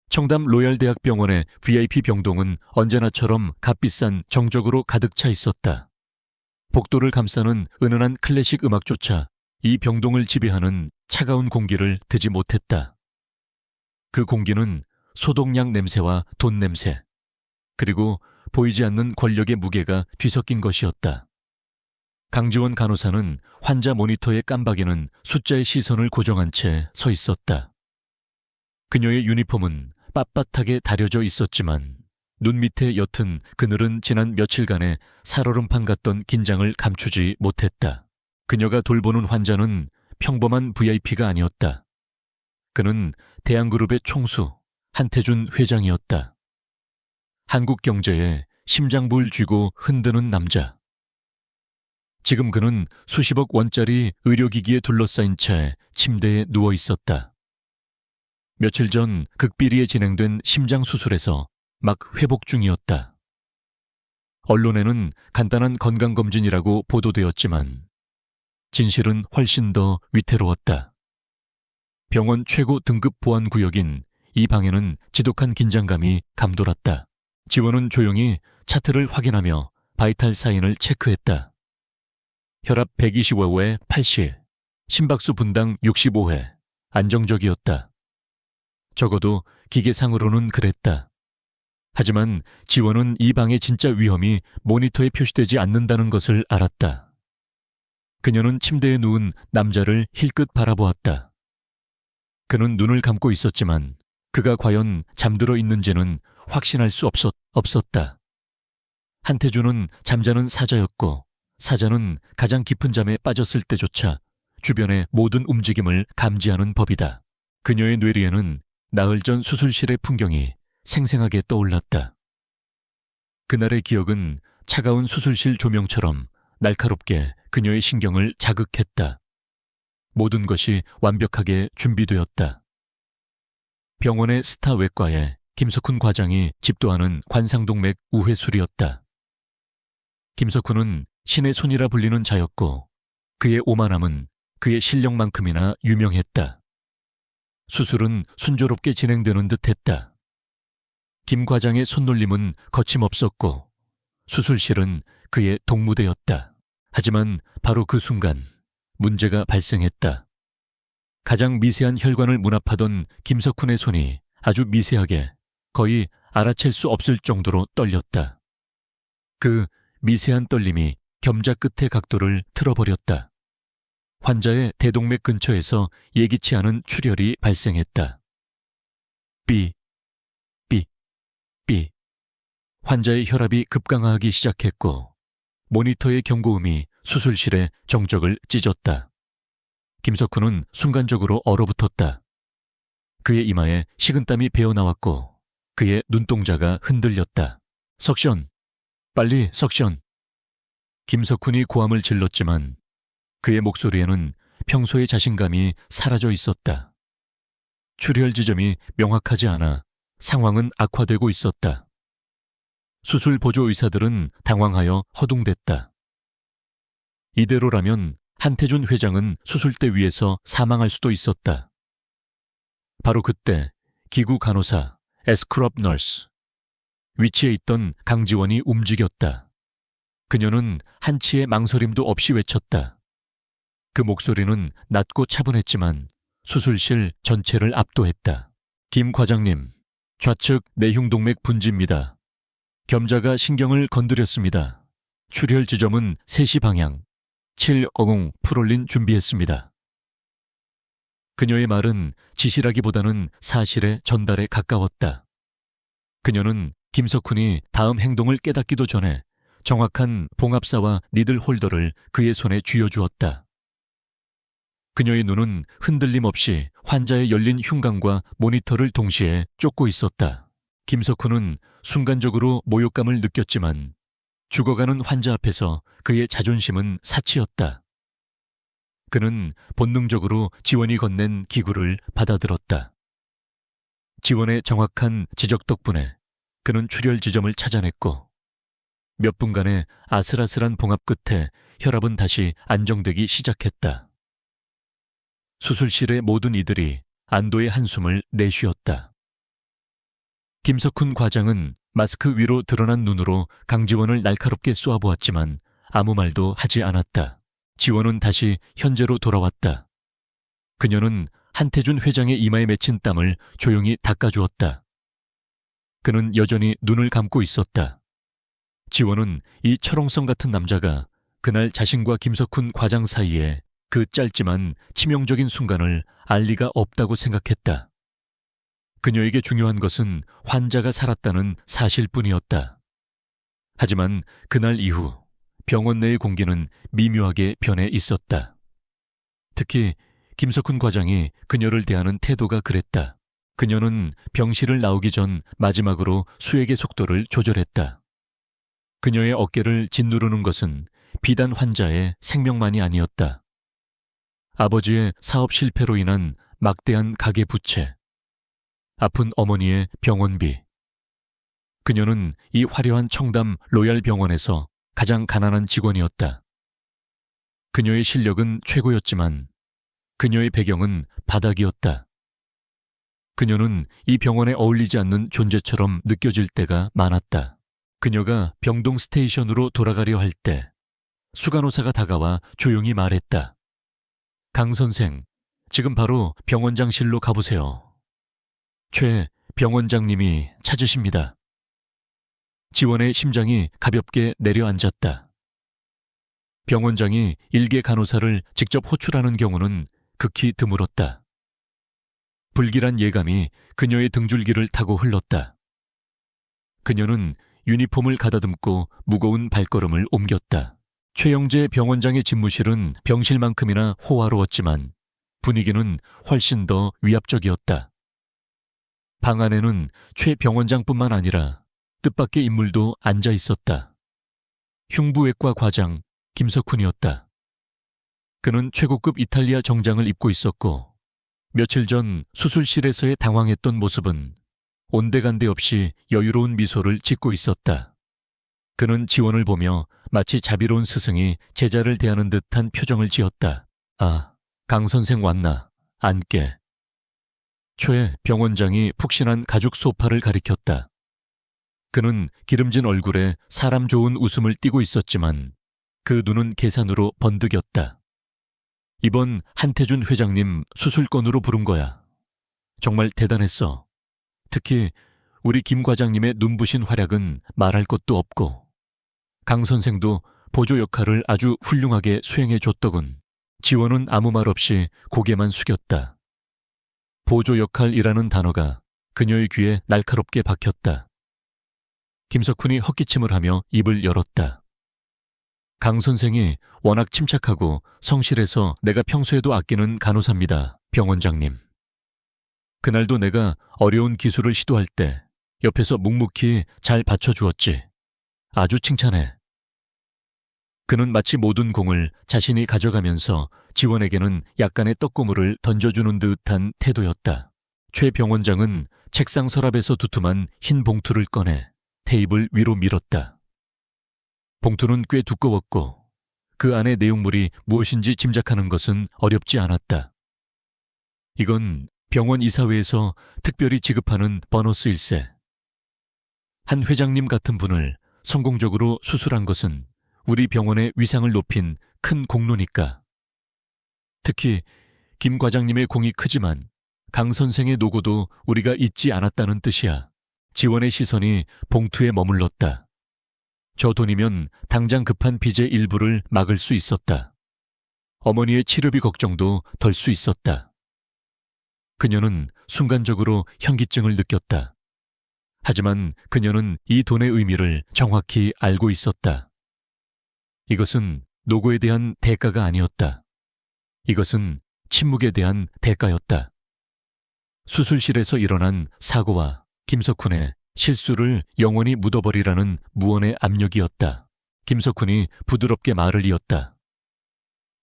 청담 로얄대학병원의 VIP 병동은 언제나처럼 값비싼 정적으로 가득 차 있었다. 복도를 감싸는 은은한 클래식 음악조차 이 병동을 지배하는 차가운 공기를 드지 못했다. 그 공기는 소독약 냄새와 돈 냄새, 그리고 보이지 않는 권력의 무게가 뒤섞인 것이었다. 강지원 간호사는 환자 모니터에 깜박이는 숫자의 시선을 고정한 채 서 있었다. 그녀의 유니폼은 빳빳하게 다려져 있었지만 눈 밑에 옅은 그늘은 지난 며칠간의 살얼음판 같던 긴장을 감추지 못했다. 그녀가 돌보는 환자는 평범한 VIP가 아니었다. 그는 대한그룹의 총수 한태준 회장이었다. 한국 경제에 심장부를 쥐고 흔드는 남자. 지금 그는 수십억 원짜리 의료기기에 둘러싸인 채 침대에 누워 있었다. 며칠 전 극비리에 진행된 심장수술에서 막 회복 중이었다. 언론에는 간단한 건강검진이라고 보도되었지만 진실은 훨씬 더 위태로웠다. 병원 최고 등급 보안 구역인 이 방에는 지독한 긴장감이 감돌았다. 지원은 조용히 차트를 확인하며 바이탈 사인을 체크했다. 혈압 125에 80, 심박수 분당 65회, 안정적이었다. 적어도 기계상으로는 그랬다. 하지만 지원은 이 방의 진짜 위험이 모니터에 표시되지 않는다는 것을 알았다. 그녀는 침대에 누운 남자를 힐끗 바라보았다. 그는 눈을 감고 있었지만 그가 과연 잠들어 있는지는 확신할 수 없었다. 한태준은 잠자는 사자였고 사자는 가장 깊은 잠에 빠졌을 때조차 주변의 모든 움직임을 감지하는 법이다. 그녀의 뇌리에는 나흘 전 수술실의 풍경이 생생하게 떠올랐다. 그날의 기억은 차가운 수술실 조명처럼 날카롭게 그녀의 신경을 자극했다. 모든 것이 완벽하게 준비되었다. 병원의 스타 외과에 김석훈 과장이 집도하는 관상동맥 우회술이었다. 김석훈은 신의 손이라 불리는 자였고 그의 오만함은 그의 실력만큼이나 유명했다. 수술은 순조롭게 진행되는 듯했다. 김 과장의 손놀림은 거침없었고 수술실은 그의 동무대였다. 하지만 바로 그 순간 문제가 발생했다. 가장 미세한 혈관을 문합하던 김석훈의 손이 아주 미세하게 거의 알아챌 수 없을 정도로 떨렸다. 그 미세한 떨림이 겸자 끝의 각도를 틀어버렸다. 환자의 대동맥 근처에서 예기치 않은 출혈이 발생했다. 삐, 삐, 삐. 환자의 혈압이 급강하기 시작했고 모니터의 경고음이 수술실의 정적을 찢었다. 김석훈은 순간적으로 얼어붙었다. 그의 이마에 식은땀이 배어나왔고 그의 눈동자가 흔들렸다. 석션! 빨리 석션! 김석훈이 고함을 질렀지만 그의 목소리에는 평소의 자신감이 사라져 있었다. 출혈 지점이 명확하지 않아 상황은 악화되고 있었다. 수술 보조 의사들은 당황하여 허둥댔다. 이대로라면 한태준 회장은 수술대 위에서 사망할 수도 있었다. 바로 그때 기구 간호사, 에스크럽 널스, 위치에 있던 강지원이 움직였다. 그녀는 한치의 망설임도 없이 외쳤다. 그 목소리는 낮고 차분했지만 수술실 전체를 압도했다. 김 과장님, 좌측 내흉동맥 분지입니다. 겸자가 신경을 건드렸습니다. 출혈 지점은 3시 방향, 750 프롤린 준비했습니다. 그녀의 말은 지시라기보다는 사실의 전달에 가까웠다. 그녀는 김석훈이 다음 행동을 깨닫기도 전에 정확한 봉합사와 니들 홀더를 그의 손에 쥐어주었다. 그녀의 눈은 흔들림 없이 환자의 열린 흉곽과 모니터를 동시에 쫓고 있었다. 김석훈은 순간적으로 모욕감을 느꼈지만 죽어가는 환자 앞에서 그의 자존심은 사치였다. 그는 본능적으로 지원이 건넨 기구를 받아들었다. 지원의 정확한 지적 덕분에 그는 출혈 지점을 찾아냈고 몇 분간의 아슬아슬한 봉합 끝에 혈압은 다시 안정되기 시작했다. 수술실의 모든 이들이 안도의 한숨을 내쉬었다. 김석훈 과장은 마스크 위로 드러난 눈으로 강지원을 날카롭게 쏘아보았지만 아무 말도 하지 않았다. 지원은 다시 현재로 돌아왔다. 그녀는 한태준 회장의 이마에 맺힌 땀을 조용히 닦아주었다. 그는 여전히 눈을 감고 있었다. 지원은 이 철옹성 같은 남자가 그날 자신과 김석훈 과장 사이에 그 짧지만 치명적인 순간을 알 리가 없다고 생각했다. 그녀에게 중요한 것은 환자가 살았다는 사실뿐이었다. 하지만 그날 이후 병원 내의 공기는 미묘하게 변해 있었다. 특히 김석훈 과장이 그녀를 대하는 태도가 그랬다. 그녀는 병실을 나오기 전 마지막으로 수액의 속도를 조절했다. 그녀의 어깨를 짓누르는 것은 비단 환자의 생명만이 아니었다. 아버지의 사업 실패로 인한 막대한 가계 부채, 아픈 어머니의 병원비. 그녀는 이 화려한 청담 로얄 병원에서 가장 가난한 직원이었다. 그녀의 실력은 최고였지만 그녀의 배경은 바닥이었다. 그녀는 이 병원에 어울리지 않는 존재처럼 느껴질 때가 많았다. 그녀가 병동 스테이션으로 돌아가려 할 때 수간호사가 다가와 조용히 말했다. 강 선생, 지금 바로 병원장실로 가보세요. 최 병원장님이 찾으십니다. 지원의 심장이 가볍게 내려앉았다. 병원장이 일개 간호사를 직접 호출하는 경우는 극히 드물었다. 불길한 예감이 그녀의 등줄기를 타고 흘렀다. 그녀는 유니폼을 가다듬고 무거운 발걸음을 옮겼다. 최영재 병원장의 집무실은 병실만큼이나 호화로웠지만 분위기는 훨씬 더 위압적이었다. 방 안에는 최 병원장뿐만 아니라 뜻밖의 인물도 앉아 있었다. 흉부외과 과장 김석훈이었다. 그는 최고급 이탈리아 정장을 입고 있었고 며칠 전 수술실에서의 당황했던 모습은 온데간데 없이 여유로운 미소를 짓고 있었다. 그는 지원을 보며 마치 자비로운 스승이 제자를 대하는 듯한 표정을 지었다. 아, 강 선생 왔나? 앉게. 최 병원장이 푹신한 가죽 소파를 가리켰다. 그는 기름진 얼굴에 사람 좋은 웃음을 띠고 있었지만 그 눈은 계산으로 번득였다. 이번 한태준 회장님 수술건으로 부른 거야. 정말 대단했어. 특히 우리 김 과장님의 눈부신 활약은 말할 것도 없고 강 선생도 보조 역할을 아주 훌륭하게 수행해줬더군. 지원은 아무 말 없이 고개만 숙였다. 보조 역할이라는 단어가 그녀의 귀에 날카롭게 박혔다. 김석훈이 헛기침을 하며 입을 열었다. 강 선생이 워낙 침착하고 성실해서 내가 평소에도 아끼는 간호사입니다, 병원장님. 그날도 내가 어려운 기술을 시도할 때 옆에서 묵묵히 잘 받쳐주었지. 아주 칭찬해. 그는 마치 모든 공을 자신이 가져가면서 지원에게는 약간의 떡고물을 던져주는 듯한 태도였다. 최 병원장은 책상 서랍에서 두툼한 흰 봉투를 꺼내 테이블 위로 밀었다. 봉투는 꽤 두꺼웠고 그 안의 내용물이 무엇인지 짐작하는 것은 어렵지 않았다. 이건 병원 이사회에서 특별히 지급하는 보너스일세. 한 회장님 같은 분을 성공적으로 수술한 것은 우리 병원의 위상을 높인 큰 공로니까. 특히 김 과장님의 공이 크지만 강 선생의 노고도 우리가 잊지 않았다는 뜻이야. 지원의 시선이 봉투에 머물렀다. 저 돈이면 당장 급한 빚의 일부를 막을 수 있었다. 어머니의 치료비 걱정도 덜 수 있었다. 그녀는 순간적으로 현기증을 느꼈다. 하지만 그녀는 이 돈의 의미를 정확히 알고 있었다. 이것은 노고에 대한 대가가 아니었다. 이것은 침묵에 대한 대가였다. 수술실에서 일어난 사고와 김석훈의 실수를 영원히 묻어버리라는 무언의 압력이었다. 김석훈이 부드럽게 말을 이었다.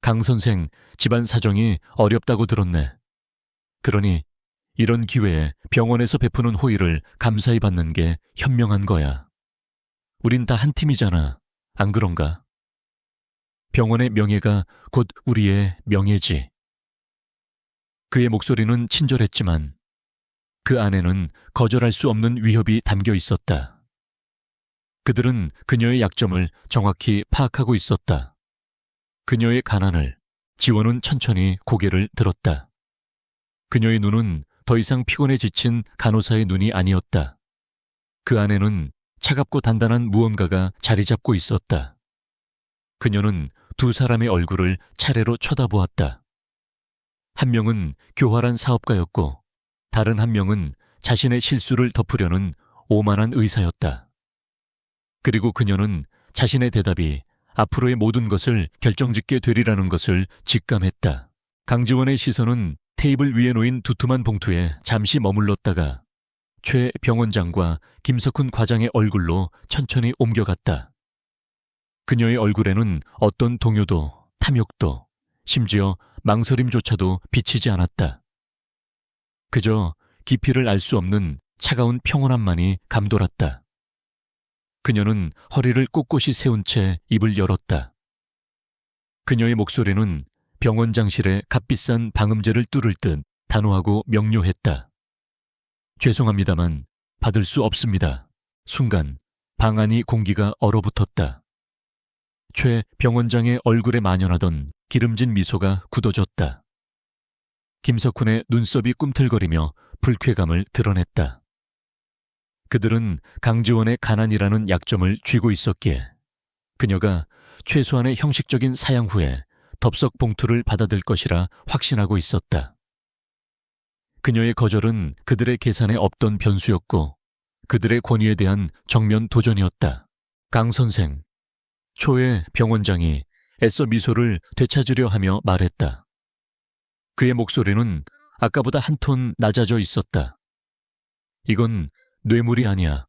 강 선생, 집안 사정이 어렵다고 들었네. 그러니 이런 기회에 병원에서 베푸는 호의를 감사히 받는 게 현명한 거야. 우린 다 한 팀이잖아. 안 그런가? 병원의 명예가 곧 우리의 명예지. 그의 목소리는 친절했지만 그 안에는 거절할 수 없는 위협이 담겨 있었다. 그들은 그녀의 약점을 정확히 파악하고 있었다. 그녀의 가난을. 지원은 천천히 고개를 들었다. 그녀의 눈은 더 이상 피곤에 지친 간호사의 눈이 아니었다. 그 안에는 차갑고 단단한 무언가가 자리 잡고 있었다. 그녀는 두 사람의 얼굴을 차례로 쳐다보았다. 한 명은 교활한 사업가였고 다른 한 명은 자신의 실수를 덮으려는 오만한 의사였다. 그리고 그녀는 자신의 대답이 앞으로의 모든 것을 결정짓게 되리라는 것을 직감했다. 강지원의 시선은 테이블 위에 놓인 두툼한 봉투에 잠시 머물렀다가 최 병원장과 김석훈 과장의 얼굴로 천천히 옮겨갔다. 그녀의 얼굴에는 어떤 동요도, 탐욕도, 심지어 망설임조차도 비치지 않았다. 그저 깊이를 알 수 없는 차가운 평온함만이 감돌았다. 그녀는 허리를 꼿꼿이 세운 채 입을 열었다. 그녀의 목소리는 병원장실에 값비싼 방음제를 뚫을 듯 단호하고 명료했다. 죄송합니다만 받을 수 없습니다. 순간 방 안이 공기가 얼어붙었다. 최 병원장의 얼굴에 만연하던 기름진 미소가 굳어졌다. 김석훈의 눈썹이 꿈틀거리며 불쾌감을 드러냈다. 그들은 강지원의 가난이라는 약점을 쥐고 있었기에 그녀가 최소한의 형식적인 사양 후에 덥석 봉투를 받아들 것이라 확신하고 있었다. 그녀의 거절은 그들의 계산에 없던 변수였고 그들의 권위에 대한 정면 도전이었다. 강 선생, 초의 병원장이 애써 미소를 되찾으려 하며 말했다. 그의 목소리는 아까보다 한 톤 낮아져 있었다. 이건 뇌물이 아니야.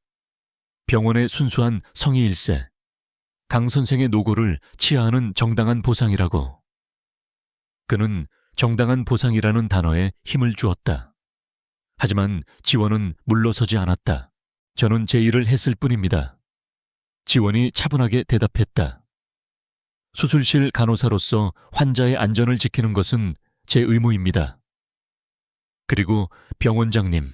병원의 순수한 성의일세. 강 선생의 노고를 치하하는 정당한 보상이라고. 그는 정당한 보상이라는 단어에 힘을 주었다. 하지만 지원은 물러서지 않았다. 저는 제 일을 했을 뿐입니다. 지원이 차분하게 대답했다. 수술실 간호사로서 환자의 안전을 지키는 것은 제 의무입니다. 그리고 병원장님,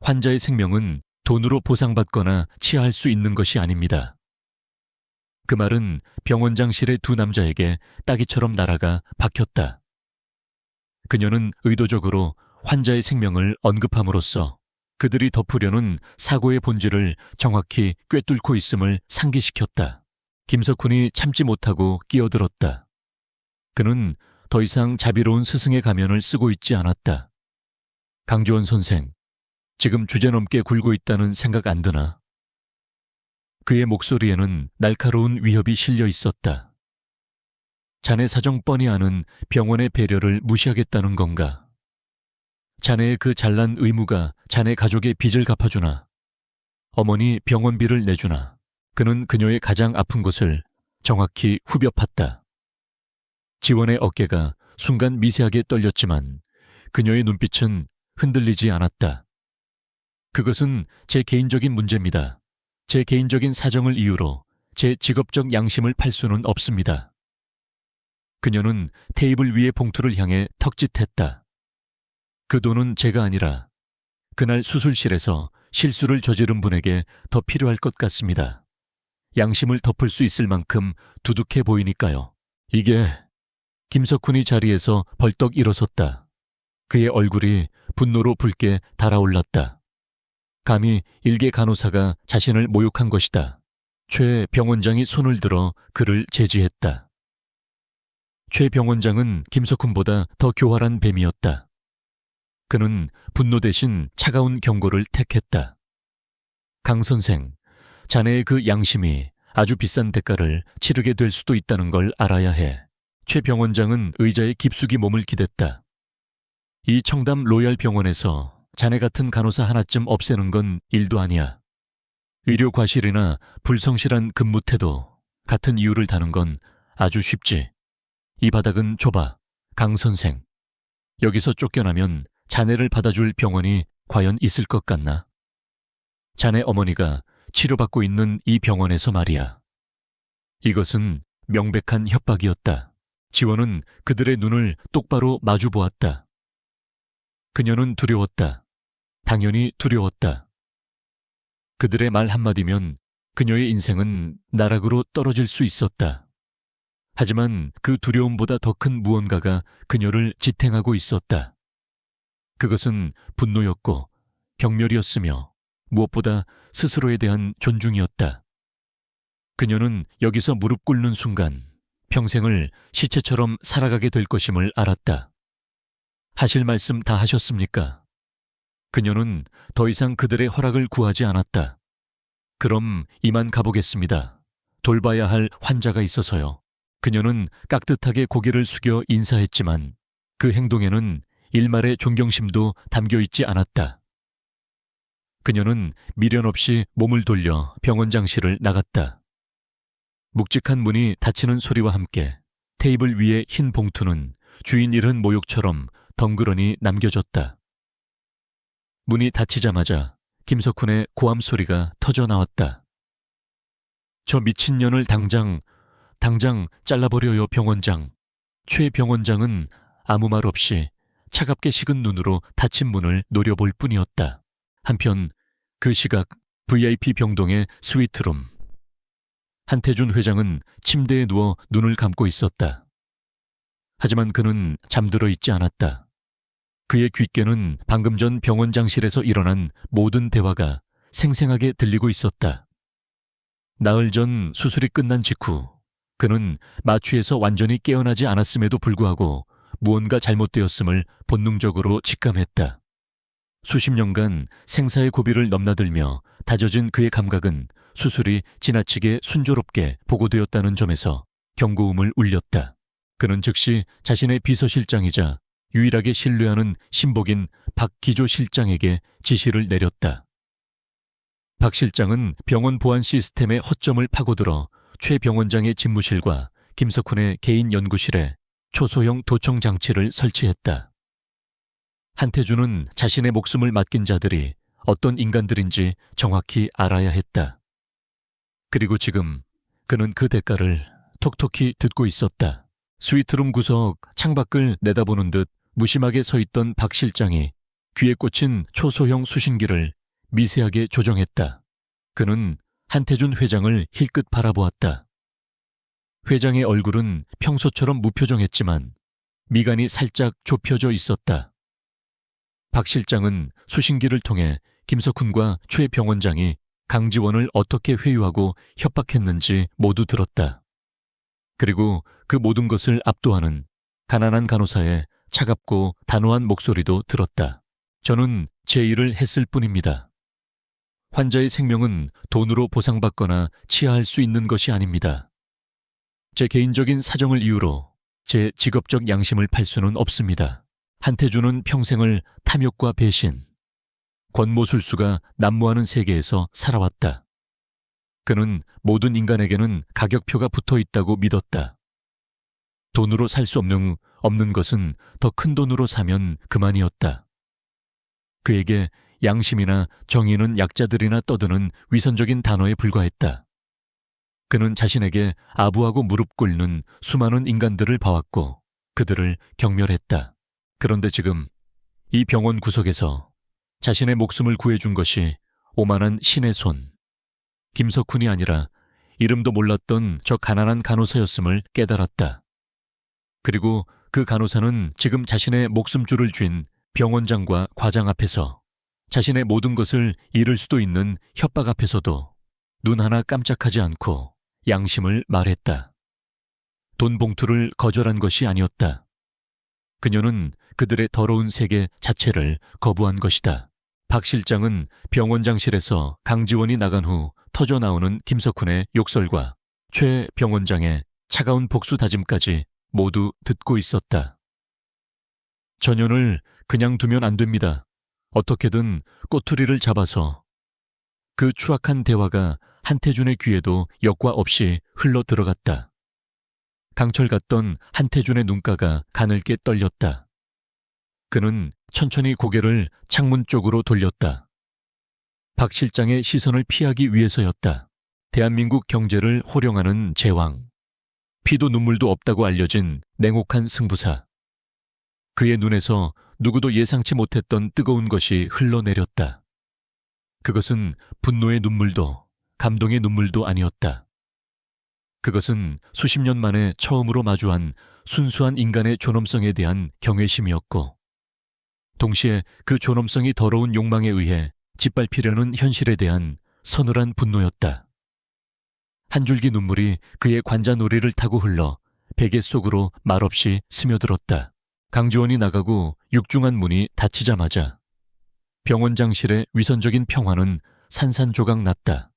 환자의 생명은 돈으로 보상받거나 치하할 수 있는 것이 아닙니다. 그 말은 병원장실의 두 남자에게 따기처럼 날아가 박혔다. 그녀는 의도적으로 환자의 생명을 언급함으로써 그들이 덮으려는 사고의 본질을 정확히 꿰뚫고 있음을 상기시켰다. 김석훈이 참지 못하고 끼어들었다. 그는 더 이상 자비로운 스승의 가면을 쓰고 있지 않았다. 강지원 선생, 지금 주제넘게 굴고 있다는 생각 안 드나? 그의 목소리에는 날카로운 위협이 실려 있었다. 자네 사정 뻔히 아는 병원의 배려를 무시하겠다는 건가? 자네의 그 잘난 의무가 자네 가족의 빚을 갚아주나? 어머니 병원비를 내주나? 그는 그녀의 가장 아픈 곳을 정확히 후벼 팠다. 지원의 어깨가 순간 미세하게 떨렸지만 그녀의 눈빛은 흔들리지 않았다. 그것은 제 개인적인 문제입니다. 제 개인적인 사정을 이유로 제 직업적 양심을 팔 수는 없습니다. 그녀는 테이블 위의 봉투를 향해 턱짓했다. 그 돈은 제가 아니라 그날 수술실에서 실수를 저지른 분에게 더 필요할 것 같습니다. 양심을 덮을 수 있을 만큼 두둑해 보이니까요. 이게... 김석훈이 자리에서 벌떡 일어섰다. 그의 얼굴이 분노로 붉게 달아올랐다. 감히 일개 간호사가 자신을 모욕한 것이다. 최 병원장이 손을 들어 그를 제지했다. 최 병원장은 김석훈보다 더 교활한 뱀이었다. 그는 분노 대신 차가운 경고를 택했다. 강 선생, 자네의 그 양심이 아주 비싼 대가를 치르게 될 수도 있다는 걸 알아야 해. 최 병원장은 의자에 깊숙이 몸을 기댔다. 이 청담 로얄 병원에서 자네 같은 간호사 하나쯤 없애는 건 일도 아니야. 의료 과실이나 불성실한 근무 태도 같은 이유를 다는 건 아주 쉽지. 이 바닥은 좁아. 강 선생, 여기서 쫓겨나면 자네를 받아줄 병원이 과연 있을 것 같나? 자네 어머니가 치료받고 있는 이 병원에서 말이야. 이것은 명백한 협박이었다. 지원은 그들의 눈을 똑바로 마주 보았다. 그녀는 두려웠다. 당연히 두려웠다. 그들의 말 한마디면 그녀의 인생은 나락으로 떨어질 수 있었다. 하지만 그 두려움보다 더 큰 무언가가 그녀를 지탱하고 있었다. 그것은 분노였고 경멸이었으며 무엇보다 스스로에 대한 존중이었다. 그녀는 여기서 무릎 꿇는 순간 평생을 시체처럼 살아가게 될 것임을 알았다. 하실 말씀 다 하셨습니까? 그녀는 더 이상 그들의 허락을 구하지 않았다. 그럼 이만 가보겠습니다. 돌봐야 할 환자가 있어서요. 그녀는 깍듯하게 고개를 숙여 인사했지만 그 행동에는 일말의 존경심도 담겨 있지 않았다. 그녀는 미련 없이 몸을 돌려 병원장실을 나갔다. 묵직한 문이 닫히는 소리와 함께 테이블 위의 흰 봉투는 주인 잃은 모욕처럼 덩그러니 남겨졌다. 문이 닫히자마자 김석훈의 고함 소리가 터져 나왔다. 저 미친년을 당장 잘라버려요, 병원장. 최 병원장은 아무 말 없이 차갑게 식은 눈으로 닫힌 문을 노려볼 뿐이었다. 한편 그 시각 VIP 병동의 스위트룸. 한태준 회장은 침대에 누워 눈을 감고 있었다. 하지만 그는 잠들어 있지 않았다. 그의 귓께는 방금 전 병원장실에서 일어난 모든 대화가 생생하게 들리고 있었다. 나흘 전 수술이 끝난 직후 그는 마취에서 완전히 깨어나지 않았음에도 불구하고 무언가 잘못되었음을 본능적으로 직감했다. 수십 년간 생사의 고비를 넘나들며 다져진 그의 감각은 수술이 지나치게 순조롭게 보고되었다는 점에서 경고음을 울렸다. 그는 즉시 자신의 비서실장이자 유일하게 신뢰하는 신복인 박 기조 실장에게 지시를 내렸다. 박 실장은 병원 보안 시스템의 허점을 파고들어 최 병원장의 집무실과 김석훈의 개인 연구실에 초소형 도청 장치를 설치했다. 한태준은 자신의 목숨을 맡긴 자들이 어떤 인간들인지 정확히 알아야 했다. 그리고 지금 그는 그 대가를 톡톡히 듣고 있었다. 스위트룸 구석 창밖을 내다보는 듯 무심하게 서 있던 박 실장이 귀에 꽂힌 초소형 수신기를 미세하게 조정했다. 그는 한태준 회장을 힐끗 바라보았다. 회장의 얼굴은 평소처럼 무표정했지만 미간이 살짝 좁혀져 있었다. 박 실장은 수신기를 통해 김석훈과 최 병원장이 강지원을 어떻게 회유하고 협박했는지 모두 들었다. 그리고 그 모든 것을 압도하는 가난한 간호사의 차갑고 단호한 목소리도 들었다. 저는 제 일을 했을 뿐입니다. 환자의 생명은 돈으로 보상받거나 치하할 수 있는 것이 아닙니다. 제 개인적인 사정을 이유로 제 직업적 양심을 팔 수는 없습니다. 한태준은 평생을 탐욕과 배신, 권모술수가 난무하는 세계에서 살아왔다. 그는 모든 인간에게는 가격표가 붙어 있다고 믿었다. 돈으로 살 수 없는 것은 더 큰 돈으로 사면 그만이었다. 그에게 양심이나 정의는 약자들이나 떠드는 위선적인 단어에 불과했다. 그는 자신에게 아부하고 무릎 꿇는 수많은 인간들을 봐왔고 그들을 경멸했다. 그런데 지금 이 병원 구석에서 자신의 목숨을 구해준 것이 오만한 신의 손, 김석훈이 아니라 이름도 몰랐던 저 가난한 간호사였음을 깨달았다. 그리고 그 간호사는 지금 자신의 목숨줄을 쥔 병원장과 과장 앞에서 자신의 모든 것을 잃을 수도 있는 협박 앞에서도 눈 하나 깜짝하지 않고 양심을 말했다. 돈 봉투를 거절한 것이 아니었다. 그녀는 그들의 더러운 세계 자체를 거부한 것이다. 박 실장은 병원장실에서 강지원이 나간 후 터져나오는 김석훈의 욕설과 최 병원장의 차가운 복수 다짐까지 모두 듣고 있었다. 전현을 그냥 두면 안 됩니다. 어떻게든 꼬투리를 잡아서. 그 추악한 대화가 한태준의 귀에도 역과 없이 흘러 들어갔다. 강철 같던 한태준의 눈가가 가늘게 떨렸다. 그는 천천히 고개를 창문 쪽으로 돌렸다. 박 실장의 시선을 피하기 위해서였다. 대한민국 경제를 호령하는 제왕. 피도 눈물도 없다고 알려진 냉혹한 승부사. 그의 눈에서 누구도 예상치 못했던 뜨거운 것이 흘러내렸다. 그것은 분노의 눈물도 감동의 눈물도 아니었다. 그것은 수십 년 만에 처음으로 마주한 순수한 인간의 존엄성에 대한 경외심이었고, 동시에 그 존엄성이 더러운 욕망에 의해 짓밟히려는 현실에 대한 서늘한 분노였다. 한 줄기 눈물이 그의 관자놀이를 타고 흘러 베개 속으로 말없이 스며들었다. 강지원이 나가고 육중한 문이 닫히자마자 병원장실의 위선적인 평화는 산산조각 났다.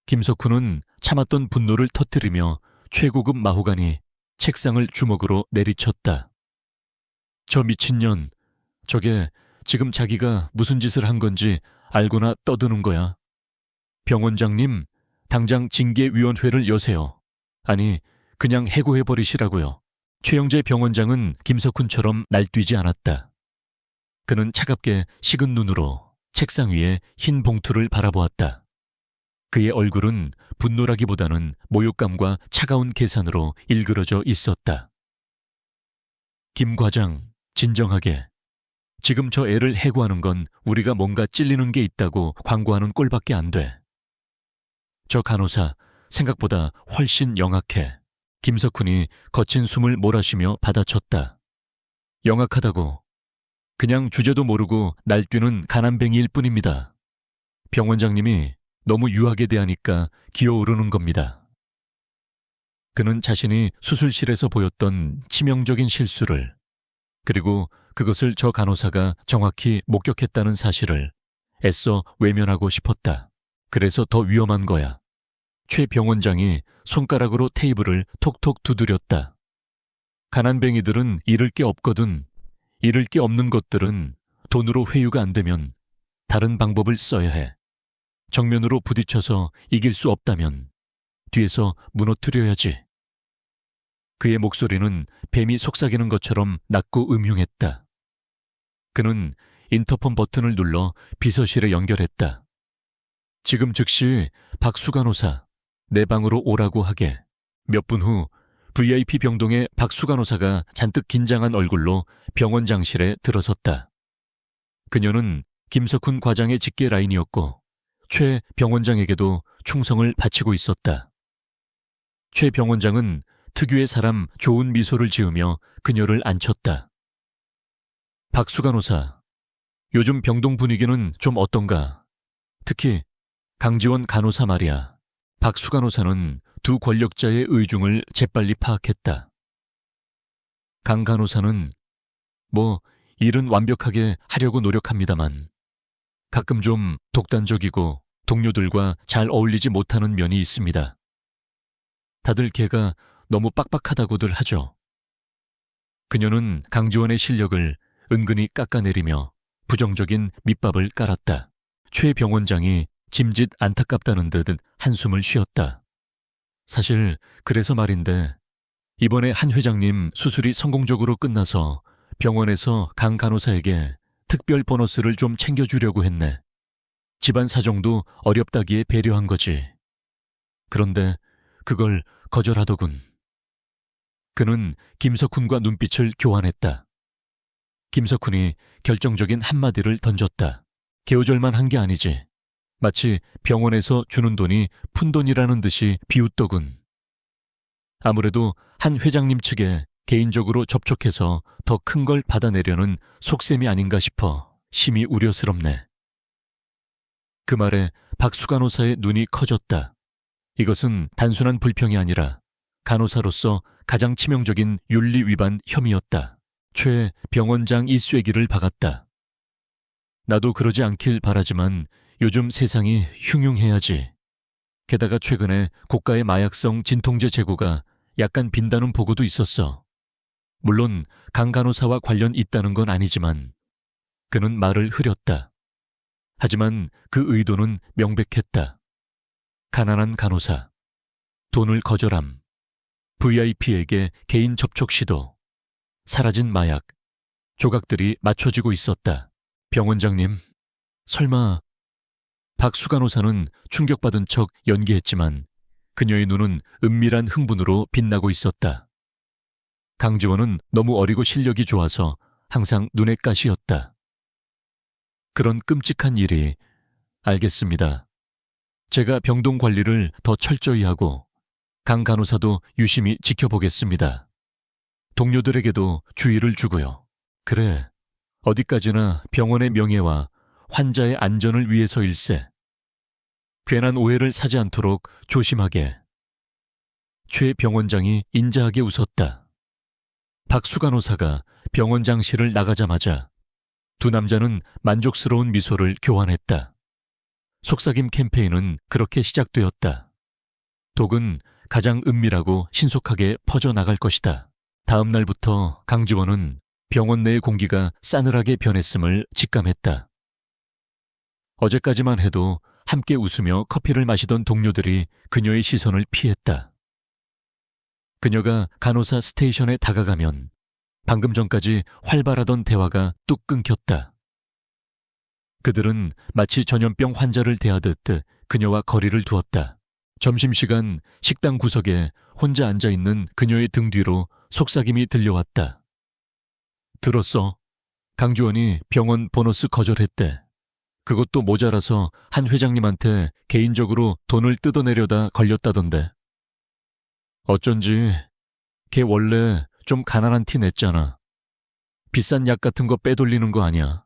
김석훈은 참았던 분노를 터뜨리며 최고급 마호가니 책상을 주먹으로 내리쳤다. 저 미친년, 저게 지금 자기가 무슨 짓을 한 건지 알고나 떠드는 거야. 병원장님, 당장 징계위원회를 여세요. 아니, 그냥 해고해버리시라고요. 최영재 병원장은 김석훈처럼 날뛰지 않았다. 그는 차갑게 식은 눈으로 책상 위에 흰 봉투를 바라보았다. 그의 얼굴은 분노라기보다는 모욕감과 차가운 계산으로 일그러져 있었다. 김 과장, 진정하게. 지금 저 애를 해고하는 건 우리가 뭔가 찔리는 게 있다고 광고하는 꼴밖에 안 돼. 저 간호사, 생각보다 훨씬 영악해. 김석훈이 거친 숨을 몰아쉬며 받아쳤다. 영악하다고. 그냥 주제도 모르고 날뛰는 가난뱅이일 뿐입니다. 병원장님이 너무 유하게 대하니까 기어오르는 겁니다. 그는 자신이 수술실에서 보였던 치명적인 실수를, 그리고 그것을 저 간호사가 정확히 목격했다는 사실을 애써 외면하고 싶었다. 그래서 더 위험한 거야. 최 병원장이 손가락으로 테이블을 톡톡 두드렸다. 가난뱅이들은 잃을 게 없거든. 잃을 게 없는 것들은 돈으로 회유가 안 되면 다른 방법을 써야 해. 정면으로 부딪혀서 이길 수 없다면 뒤에서 무너뜨려야지. 그의 목소리는 뱀이 속삭이는 것처럼 낮고 음흉했다. 그는 인터폰 버튼을 눌러 비서실에 연결했다. 지금 즉시 박수 간호사, 내 방으로 오라고 하게. 몇 분 후 VIP 병동의 박수 간호사가 잔뜩 긴장한 얼굴로 병원장실에 들어섰다. 그녀는 김석훈 과장의 직계 라인이었고 최 병원장에게도 충성을 바치고 있었다. 최 병원장은 특유의 사람 좋은 미소를 지으며 그녀를 앉혔다. 박수 간호사, 요즘 병동 분위기는 좀 어떤가? 특히 강지원 간호사 말이야. 박수 간호사는 두 권력자의 의중을 재빨리 파악했다. 강 간호사는 일은 완벽하게 하려고 노력합니다만 가끔 좀 독단적이고 동료들과 잘 어울리지 못하는 면이 있습니다. 다들 걔가 너무 빡빡하다고들 하죠. 그녀는 강지원의 실력을 은근히 깎아내리며 부정적인 밑밥을 깔았다. 최 병원장이 짐짓 안타깝다는 듯 한숨을 쉬었다. 사실 그래서 말인데 이번에 한 회장님 수술이 성공적으로 끝나서 병원에서 강 간호사에게 특별 보너스를 좀 챙겨주려고 했네. 집안 사정도 어렵다기에 배려한 거지. 그런데 그걸 거절하더군. 그는 김석훈과 눈빛을 교환했다. 김석훈이 결정적인 한마디를 던졌다. 개우절만 한 게 아니지. 마치 병원에서 주는 돈이 푼돈이라는 듯이 비웃더군. 아무래도 한 회장님 측에 개인적으로 접촉해서 더 큰 걸 받아내려는 속셈이 아닌가 싶어 심히 우려스럽네. 그 말에 박수 간호사의 눈이 커졌다. 이것은 단순한 불평이 아니라 간호사로서 가장 치명적인 윤리 위반 혐의였다. 최 병원장 이 쐐기를 박았다. 나도 그러지 않길 바라지만 요즘 세상이 흉흉해야지. 게다가 최근에 고가의 마약성 진통제 재고가 약간 빈다는 보고도 있었어. 물론 강 간호사와 관련 있다는 건 아니지만 그는 말을 흐렸다. 하지만 그 의도는 명백했다. 가난한 간호사, 돈을 거절함, VIP에게 개인 접촉 시도, 사라진 마약, 조각들이 맞춰지고 있었다. 병원장님, 설마... 박수 간호사는 충격받은 척 연기했지만 그녀의 눈은 은밀한 흥분으로 빛나고 있었다. 강지원은 너무 어리고 실력이 좋아서 항상 눈에 가시였다. 그런 끔찍한 일이. 알겠습니다. 제가 병동 관리를 더 철저히 하고 강 간호사도 유심히 지켜보겠습니다. 동료들에게도 주의를 주고요. 그래, 어디까지나 병원의 명예와 환자의 안전을 위해서일세. 괜한 오해를 사지 않도록 조심하게. 최 병원장이 인자하게 웃었다. 박수 간호사가 병원장실을 나가자마자 두 남자는 만족스러운 미소를 교환했다. 속삭임 캠페인은 그렇게 시작되었다. 독은 가장 은밀하고 신속하게 퍼져나갈 것이다. 다음 날부터 강지원은 병원 내의 공기가 싸늘하게 변했음을 직감했다. 어제까지만 해도 함께 웃으며 커피를 마시던 동료들이 그녀의 시선을 피했다. 그녀가 간호사 스테이션에 다가가면 방금 전까지 활발하던 대화가 뚝 끊겼다. 그들은 마치 전염병 환자를 대하듯 그녀와 거리를 두었다. 점심시간 식당 구석에 혼자 앉아있는 그녀의 등 뒤로 속삭임이 들려왔다. 들었어? 강주원이 병원 보너스 거절했대. 그것도 모자라서 한 회장님한테 개인적으로 돈을 뜯어내려다 걸렸다던데. 어쩐지 걔 원래 좀 가난한 티 냈잖아. 비싼 약 같은 거 빼돌리는 거 아니야.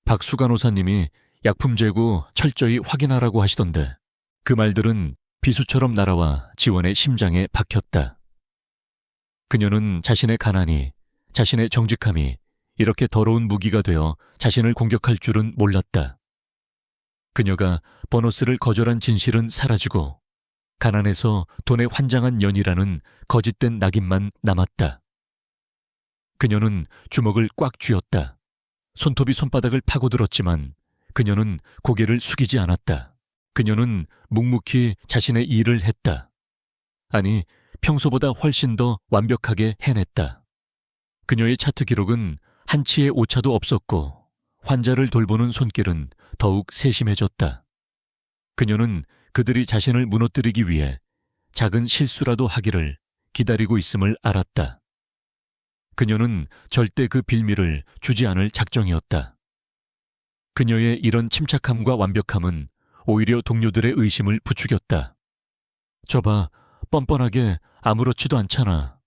박수 간호사님이 약품 재고 철저히 확인하라고 하시던데. 그 말들은 비수처럼 날아와 지원의 심장에 박혔다. 그녀는 자신의 가난이, 자신의 정직함이 이렇게 더러운 무기가 되어 자신을 공격할 줄은 몰랐다. 그녀가 보너스를 거절한 진실은 사라지고 가난해서 돈에 환장한 년이라는 거짓된 낙인만 남았다. 그녀는 주먹을 꽉 쥐었다. 손톱이 손바닥을 파고들었지만 그녀는 고개를 숙이지 않았다. 그녀는 묵묵히 자신의 일을 했다. 아니, 평소보다 훨씬 더 완벽하게 해냈다. 그녀의 차트 기록은 한치의 오차도 없었고 환자를 돌보는 손길은 더욱 세심해졌다. 그녀는 그들이 자신을 무너뜨리기 위해 작은 실수라도 하기를 기다리고 있음을 알았다. 그녀는 절대 그 빌미를 주지 않을 작정이었다. 그녀의 이런 침착함과 완벽함은 오히려 동료들의 의심을 부추겼다. 저봐, 뻔뻔하게 아무렇지도 않잖아.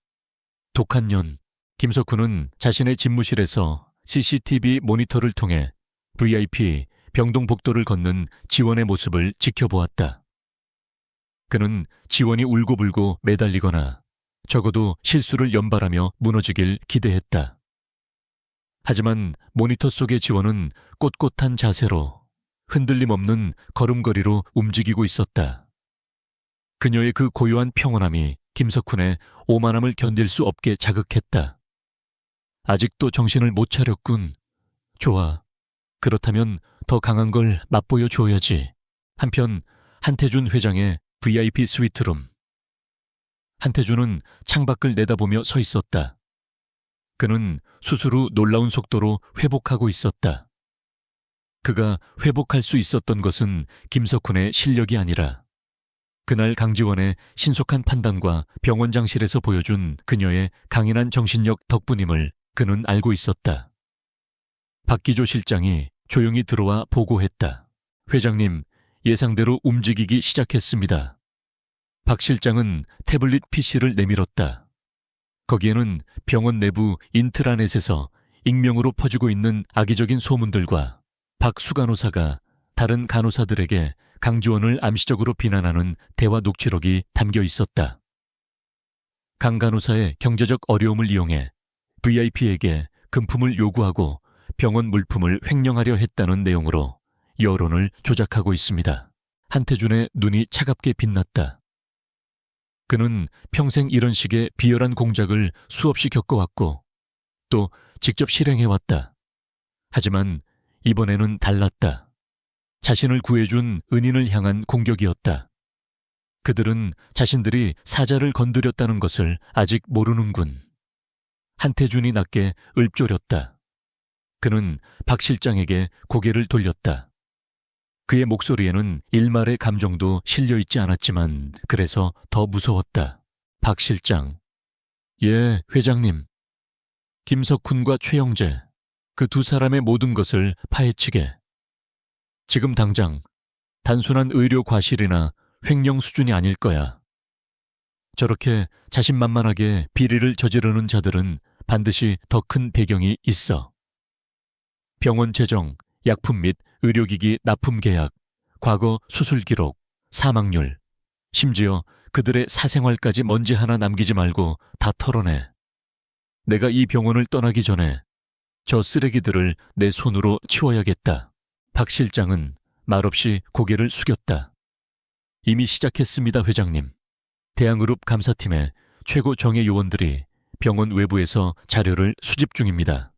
독한 년, 김석훈은 자신의 집무실에서 CCTV 모니터를 통해 VIP 병동 복도를 걷는 지원의 모습을 지켜보았다. 그는 지원이 울고불고 매달리거나 적어도 실수를 연발하며 무너지길 기대했다. 하지만 모니터 속의 지원은 꼿꼿한 자세로 흔들림 없는 걸음걸이로 움직이고 있었다. 그녀의 그 고요한 평온함이 김석훈의 오만함을 견딜 수 없게 자극했다. 아직도 정신을 못 차렸군. 좋아. 그렇다면 더 강한 걸 맛보여 줘야지. 한편 한태준 회장의 VIP 스위트룸. 한태준은 창밖을 내다보며 서 있었다. 그는 수술 후 놀라운 속도로 회복하고 있었다. 그가 회복할 수 있었던 것은 김석훈의 실력이 아니라 그날 강지원의 신속한 판단과 병원장실에서 보여준 그녀의 강인한 정신력 덕분임을 그는 알고 있었다. 박기조 실장이 조용히 들어와 보고했다. 회장님, 예상대로 움직이기 시작했습니다. 박 실장은 태블릿 PC를 내밀었다. 거기에는 병원 내부 인트라넷에서 익명으로 퍼지고 있는 악의적인 소문들과 박수 간호사가 다른 간호사들에게 강지원을 암시적으로 비난하는 대화 녹취록이 담겨 있었다. 강 간호사의 경제적 어려움을 이용해 VIP에게 금품을 요구하고 병원 물품을 횡령하려 했다는 내용으로 여론을 조작하고 있습니다. 한태준의 눈이 차갑게 빛났다. 그는 평생 이런 식의 비열한 공작을 수없이 겪어왔고 또 직접 실행해왔다. 하지만 이번에는 달랐다. 자신을 구해준 은인을 향한 공격이었다. 그들은 자신들이 사자를 건드렸다는 것을 아직 모르는군. 한태준이 낮게 읊조렸다. 그는 박 실장에게 고개를 돌렸다. 그의 목소리에는 일말의 감정도 실려있지 않았지만 그래서 더 무서웠다. 박 실장, 예, 회장님. 김석훈과 최영재, 그 두 사람의 모든 것을 파헤치게. 지금 당장 단순한 의료 과실이나 횡령 수준이 아닐 거야. 저렇게 자신만만하게 비리를 저지르는 자들은 반드시 더 큰 배경이 있어. 병원 재정, 약품 및 의료기기 납품 계약, 과거 수술 기록, 사망률, 심지어 그들의 사생활까지 먼지 하나 남기지 말고 다 털어내. 내가 이 병원을 떠나기 전에 저 쓰레기들을 내 손으로 치워야겠다. 박 실장은 말없이 고개를 숙였다. 이미 시작했습니다, 회장님. 대한그룹 감사팀의 최고 정예 요원들이 병원 외부에서 자료를 수집 중입니다.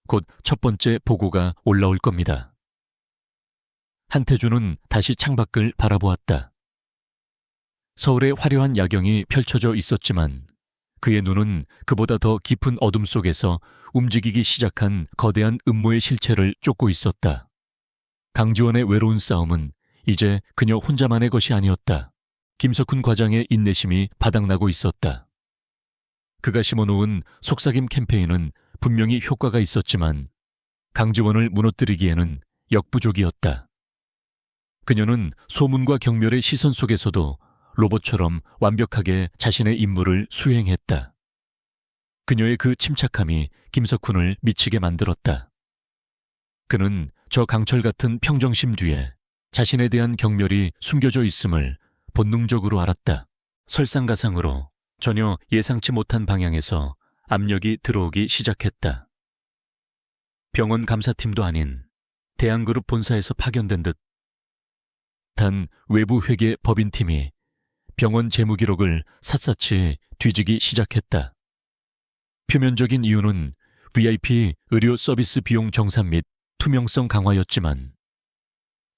곧 첫 번째 보고가 올라올 겁니다. 한태준은 다시 창밖을 바라보았다. 서울의 화려한 야경이 펼쳐져 있었지만 그의 눈은 그보다 더 깊은 어둠 속에서 움직이기 시작한 거대한 음모의 실체를 쫓고 있었다. 강지원의 외로운 싸움은 이제 그녀 혼자만의 것이 아니었다. 김석훈 과장의 인내심이 바닥나고 있었다. 그가 심어놓은 속삭임 캠페인은 분명히 효과가 있었지만 강지원을 무너뜨리기에는 역부족이었다. 그녀는 소문과 경멸의 시선 속에서도 로봇처럼 완벽하게 자신의 임무를 수행했다. 그녀의 그 침착함이 김석훈을 미치게 만들었다. 그는 저 강철 같은 평정심 뒤에 자신에 대한 경멸이 숨겨져 있음을 본능적으로 알았다. 설상가상으로 전혀 예상치 못한 방향에서 압력이 들어오기 시작했다. 병원 감사팀도 아닌 대한그룹 본사에서 파견된 듯 단 외부 회계 법인팀이 병원 재무기록을 샅샅이 뒤지기 시작했다. 표면적인 이유는 VIP 의료 서비스 비용 정산 및 투명성 강화였지만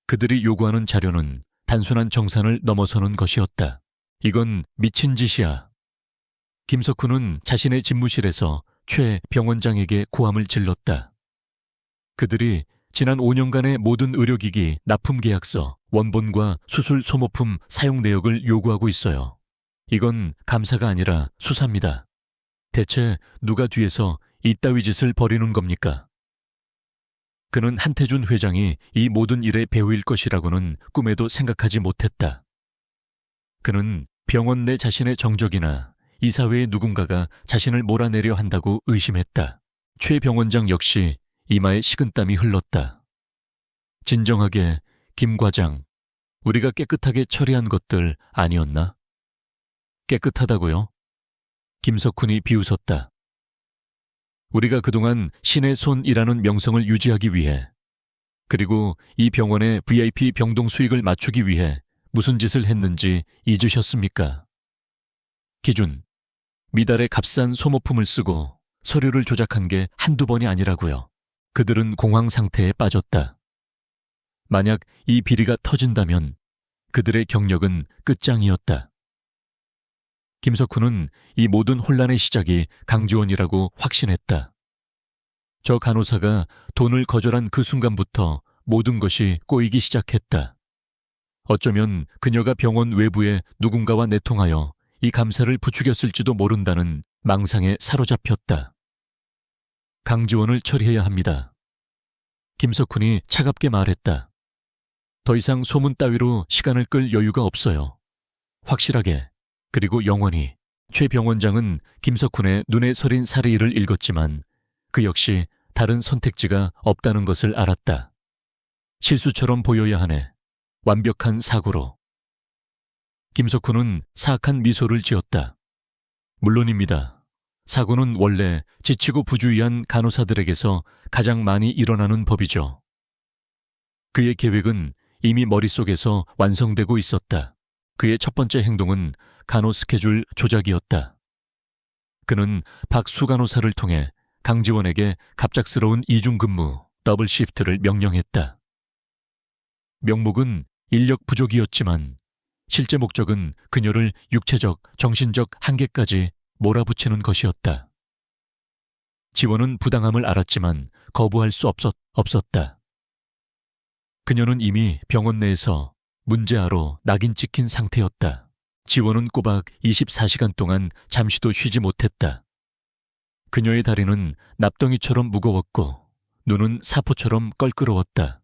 그들이 요구하는 자료는 단순한 정산을 넘어서는 것이었다. 이건 미친 짓이야. 김석훈은 자신의 집무실에서 최 병원장에게 고함을 질렀다. 그들이 지난 5년간의 모든 의료기기 납품 계약서, 원본과 수술 소모품 사용 내역을 요구하고 있어요. 이건 감사가 아니라 수사입니다. 대체 누가 뒤에서 이따위 짓을 벌이는 겁니까? 그는 한태준 회장이 이 모든 일의 배후일 것이라고는 꿈에도 생각하지 못했다. 그는 병원 내 자신의 정적이나 이사회의 누군가가 자신을 몰아내려 한다고 의심했다. 최 병원장 역시 이마에 식은땀이 흘렀다. 진정하게 김 과장, 우리가 깨끗하게 처리한 것들 아니었나? 깨끗하다고요? 김석훈이 비웃었다. 우리가 그동안 신의 손이라는 명성을 유지하기 위해, 그리고 이 병원의 VIP 병동 수익을 맞추기 위해 무슨 짓을 했는지 잊으셨습니까? 기준, 미달의 값싼 소모품을 쓰고 서류를 조작한 게 한두 번이 아니라고요. 그들은 공황 상태에 빠졌다. 만약 이 비리가 터진다면 그들의 경력은 끝장이었다. 김석훈은 이 모든 혼란의 시작이 강지원이라고 확신했다. 저 간호사가 돈을 거절한 그 순간부터 모든 것이 꼬이기 시작했다. 어쩌면 그녀가 병원 외부에 누군가와 내통하여 이 감사를 부추겼을지도 모른다는 망상에 사로잡혔다. 강지원을 처리해야 합니다. 김석훈이 차갑게 말했다. 더 이상 소문 따위로 시간을 끌 여유가 없어요. 확실하게, 그리고 영원히. 최 병원장은 김석훈의 눈에 서린 사리를 읽었지만 그 역시 다른 선택지가 없다는 것을 알았다. 실수처럼 보여야 하네. 완벽한 사고로. 김석훈은 사악한 미소를 지었다. 물론입니다. 사고는 원래 지치고 부주의한 간호사들에게서 가장 많이 일어나는 법이죠. 그의 계획은 이미 머릿속에서 완성되고 있었다. 그의 첫 번째 행동은 간호 스케줄 조작이었다. 그는 박수 간호사를 통해 강지원에게 갑작스러운 이중근무, 더블 시프트를 명령했다. 명목은 인력 부족이었지만 실제 목적은 그녀를 육체적, 정신적 한계까지 몰아붙이는 것이었다. 지원은 부당함을 알았지만 거부할 수 없었다. 그녀는 이미 병원 내에서 문제아로 낙인 찍힌 상태였다. 지원은 꼬박 24시간 동안 잠시도 쉬지 못했다. 그녀의 다리는 납덩이처럼 무거웠고 눈은 사포처럼 껄끄러웠다.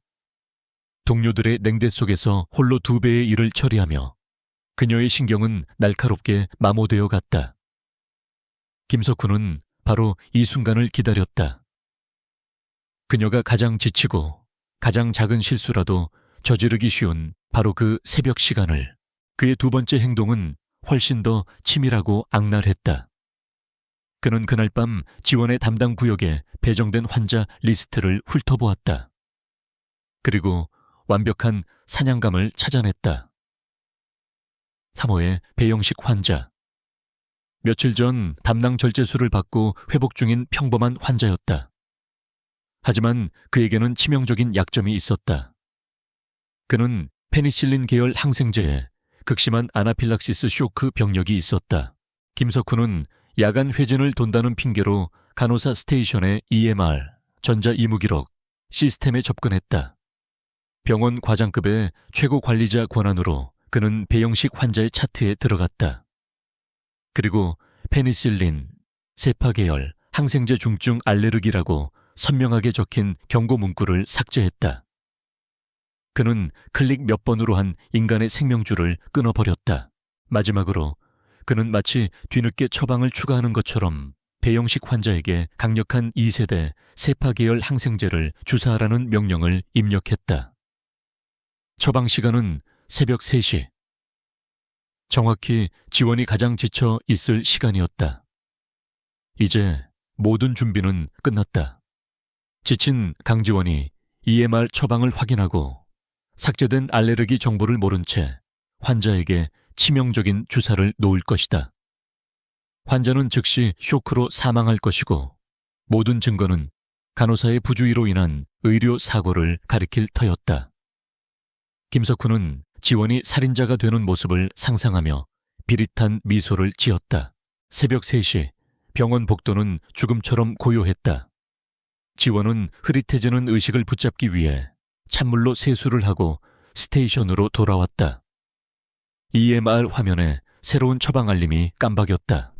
동료들의 냉대 속에서 홀로 2배의 일을 처리하며 그녀의 신경은 날카롭게 마모되어 갔다. 김석훈은 바로 이 순간을 기다렸다. 그녀가 가장 지치고 가장 작은 실수라도 저지르기 쉬운 바로 그 새벽 시간을. 그의 2번째 행동은 훨씬 더 치밀하고 악랄했다. 그는 그날 밤 지원의 담당 구역에 배정된 환자 리스트를 훑어보았다. 그리고 완벽한 사냥감을 찾아냈다. 3호의 배영식 환자. 며칠 전 담낭 절제술을 받고 회복 중인 평범한 환자였다. 하지만 그에게는 치명적인 약점이 있었다. 그는 페니실린 계열 항생제에 극심한 아나필락시스 쇼크 병력이 있었다. 김석훈은 야간 회진을 돈다는 핑계로 간호사 스테이션의 EMR, 전자 이무기록, 시스템에 접근했다. 병원 과장급의 최고 관리자 권한으로 그는 배영식 환자의 차트에 들어갔다. 그리고 페니실린, 세파 계열, 항생제 중증 알레르기라고 선명하게 적힌 경고 문구를 삭제했다. 그는 클릭 몇 번으로 한 인간의 생명줄을 끊어버렸다. 마지막으로 그는 마치 뒤늦게 처방을 추가하는 것처럼 배영식 환자에게 강력한 2세대 세파 계열 항생제를 주사하라는 명령을 입력했다. 처방 시간은 새벽 3시. 정확히 지원이 가장 지쳐 있을 시간이었다. 이제 모든 준비는 끝났다. 지친 강지원이 EMR 처방을 확인하고 삭제된 알레르기 정보를 모른 채 환자에게 치명적인 주사를 놓을 것이다. 환자는 즉시 쇼크로 사망할 것이고 모든 증거는 간호사의 부주의로 인한 의료 사고를 가리킬 터였다. 김석훈은 지원이 살인자가 되는 모습을 상상하며 비릿한 미소를 지었다. 새벽 3시 병원 복도는 죽음처럼 고요했다. 지원은 흐릿해지는 의식을 붙잡기 위해 찬물로 세수를 하고 스테이션으로 돌아왔다. EMR 화면에 새로운 처방 알림이 깜박였다.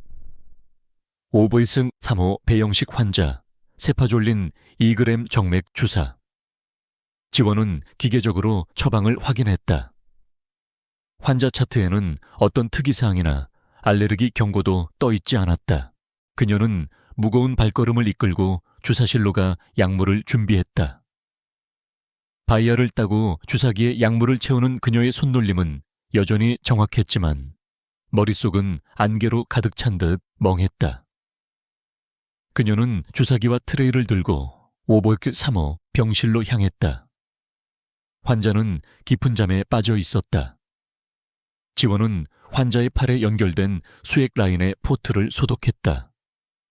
오브이승 3호 배영식 환자, 세파졸린 2g 정맥 주사. 지원은 기계적으로 처방을 확인했다. 환자 차트에는 어떤 특이사항이나 알레르기 경고도 떠있지 않았다. 그녀는 무거운 발걸음을 이끌고 주사실로 가 약물을 준비했다. 바이아를 따고 주사기에 약물을 채우는 그녀의 손놀림은 여전히 정확했지만 머릿속은 안개로 가득 찬 듯 멍했다. 그녀는 주사기와 트레이를 들고 오버크 3호 병실로 향했다. 환자는 깊은 잠에 빠져 있었다. 지원은 환자의 팔에 연결된 수액 라인의 포트를 소독했다.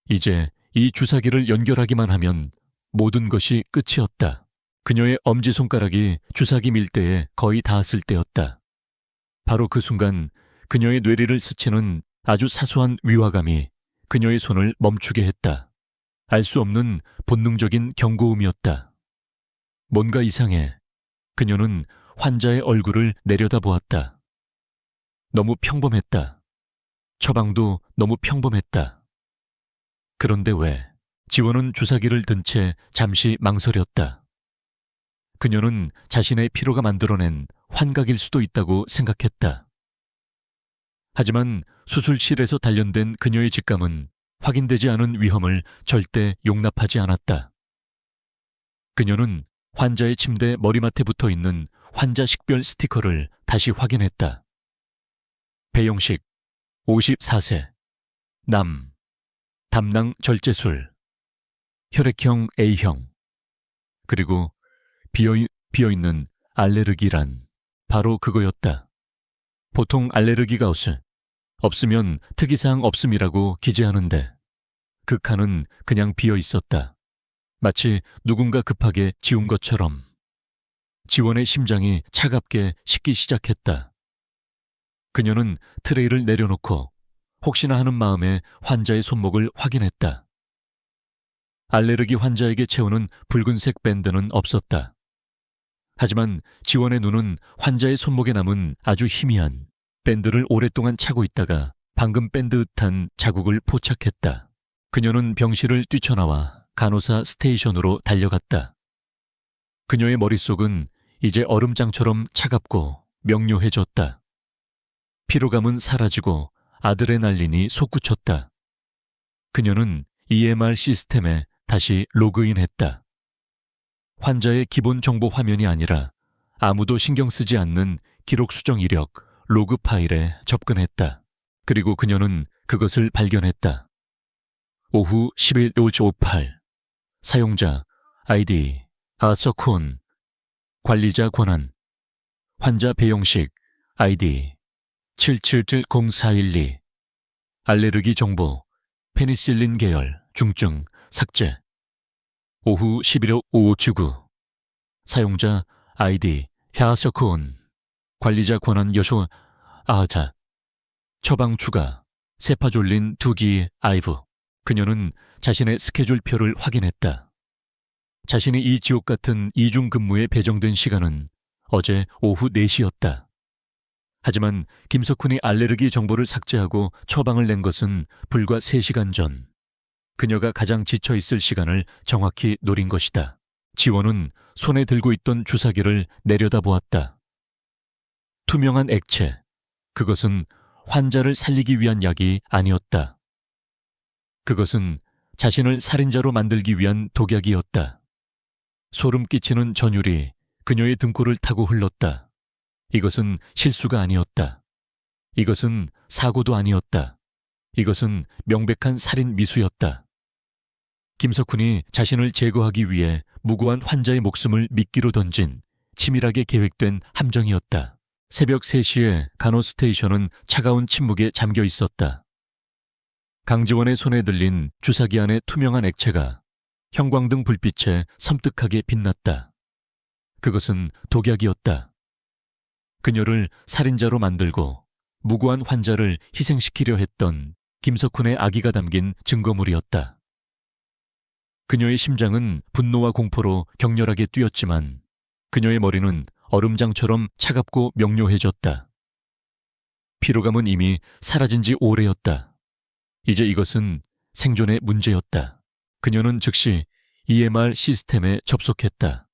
이제 이 주사기를 연결하기만 하면 모든 것이 끝이었다. 그녀의 엄지손가락이 주사기 밀대에 거의 닿았을 때였다. 바로 그 순간 그녀의 뇌리를 스치는 아주 사소한 위화감이 그녀의 손을 멈추게 했다. 알 수 없는 본능적인 경고음이었다. 뭔가 이상해. 그녀는 환자의 얼굴을 내려다보았다. 너무 평범했다. 처방도 너무 평범했다. 그런데 왜? 지원은 주사기를 든 채 잠시 망설였다. 그녀는 자신의 피로가 만들어낸 환각일 수도 있다고 생각했다. 하지만 수술실에서 단련된 그녀의 직감은 확인되지 않은 위험을 절대 용납하지 않았다. 그녀는 환자의 침대 머리맡에 붙어 있는 환자 식별 스티커를 다시 확인했다. 배영식, 54세, 남, 담낭 절제술, 혈액형 A형, 그리고 비어있는 알레르기란 바로 그거였다. 보통 알레르기가 없으면 특이사항 없음이라고 기재하는데 그 칸은 그냥 비어 있었다. 마치 누군가 급하게 지운 것처럼. 지원의 심장이 차갑게 식기 시작했다. 그녀는 트레이를 내려놓고 혹시나 하는 마음에 환자의 손목을 확인했다. 알레르기 환자에게 채우는 붉은색 밴드는 없었다. 하지만 지원의 눈은 환자의 손목에 남은 아주 희미한 밴드를 오랫동안 차고 있다가 방금 뺀 듯한 자국을 포착했다. 그녀는 병실을 뛰쳐나와 간호사 스테이션으로 달려갔다. 그녀의 머릿속은 이제 얼음장처럼 차갑고 명료해졌다. 피로감은 사라지고 아드레날린이 솟구쳤다. 그녀는 EMR 시스템에 다시 로그인했다. 환자의 기본 정보 화면이 아니라 아무도 신경 쓰지 않는 기록 수정 이력 로그 파일에 접근했다. 그리고 그녀는 그것을 발견했다. 오후 11:58 사용자 아이디 아서쿤 관리자 권한 환자 배용식 아이디 770412 알레르기 정보 페니실린 계열 중증 삭제 오후 11:59 사용자 아이디 샤서쿤 관리자 권한 여쇼 아자 처방 추가 세파졸린 2기 아이브. 그녀는 자신의 스케줄표를 확인했다. 자신이 이 지옥 같은 이중 근무에 배정된 시간은 어제 오후 4시였다. 하지만 김석훈이 알레르기 정보를 삭제하고 처방을 낸 것은 불과 3시간 전. 그녀가 가장 지쳐 있을 시간을 정확히 노린 것이다. 지원은 손에 들고 있던 주사기를 내려다보았다. 투명한 액체. 그것은 환자를 살리기 위한 약이 아니었다. 그것은 자신을 살인자로 만들기 위한 독약이었다. 소름 끼치는 전율이 그녀의 등골을 타고 흘렀다. 이것은 실수가 아니었다. 이것은 사고도 아니었다. 이것은 명백한 살인 미수였다. 김석훈이 자신을 제거하기 위해 무고한 환자의 목숨을 미끼로 던진 치밀하게 계획된 함정이었다. 새벽 3시에 간호 스테이션은 차가운 침묵에 잠겨 있었다. 강지원의 손에 들린 주사기 안의 투명한 액체가 형광등 불빛에 섬뜩하게 빛났다. 그것은 독약이었다. 그녀를 살인자로 만들고 무고한 환자를 희생시키려 했던 김석훈의 악의가 담긴 증거물이었다. 그녀의 심장은 분노와 공포로 격렬하게 뛰었지만 그녀의 머리는 얼음장처럼 차갑고 명료해졌다. 피로감은 이미 사라진 지 오래였다. 이제 이것은 생존의 문제였다. 그녀는 즉시 EMR 시스템에 접속했다.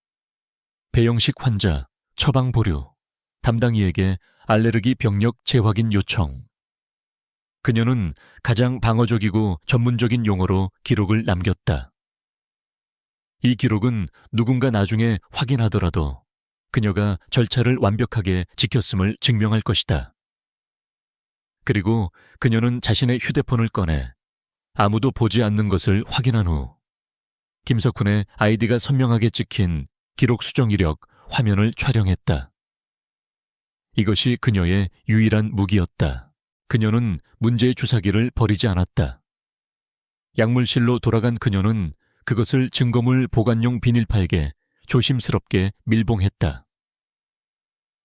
배영식 환자, 처방 보류, 담당이에게 알레르기 병력 재확인 요청. 그녀는 가장 방어적이고 전문적인 용어로 기록을 남겼다. 이 기록은 누군가 나중에 확인하더라도 그녀가 절차를 완벽하게 지켰음을 증명할 것이다. 그리고 그녀는 자신의 휴대폰을 꺼내 아무도 보지 않는 것을 확인한 후 김석훈의 아이디가 선명하게 찍힌 기록 수정 이력 화면을 촬영했다. 이것이 그녀의 유일한 무기였다. 그녀는 문제의 주사기를 버리지 않았다. 약물실로 돌아간 그녀는 그것을 증거물 보관용 비닐파에게 조심스럽게 밀봉했다.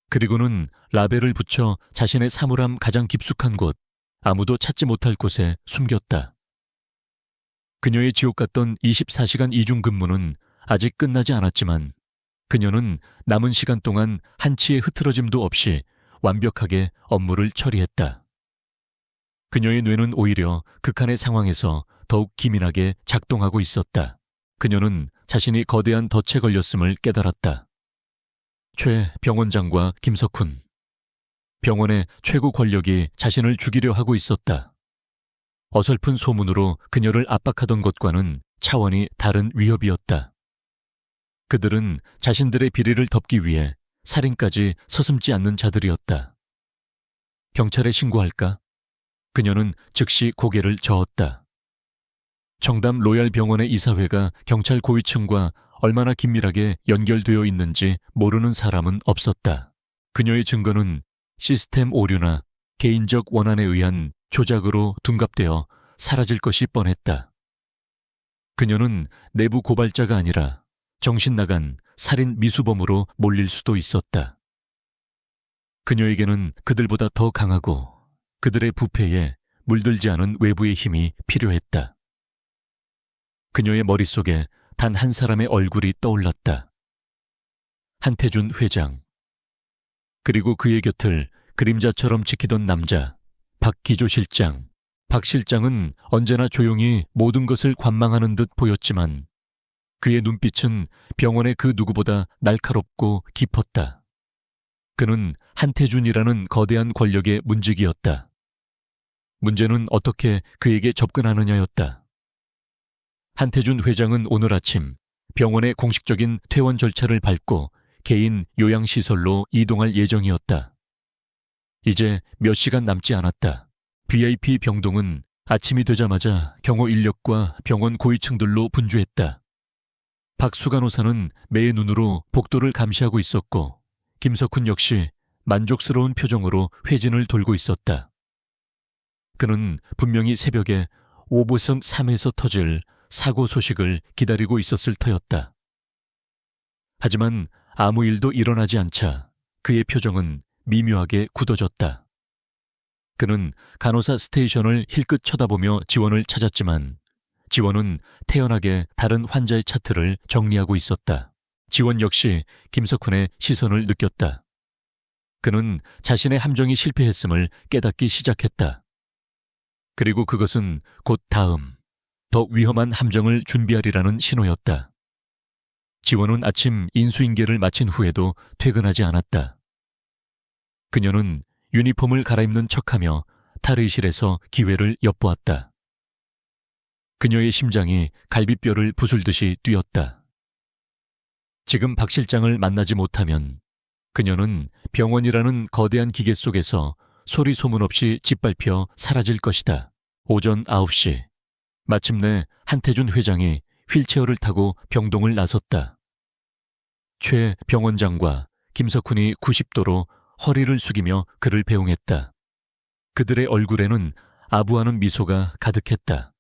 그리고는 라벨을 붙여 자신의 사물함 가장 깊숙한 곳, 아무도 찾지 못할 곳에 숨겼다. 그녀의 지옥 같던 24시간 이중 근무는 아직 끝나지 않았지만 그녀는 남은 시간 동안 한치의 흐트러짐도 없이 완벽하게 업무를 처리했다. 그녀의 뇌는 오히려 극한의 상황에서 더욱 기민하게 작동하고 있었다. 그녀는 자신이 거대한 덫에 걸렸음을 깨달았다. 최 병원장과 김석훈. 병원의 최고 권력이 자신을 죽이려 하고 있었다. 어설픈 소문으로 그녀를 압박하던 것과는 차원이 다른 위협이었다. 그들은 자신들의 비리를 덮기 위해 살인까지 서슴지 않는 자들이었다. 경찰에 신고할까? 그녀는 즉시 고개를 저었다. 청담 로얄병원의 이사회가 경찰 고위층과 얼마나 긴밀하게 연결되어 있는지 모르는 사람은 없었다. 그녀의 증거는 시스템 오류나 개인적 원한에 의한 조작으로 둔갑되어 사라질 것이 뻔했다. 그녀는 내부 고발자가 아니라 정신 나간 살인 미수범으로 몰릴 수도 있었다. 그녀에게는 그들보다 더 강하고 그들의 부패에 물들지 않은 외부의 힘이 필요했다. 그녀의 머릿속에 단 한 사람의 얼굴이 떠올랐다. 한태준 회장. 그리고 그의 곁을 그림자처럼 지키던 남자, 박기조 실장. 박 실장은 언제나 조용히 모든 것을 관망하는 듯 보였지만 그의 눈빛은 병원의 그 누구보다 날카롭고 깊었다. 그는 한태준이라는 거대한 권력의 문지기였다. 문제는 어떻게 그에게 접근하느냐였다. 한태준 회장은 오늘 아침 병원의 공식적인 퇴원 절차를 밟고 개인 요양시설로 이동할 예정이었다. 이제 몇 시간 남지 않았다. VIP 병동은 아침이 되자마자 경호 인력과 병원 고위층들로 분주했다. 박수간호사는 매의 눈으로 복도를 감시하고 있었고 김석훈 역시 만족스러운 표정으로 회진을 돌고 있었다. 그는 분명히 새벽에 5호선 3에서 터질 사고 소식을 기다리고 있었을 터였다. 하지만 아무 일도 일어나지 않자 그의 표정은 미묘하게 굳어졌다. 그는 간호사 스테이션을 힐끗 쳐다보며 지원을 찾았지만 지원은 태연하게 다른 환자의 차트를 정리하고 있었다. 지원 역시 김석훈의 시선을 느꼈다. 그는 자신의 함정이 실패했음을 깨닫기 시작했다. 그리고 그것은 곧 다음, 더 위험한 함정을 준비하리라는 신호였다. 지원은 아침 인수인계를 마친 후에도 퇴근하지 않았다. 그녀는 유니폼을 갈아입는 척하며 탈의실에서 기회를 엿보았다. 그녀의 심장이 갈비뼈를 부술듯이 뛰었다. 지금 박 실장을 만나지 못하면 그녀는 병원이라는 거대한 기계 속에서 소리 소문 없이 짓밟혀 사라질 것이다. 오전 9시, 마침내 한태준 회장이 휠체어를 타고 병동을 나섰다. 최 병원장과 김석훈이 90도로 허리를 숙이며 그를 배웅했다. 그들의 얼굴에는 아부하는 미소가 가득했다.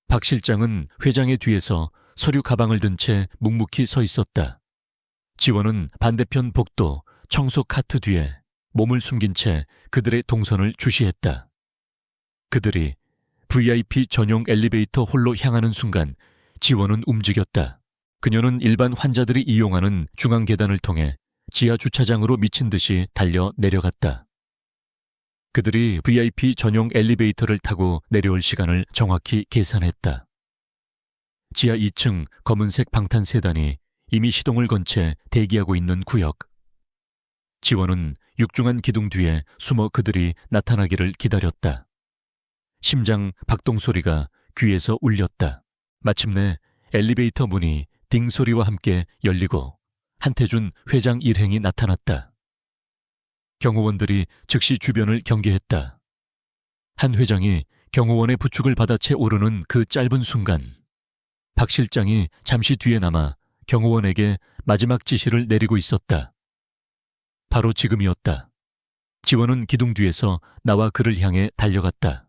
박 실장은 회장의 뒤에서 서류 가방을 든 채 묵묵히 서 있었다. 지원은 반대편 복도 청소 카트 뒤에 몸을 숨긴 채 그들의 동선을 주시했다. 그들이 VIP 전용 엘리베이터 홀로 향하는 순간 지원은 움직였다. 그녀는 일반 환자들이 이용하는 중앙 계단을 통해 지하 주차장으로 미친 듯이 달려 내려갔다. 그들이 VIP 전용 엘리베이터를 타고 내려올 시간을 정확히 계산했다. 지하 2층 검은색 방탄 세단이 이미 시동을 건 채 대기하고 있는 구역. 지원은 육중한 기둥 뒤에 숨어 그들이 나타나기를 기다렸다. 심장 박동 소리가 귀에서 울렸다. 마침내 엘리베이터 문이 딩 소리와 함께 열리고 한태준 회장 일행이 나타났다. 경호원들이 즉시 주변을 경계했다. 한 회장이 경호원의 부축을 받아 채 오르는 그 짧은 순간 박 실장이 잠시 뒤에 남아 경호원에게 마지막 지시를 내리고 있었다. 바로 지금이었다. 지원은 기둥 뒤에서 나와 그를 향해 달려갔다.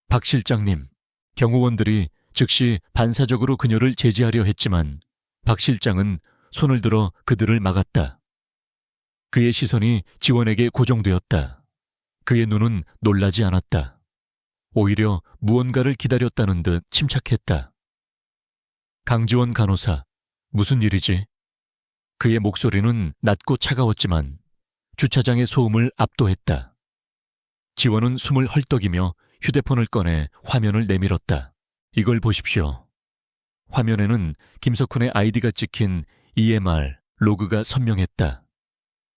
박 실장님, 경호원들이 즉시 반사적으로 그녀를 제지하려 했지만 박 실장은 손을 들어 그들을 막았다. 그의 시선이 지원에게 고정되었다. 그의 눈은 놀라지 않았다. 오히려 무언가를 기다렸다는 듯 침착했다. 강지원 간호사, 무슨 일이지? 그의 목소리는 낮고 차가웠지만 주차장의 소음을 압도했다. 지원은 숨을 헐떡이며 휴대폰을 꺼내 화면을 내밀었다. 이걸 보십시오. 화면에는 김석훈의 아이디가 찍힌 EMR 로그가 선명했다.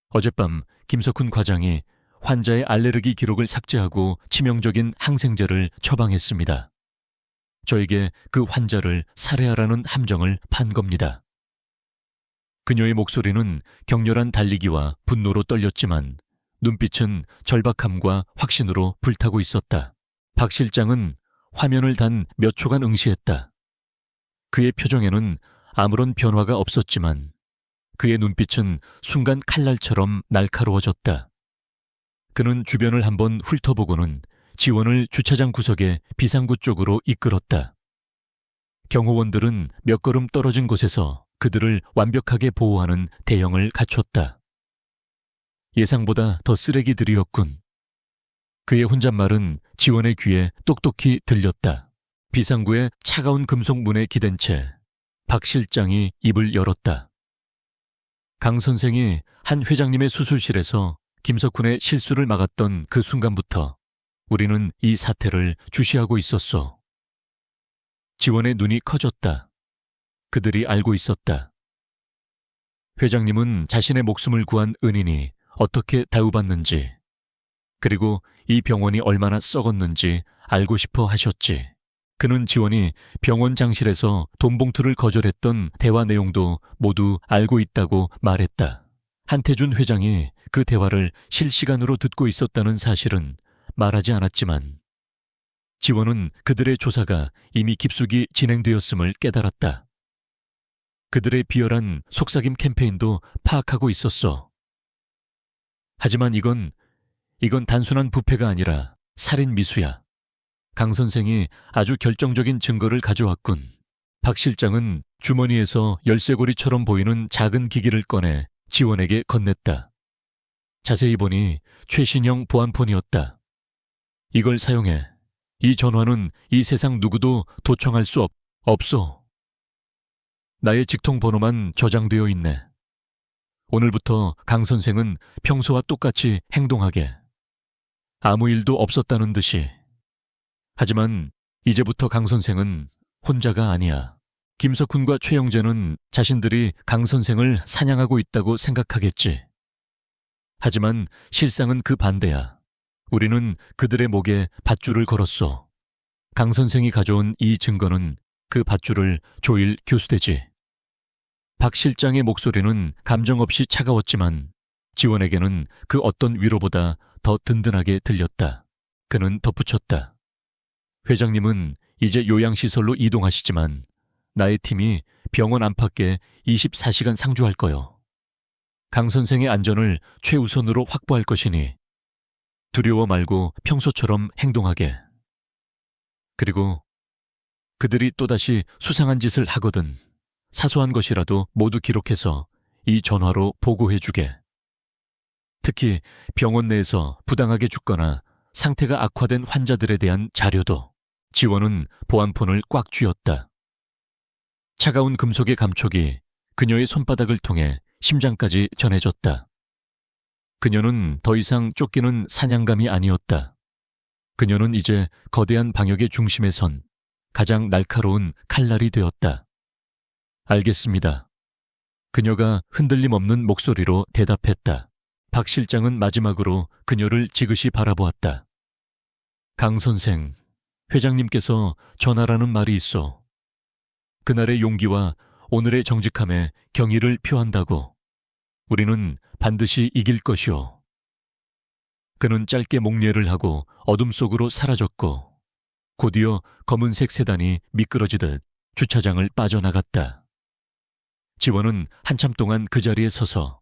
어젯밤 김석훈 과장이 환자의 알레르기 기록을 삭제하고 치명적인 항생제를 처방했습니다. 저에게 그 환자를 살해하라는 함정을 판 겁니다. 그녀의 목소리는 격렬한 달리기와 분노로 떨렸지만 눈빛은 절박함과 확신으로 불타고 있었다. 박 실장은 화면을 단 몇 초간 응시했다. 그의 표정에는 아무런 변화가 없었지만 그의 눈빛은 순간 칼날처럼 날카로워졌다. 그는 주변을 한번 훑어보고는 지원을 주차장 구석의 비상구 쪽으로 이끌었다. 경호원들은 몇 걸음 떨어진 곳에서 그들을 완벽하게 보호하는 대형을 갖췄다. 예상보다 더 쓰레기들이었군. 그의 혼잣말은 지원의 귀에 똑똑히 들렸다. 비상구의 차가운 금속 문에 기댄 채 박 실장이 입을 열었다. 강 선생이 한 회장님의 수술실에서 김석훈의 실수를 막았던 그 순간부터 우리는 이 사태를 주시하고 있었어. 지원의 눈이 커졌다. 그들이 알고 있었다. 회장님은 자신의 목숨을 구한 은인이 어떻게 다우받는지, 그리고 이 병원이 얼마나 썩었는지 알고 싶어 하셨지. 그는 지원이 병원 장실에서 돈 봉투를 거절했던 대화 내용도 모두 알고 있다고 말했다. 한태준 회장이 그 대화를 실시간으로 듣고 있었다는 사실은 말하지 않았지만 지원은 그들의 조사가 이미 깊숙이 진행되었음을 깨달았다. 그들의 비열한 속삭임 캠페인도 파악하고 있었어. 하지만 이건 단순한 부패가 아니라 살인 미수야. 강 선생이 아주 결정적인 증거를 가져왔군. 박 실장은 주머니에서 열쇠고리처럼 보이는 작은 기기를 꺼내 지원에게 건넸다. 자세히 보니 최신형 보안폰이었다. 이걸 사용해. 이 전화는 이 세상 누구도 도청할 수 없어. 나의 직통 번호만 저장되어 있네. 오늘부터 강 선생은 평소와 똑같이 행동하게. 아무 일도 없었다는 듯이. 하지만 이제부터 강 선생은 혼자가 아니야. 김석훈과 최영재는 자신들이 강 선생을 사냥하고 있다고 생각하겠지. 하지만 실상은 그 반대야. 우리는 그들의 목에 밧줄을 걸었어. 강 선생이 가져온 이 증거는 그 밧줄을 조일 교수되지. 박 실장의 목소리는 감정 없이 차가웠지만 지원에게는 그 어떤 위로보다 더 든든하게 들렸다. 그는 덧붙였다. 회장님은 이제 요양시설로 이동하시지만 나의 팀이 병원 안팎에 24시간 상주할 거요. 강 선생의 안전을 최우선으로 확보할 것이니 두려워 말고 평소처럼 행동하게. 그리고 그들이 또다시 수상한 짓을 하거든 사소한 것이라도 모두 기록해서 이 전화로 보고해주게. 특히 병원 내에서 부당하게 죽거나 상태가 악화된 환자들에 대한 자료도. 지원은 보안폰을 꽉 쥐었다. 차가운 금속의 감촉이 그녀의 손바닥을 통해 심장까지 전해졌다. 그녀는 더 이상 쫓기는 사냥감이 아니었다. 그녀는 이제 거대한 방역의 중심에 선 가장 날카로운 칼날이 되었다. 알겠습니다. 그녀가 흔들림 없는 목소리로 대답했다. 박 실장은 마지막으로 그녀를 지그시 바라보았다. 강 선생, 회장님께서 전하라는 말이 있어. 그날의 용기와 오늘의 정직함에 경의를 표한다고. 우리는 반드시 이길 것이오. 그는 짧게 목례를 하고 어둠 속으로 사라졌고 곧이어 검은색 세단이 미끄러지듯 주차장을 빠져나갔다. 지원은 한참 동안 그 자리에 서서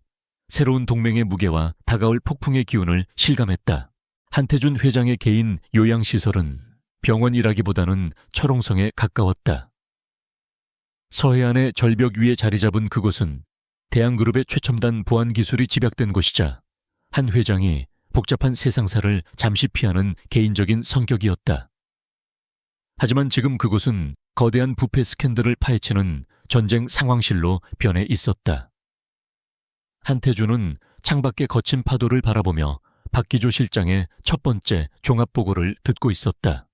새로운 동맹의 무게와 다가올 폭풍의 기운을 실감했다. 한태준 회장의 개인 요양시설은 병원이라기보다는 철옹성에 가까웠다. 서해안의 절벽 위에 자리 잡은 그곳은 대한그룹의 최첨단 보안 기술이 집약된 곳이자 한 회장이 복잡한 세상사를 잠시 피하는 개인적인 성격이었다. 하지만 지금 그곳은 거대한 부패 스캔들을 파헤치는 전쟁 상황실로 변해 있었다. 한태준은 창밖의 거친 파도를 바라보며 박기조 실장의 첫 번째 종합보고를 듣고 있었다.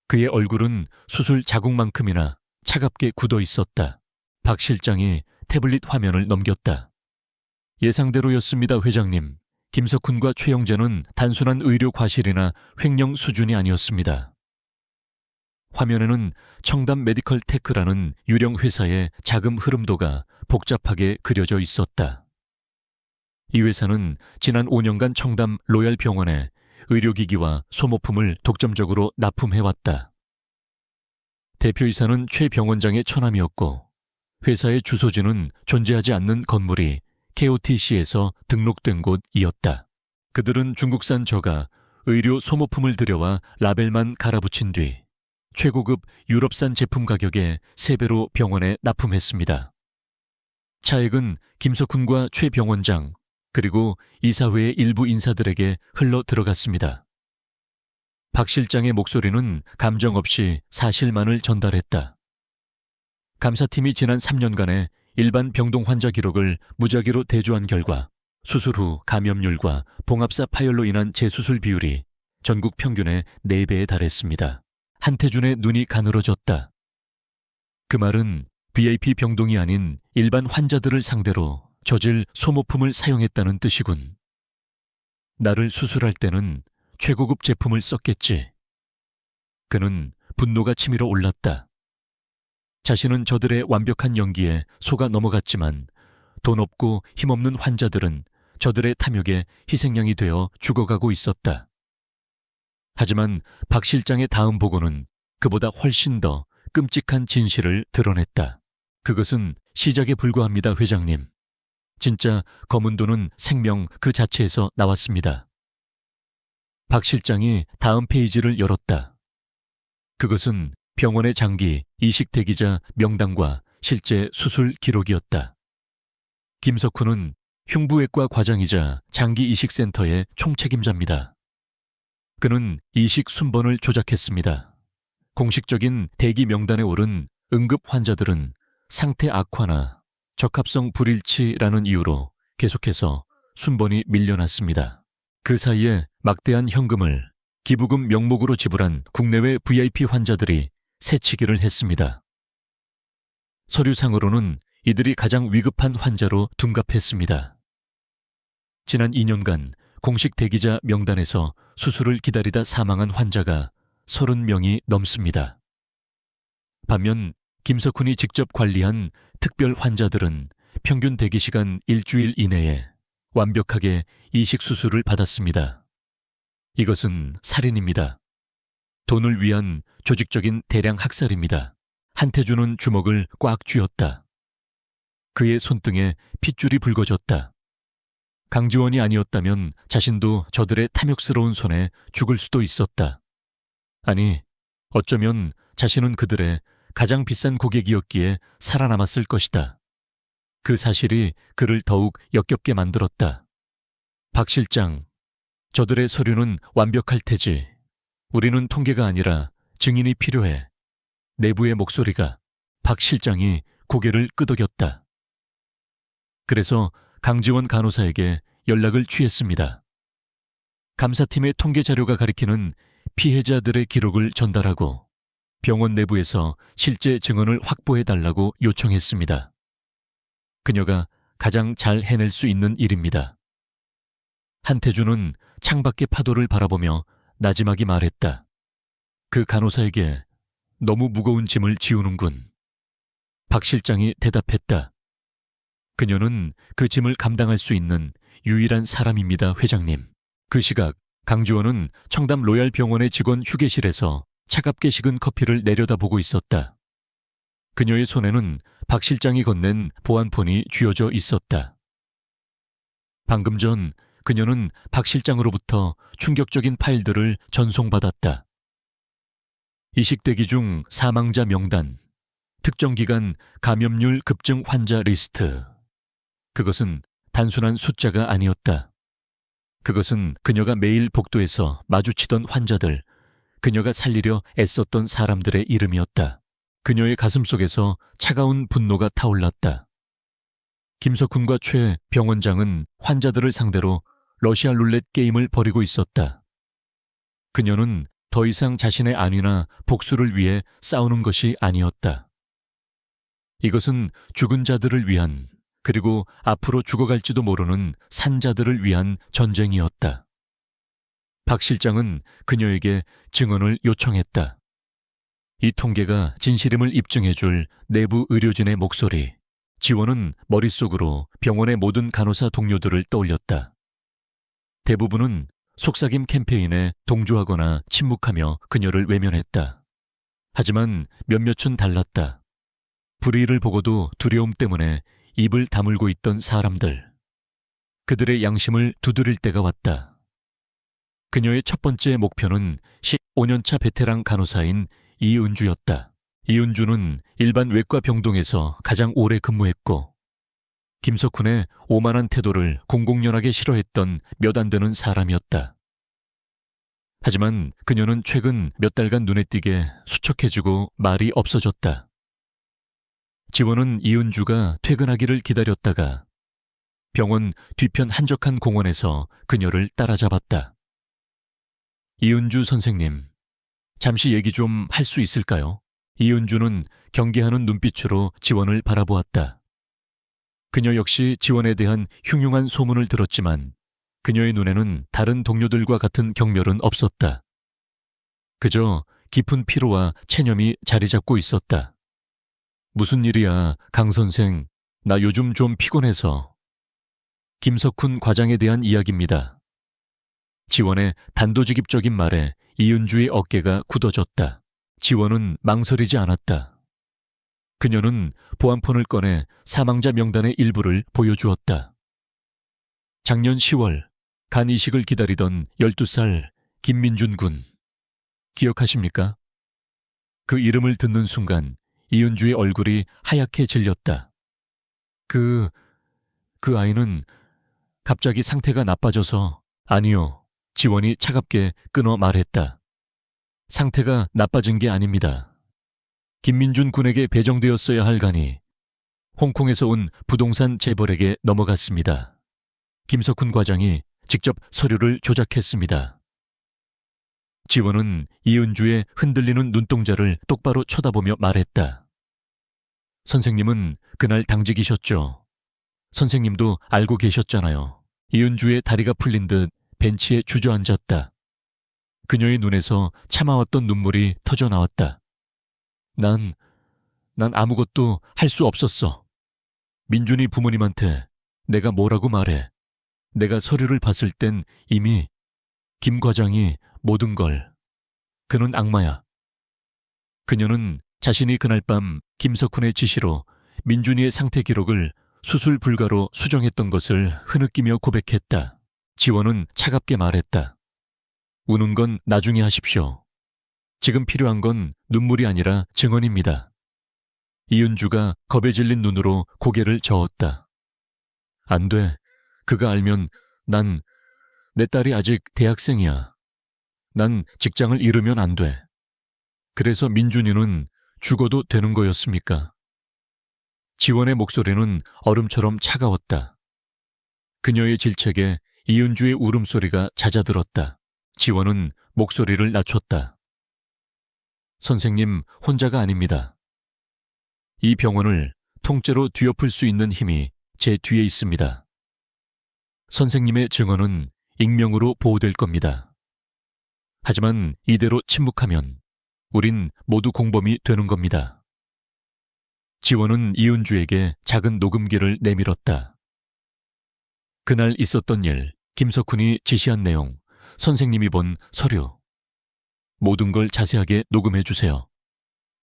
그의 얼굴은 수술 자국만큼이나 차갑게 굳어 있었다. 박 실장이 태블릿 화면을 넘겼다. 예상대로였습니다, 회장님. 김석훈과 최영재는 단순한 의료 과실이나 횡령 수준이 아니었습니다. 화면에는 청담 메디컬 테크라는 유령 회사의 자금 흐름도가 복잡하게 그려져 있었다. 이 회사는 지난 5년간 청담 로얄 병원에 의료기기와 소모품을 독점적으로 납품해왔다. 대표이사는 최 병원장의 처남이었고 회사의 주소지는 존재하지 않는 건물이 KOTC에서 등록된 곳이었다. 그들은 중국산 저가 의료 소모품을 들여와 라벨만 갈아붙인 뒤 최고급 유럽산 제품 가격의 3배로 병원에 납품했습니다. 차액은 김석훈과 최 병원장 그리고 이사회의 일부 인사들에게 흘러 들어갔습니다. 박 실장의 목소리는 감정 없이 사실만을 전달했다. 감사팀이 지난 3년간의 일반 병동 환자 기록을 무작위로 대조한 결과 수술 후 감염률과 봉합사 파열로 인한 재수술 비율이 전국 평균의 4배에 달했습니다. 한태준의 눈이 가늘어졌다. 그 말은 VIP 병동이 아닌 일반 환자들을 상대로 저질 소모품을 사용했다는 뜻이군. 나를 수술할 때는 최고급 제품을 썼겠지. 그는 분노가 치밀어 올랐다. 자신은 저들의 완벽한 연기에 속아 넘어갔지만 돈 없고 힘없는 환자들은 저들의 탐욕에 희생양이 되어 죽어가고 있었다. 하지만 박 실장의 다음 보고는 그보다 훨씬 더 끔찍한 진실을 드러냈다. 그것은 시작에 불과합니다, 회장님. 진짜 검은 돈은 생명 그 자체에서 나왔습니다. 박 실장이 다음 페이지를 열었다. 그것은 병원의 장기 이식 대기자 명단과 실제 수술 기록이었다. 김석훈은 흉부외과 과장이자 장기 이식센터의 총책임자입니다. 그는 이식 순번을 조작했습니다. 공식적인 대기 명단에 오른 응급 환자들은 상태 악화나 적합성 불일치라는 이유로 계속해서 순번이 밀려났습니다. 그 사이에 막대한 현금을 기부금 명목으로 지불한 국내외 VIP 환자들이 새치기를 했습니다. 서류상으로는 이들이 가장 위급한 환자로 둔갑했습니다. 지난 2년간 공식 대기자 명단에서 수술을 기다리다 사망한 환자가 30명이 넘습니다. 반면 김석훈이 직접 관리한 특별 환자들은 평균 대기시간 일주일 이내에 완벽하게 이식 수술을 받았습니다. 이것은 살인입니다. 돈을 위한 조직적인 대량 학살입니다. 한태준은 주먹을 꽉 쥐었다. 그의 손등에 핏줄이 붉어졌다. 강지원이 아니었다면 자신도 저들의 탐욕스러운 손에 죽을 수도 있었다. 아니, 어쩌면 자신은 그들의 가장 비싼 고객이었기에 살아남았을 것이다. 그 사실이 그를 더욱 역겹게 만들었다. 박 실장, 저들의 서류는 완벽할 테지. 우리는 통계가 아니라 증인이 필요해. 내부의 목소리가. 박 실장이 고개를 끄덕였다. 그래서 강지원 간호사에게 연락을 취했습니다. 감사팀의 통계 자료가 가리키는 피해자들의 기록을 전달하고 병원 내부에서 실제 증언을 확보해달라고 요청했습니다. 그녀가 가장 잘 해낼 수 있는 일입니다. 한태준은 창밖의 파도를 바라보며 나지막이 말했다. 그 간호사에게 너무 무거운 짐을 지우는군. 박 실장이 대답했다. 그녀는 그 짐을 감당할 수 있는 유일한 사람입니다, 회장님. 그 시각 강지원은 청담 로얄병원의 직원 휴게실에서 차갑게 식은 커피를 내려다보고 있었다. 그녀의 손에는 박 실장이 건넨 보안폰이 쥐어져 있었다. 방금 전 그녀는 박 실장으로부터 충격적인 파일들을 전송받았다. 이식 대기 중 사망자 명단, 특정 기간 감염률 급증 환자 리스트. 그것은 단순한 숫자가 아니었다. 그것은 그녀가 매일 복도에서 마주치던 환자들, 그녀가 살리려 애썼던 사람들의 이름이었다. 그녀의 가슴속에서 차가운 분노가 타올랐다. 김석훈과 최 병원장은 환자들을 상대로 러시아 룰렛 게임을 벌이고 있었다. 그녀는 더 이상 자신의 안위나 복수를 위해 싸우는 것이 아니었다. 이것은 죽은 자들을 위한, 그리고 앞으로 죽어갈지도 모르는 산자들을 위한 전쟁이었다. 박 실장은 그녀에게 증언을 요청했다. 이 통계가 진실임을 입증해줄 내부 의료진의 목소리. 지원은 머릿속으로 병원의 모든 간호사 동료들을 떠올렸다. 대부분은 속삭임 캠페인에 동조하거나 침묵하며 그녀를 외면했다. 하지만 몇몇은 달랐다. 불의를 보고도 두려움 때문에 입을 다물고 있던 사람들. 그들의 양심을 두드릴 때가 왔다. 그녀의 첫 번째 목표는 15년차 베테랑 간호사인 이은주였다. 이은주는 일반 외과 병동에서 가장 오래 근무했고 김석훈의 오만한 태도를 공공연하게 싫어했던 몇 안 되는 사람이었다. 하지만 그녀는 최근 몇 달간 눈에 띄게 수척해지고 말이 없어졌다. 지원은 이은주가 퇴근하기를 기다렸다가 병원 뒤편 한적한 공원에서 그녀를 따라잡았다. 이은주 선생님, 잠시 얘기 좀 할 수 있을까요? 이은주는 경계하는 눈빛으로 지원을 바라보았다. 그녀 역시 지원에 대한 흉흉한 소문을 들었지만 그녀의 눈에는 다른 동료들과 같은 경멸은 없었다. 그저 깊은 피로와 체념이 자리 잡고 있었다. 무슨 일이야, 강 선생. 나 요즘 좀 피곤해서. 김석훈 과장에 대한 이야기입니다. 지원의 단도직입적인 말에 이은주의 어깨가 굳어졌다. 지원은 망설이지 않았다. 그녀는 보안폰을 꺼내 사망자 명단의 일부를 보여주었다. 작년 10월 간 이식을 기다리던 12살 김민준 군. 기억하십니까? 그 이름을 듣는 순간 이은주의 얼굴이 하얗게 질렸다. 그 아이는 갑자기 상태가 나빠져서. 아니요. 지원이 차갑게 끊어 말했다. 상태가 나빠진 게 아닙니다. 김민준 군에게 배정되었어야 할 간이 홍콩에서 온 부동산 재벌에게 넘어갔습니다. 김석훈 과장이 직접 서류를 조작했습니다. 지원은 이은주의 흔들리는 눈동자를 똑바로 쳐다보며 말했다. 선생님은 그날 당직이셨죠. 선생님도 알고 계셨잖아요. 이은주의 다리가 풀린 듯 벤치에 주저앉았다. 그녀의 눈에서 참아왔던 눈물이 터져 나왔다. 난 아무것도 할 수 없었어. 민준이 부모님한테 내가 뭐라고 말해. 내가 서류를 봤을 땐 이미 김 과장이 모든 걸. 그는 악마야. 그녀는 자신이 그날 밤 김석훈의 지시로 민준이의 상태 기록을 수술 불가로 수정했던 것을 흐느끼며 고백했다. 지원은 차갑게 말했다. 우는 건 나중에 하십시오. 지금 필요한 건 눈물이 아니라 증언입니다. 이은주가 겁에 질린 눈으로 고개를 저었다. 안 돼. 그가 알면 내 딸이 아직 대학생이야. 난 직장을 잃으면 안 돼. 그래서 민준이는 죽어도 되는 거였습니까? 지원의 목소리는 얼음처럼 차가웠다. 그녀의 질책에 이은주의 울음소리가 잦아들었다. 지원은 목소리를 낮췄다. 선생님 혼자가 아닙니다. 이 병원을 통째로 뒤엎을 수 있는 힘이 제 뒤에 있습니다. 선생님의 증언은 익명으로 보호될 겁니다. 하지만 이대로 침묵하면 우린 모두 공범이 되는 겁니다. 지원은 이은주에게 작은 녹음기를 내밀었다. 그날 있었던 일, 김석훈이 지시한 내용, 선생님이 본 서류. 모든 걸 자세하게 녹음해 주세요.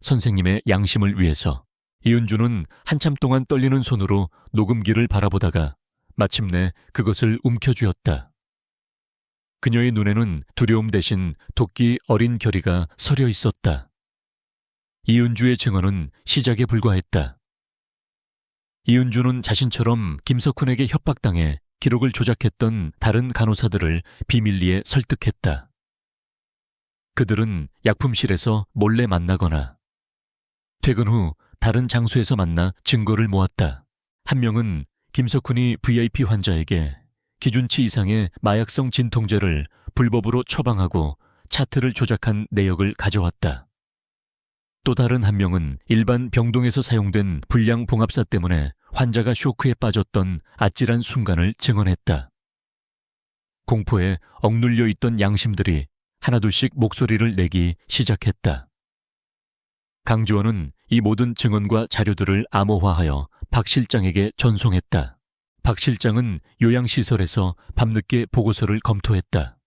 선생님의 양심을 위해서. 이은주는 한참 동안 떨리는 손으로 녹음기를 바라보다가 마침내 그것을 움켜쥐었다. 그녀의 눈에는 두려움 대신 도끼 어린 결의가 서려 있었다. 이은주의 증언은 시작에 불과했다. 이은주는 자신처럼 김석훈에게 협박당해 기록을 조작했던 다른 간호사들을 비밀리에 설득했다. 그들은 약품실에서 몰래 만나거나 퇴근 후 다른 장소에서 만나 증거를 모았다. 한 명은 김석훈이 VIP 환자에게 기준치 이상의 마약성 진통제를 불법으로 처방하고 차트를 조작한 내역을 가져왔다. 또 다른 한 명은 일반 병동에서 사용된 불량 봉합사 때문에 환자가 쇼크에 빠졌던 아찔한 순간을 증언했다. 공포에 억눌려 있던 양심들이 하나둘씩 목소리를 내기 시작했다. 강지원은 이 모든 증언과 자료들을 암호화하여 박 실장에게 전송했다. 박 실장은 요양시설에서 밤늦게 보고서를 검토했다.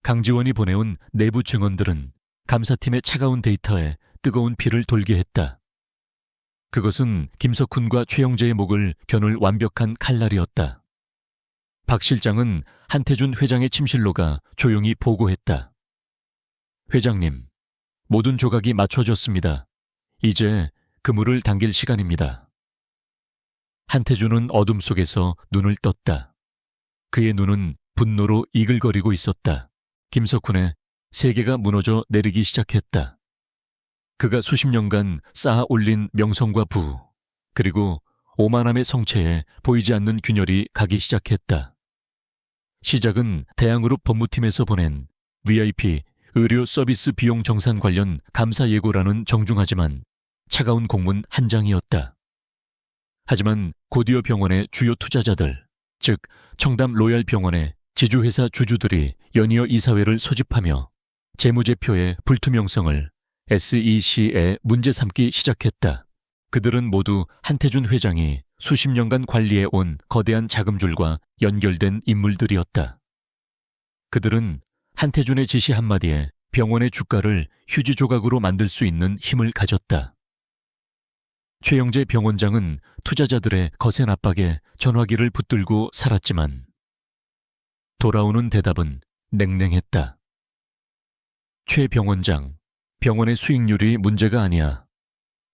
강지원이 보내온 내부 증언들은 감사팀의 차가운 데이터에 뜨거운 피를 돌게 했다. 그것은 김석훈과 최영재의 목을 겨눌 완벽한 칼날이었다. 박 실장은 한태준 회장의 침실로가 조용히 보고했다. 회장님, 모든 조각이 맞춰졌습니다. 이제 그물을 당길 시간입니다. 한태준은 어둠 속에서 눈을 떴다. 그의 눈은 분노로 이글거리고 있었다. 김석훈의 세계가 무너져 내리기 시작했다. 그가 수십 년간 쌓아 올린 명성과 부, 그리고 오만함의 성체에 보이지 않는 균열이 가기 시작했다. 시작은 대한그룹 법무팀에서 보낸 VIP 의료 서비스 비용 정산 관련 감사 예고라는 정중하지만 차가운 공문 한 장이었다. 하지만 고디어 병원의 주요 투자자들, 즉 청담 로얄 병원의 지주회사 주주들이 연이어 이사회를 소집하며 재무제표의 불투명성을 SEC에 문제 삼기 시작했다. 그들은 모두 한태준 회장이 수십 년간 관리해온 거대한 자금줄과 연결된 인물들이었다. 그들은 한태준의 지시 한마디에 병원의 주가를 휴지 조각으로 만들 수 있는 힘을 가졌다. 최영재 병원장은 투자자들의 거센 압박에 전화기를 붙들고 살았지만 돌아오는 대답은 냉랭했다. 최 병원장, 병원의 수익률이 문제가 아니야.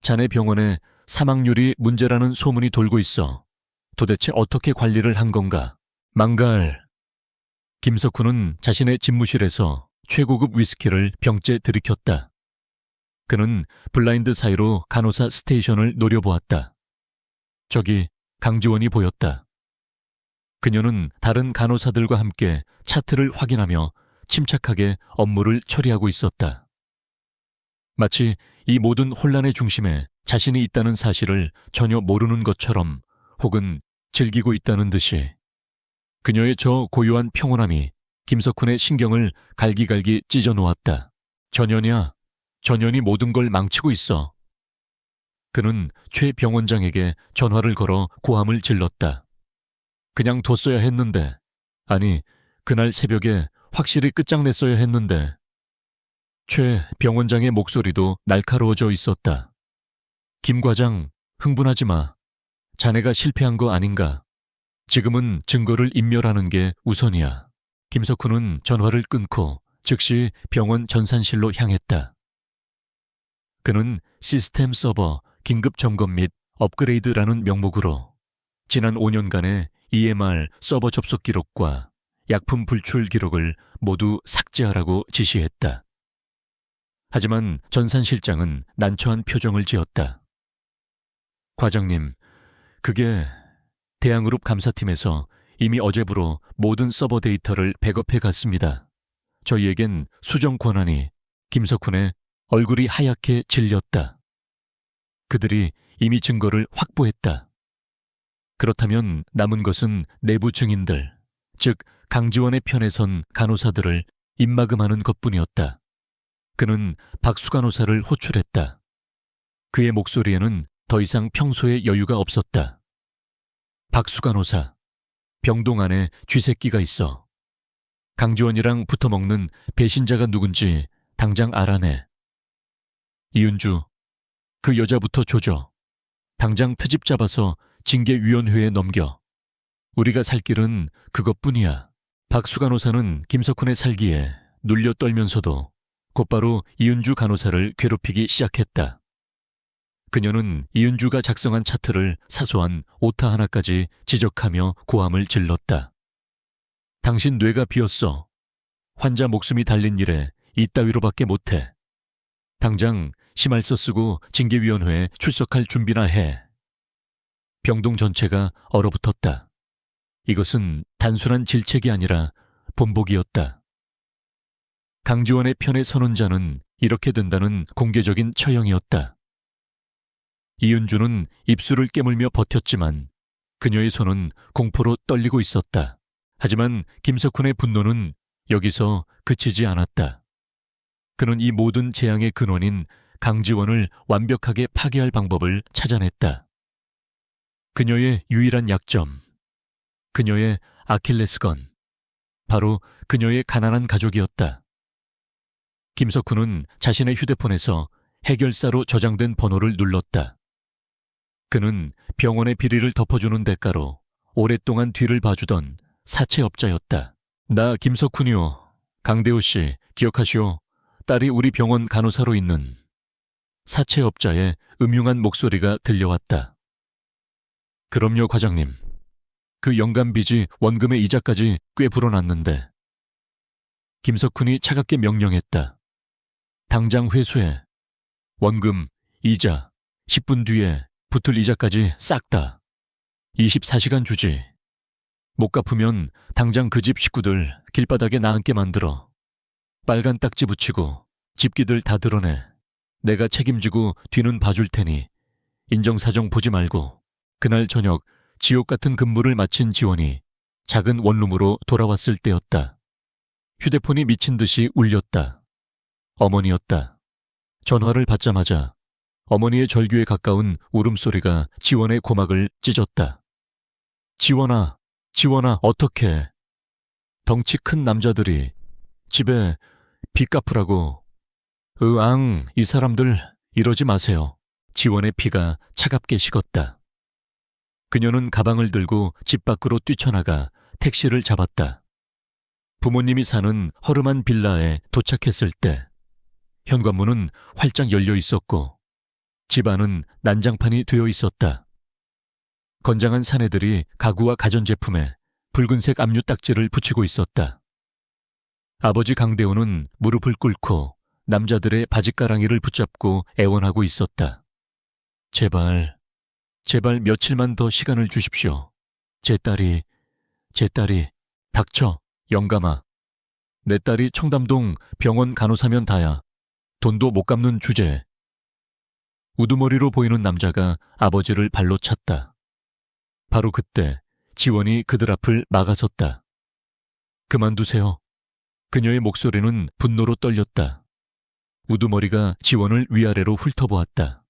자네 병원의 사망률이 문제라는 소문이 돌고 있어. 도대체 어떻게 관리를 한 건가? 망갈. 김석훈은 자신의 집무실에서 최고급 위스키를 병째 들이켰다. 그는 블라인드 사이로 간호사 스테이션을 노려보았다. 저기 강지원이 보였다. 그녀는 다른 간호사들과 함께 차트를 확인하며 침착하게 업무를 처리하고 있었다. 마치 이 모든 혼란의 중심에 자신이 있다는 사실을 전혀 모르는 것처럼 혹은 즐기고 있다는 듯이 그녀의 저 고요한 평온함이 김석훈의 신경을 갈기갈기 찢어 놓았다. 전현이야, 전현이 모든 걸 망치고 있어. 그는 최 병원장에게 전화를 걸어 고함을 질렀다. 그냥 뒀어야 했는데, 아니, 그날 새벽에 확실히 끝장냈어야 했는데. 최 병원장의 목소리도 날카로워져 있었다. 김 과장, 흥분하지 마. 자네가 실패한 거 아닌가. 지금은 증거를 인멸하는 게 우선이야. 김석훈은 전화를 끊고 즉시 병원 전산실로 향했다. 그는 시스템 서버 긴급 점검 및 업그레이드라는 명목으로 지난 5년간의 EMR 서버 접속 기록과 약품 불출 기록을 모두 삭제하라고 지시했다. 하지만 전산실장은 난처한 표정을 지었다. 과장님, 그게 대한그룹 감사팀에서 이미 어제부로 모든 서버 데이터를 백업해 갔습니다. 저희에겐 수정 권한이. 김석훈의 얼굴이 하얗게 질렸다. 그들이 이미 증거를 확보했다. 그렇다면 남은 것은 내부 증인들, 즉 강지원의 편에 선 간호사들을 입막음하는 것뿐이었다. 그는 박수 간호사를 호출했다. 그의 목소리에는 더 이상 평소의 여유가 없었다. 박수 간호사, 병동 안에 쥐새끼가 있어. 강지원이랑 붙어먹는 배신자가 누군지 당장 알아내. 이은주, 그 여자부터 조져. 당장 트집 잡아서 징계위원회에 넘겨. 우리가 살 길은 그것뿐이야. 박수 간호사는 김석훈의 살기에 눌려 떨면서도 곧바로 이은주 간호사를 괴롭히기 시작했다. 그녀는 이은주가 작성한 차트를 사소한 오타 하나까지 지적하며 고함을 질렀다. 당신 뇌가 비었어. 환자 목숨이 달린 일에 이따위로밖에 못해. 당장 심할서 쓰고 징계위원회에 출석할 준비나 해. 병동 전체가 얼어붙었다. 이것은 단순한 질책이 아니라 본보기였다. 강지원의 편에 서는 자는 이렇게 된다는 공개적인 처형이었다. 이은주는 입술을 깨물며 버텼지만 그녀의 손은 공포로 떨리고 있었다. 하지만 김석훈의 분노는 여기서 그치지 않았다. 그는 이 모든 재앙의 근원인 강지원을 완벽하게 파괴할 방법을 찾아냈다. 그녀의 유일한 약점, 그녀의 아킬레스건, 바로 그녀의 가난한 가족이었다. 김석훈은 자신의 휴대폰에서 해결사로 저장된 번호를 눌렀다. 그는 병원의 비리를 덮어주는 대가로 오랫동안 뒤를 봐주던 사채업자였다. 나 김석훈이요. 강대호 씨, 기억하시오. 딸이 우리 병원 간호사로 있는. 사채업자의 음흉한 목소리가 들려왔다. 그럼요, 과장님. 그 연간빚이 원금의 이자까지 꽤 불어났는데. 김석훈이 차갑게 명령했다. 당장 회수해. 원금, 이자, 10분 뒤에 붙을 이자까지 싹 다. 24시간 주지. 못 갚으면 당장 그 집 식구들 길바닥에 나앉게 만들어. 빨간 딱지 붙이고 집기들 다 드러내. 내가 책임지고 뒤는 봐줄 테니 인정사정 보지 말고. 그날 저녁 지옥 같은 근무를 마친 지원이 작은 원룸으로 돌아왔을 때였다. 휴대폰이 미친 듯이 울렸다. 어머니였다. 전화를 받자마자 어머니의 절규에 가까운 울음소리가 지원의 고막을 찢었다. 지원아, 지원아, 어떡해. 덩치 큰 남자들이 집에 빚 갚으라고. 으앙, 이 사람들 이러지 마세요. 지원의 피가 차갑게 식었다. 그녀는 가방을 들고 집 밖으로 뛰쳐나가 택시를 잡았다. 부모님이 사는 허름한 빌라에 도착했을 때 현관문은 활짝 열려 있었고 집 안은 난장판이 되어 있었다. 건장한 사내들이 가구와 가전제품에 붉은색 압류 딱지를 붙이고 있었다. 아버지 강대호는 무릎을 꿇고 남자들의 바짓가랑이를 붙잡고 애원하고 있었다. 제발, 제발 며칠만 더 시간을 주십시오. 제 딸이, 닥쳐, 영감아. 내 딸이 청담동 병원 간호사면 다야. 돈도 못 갚는 주제. 우두머리로 보이는 남자가 아버지를 발로 찼다. 바로 그때 지원이 그들 앞을 막아섰다. 그만두세요. 그녀의 목소리는 분노로 떨렸다. 우두머리가 지원을 위아래로 훑어보았다.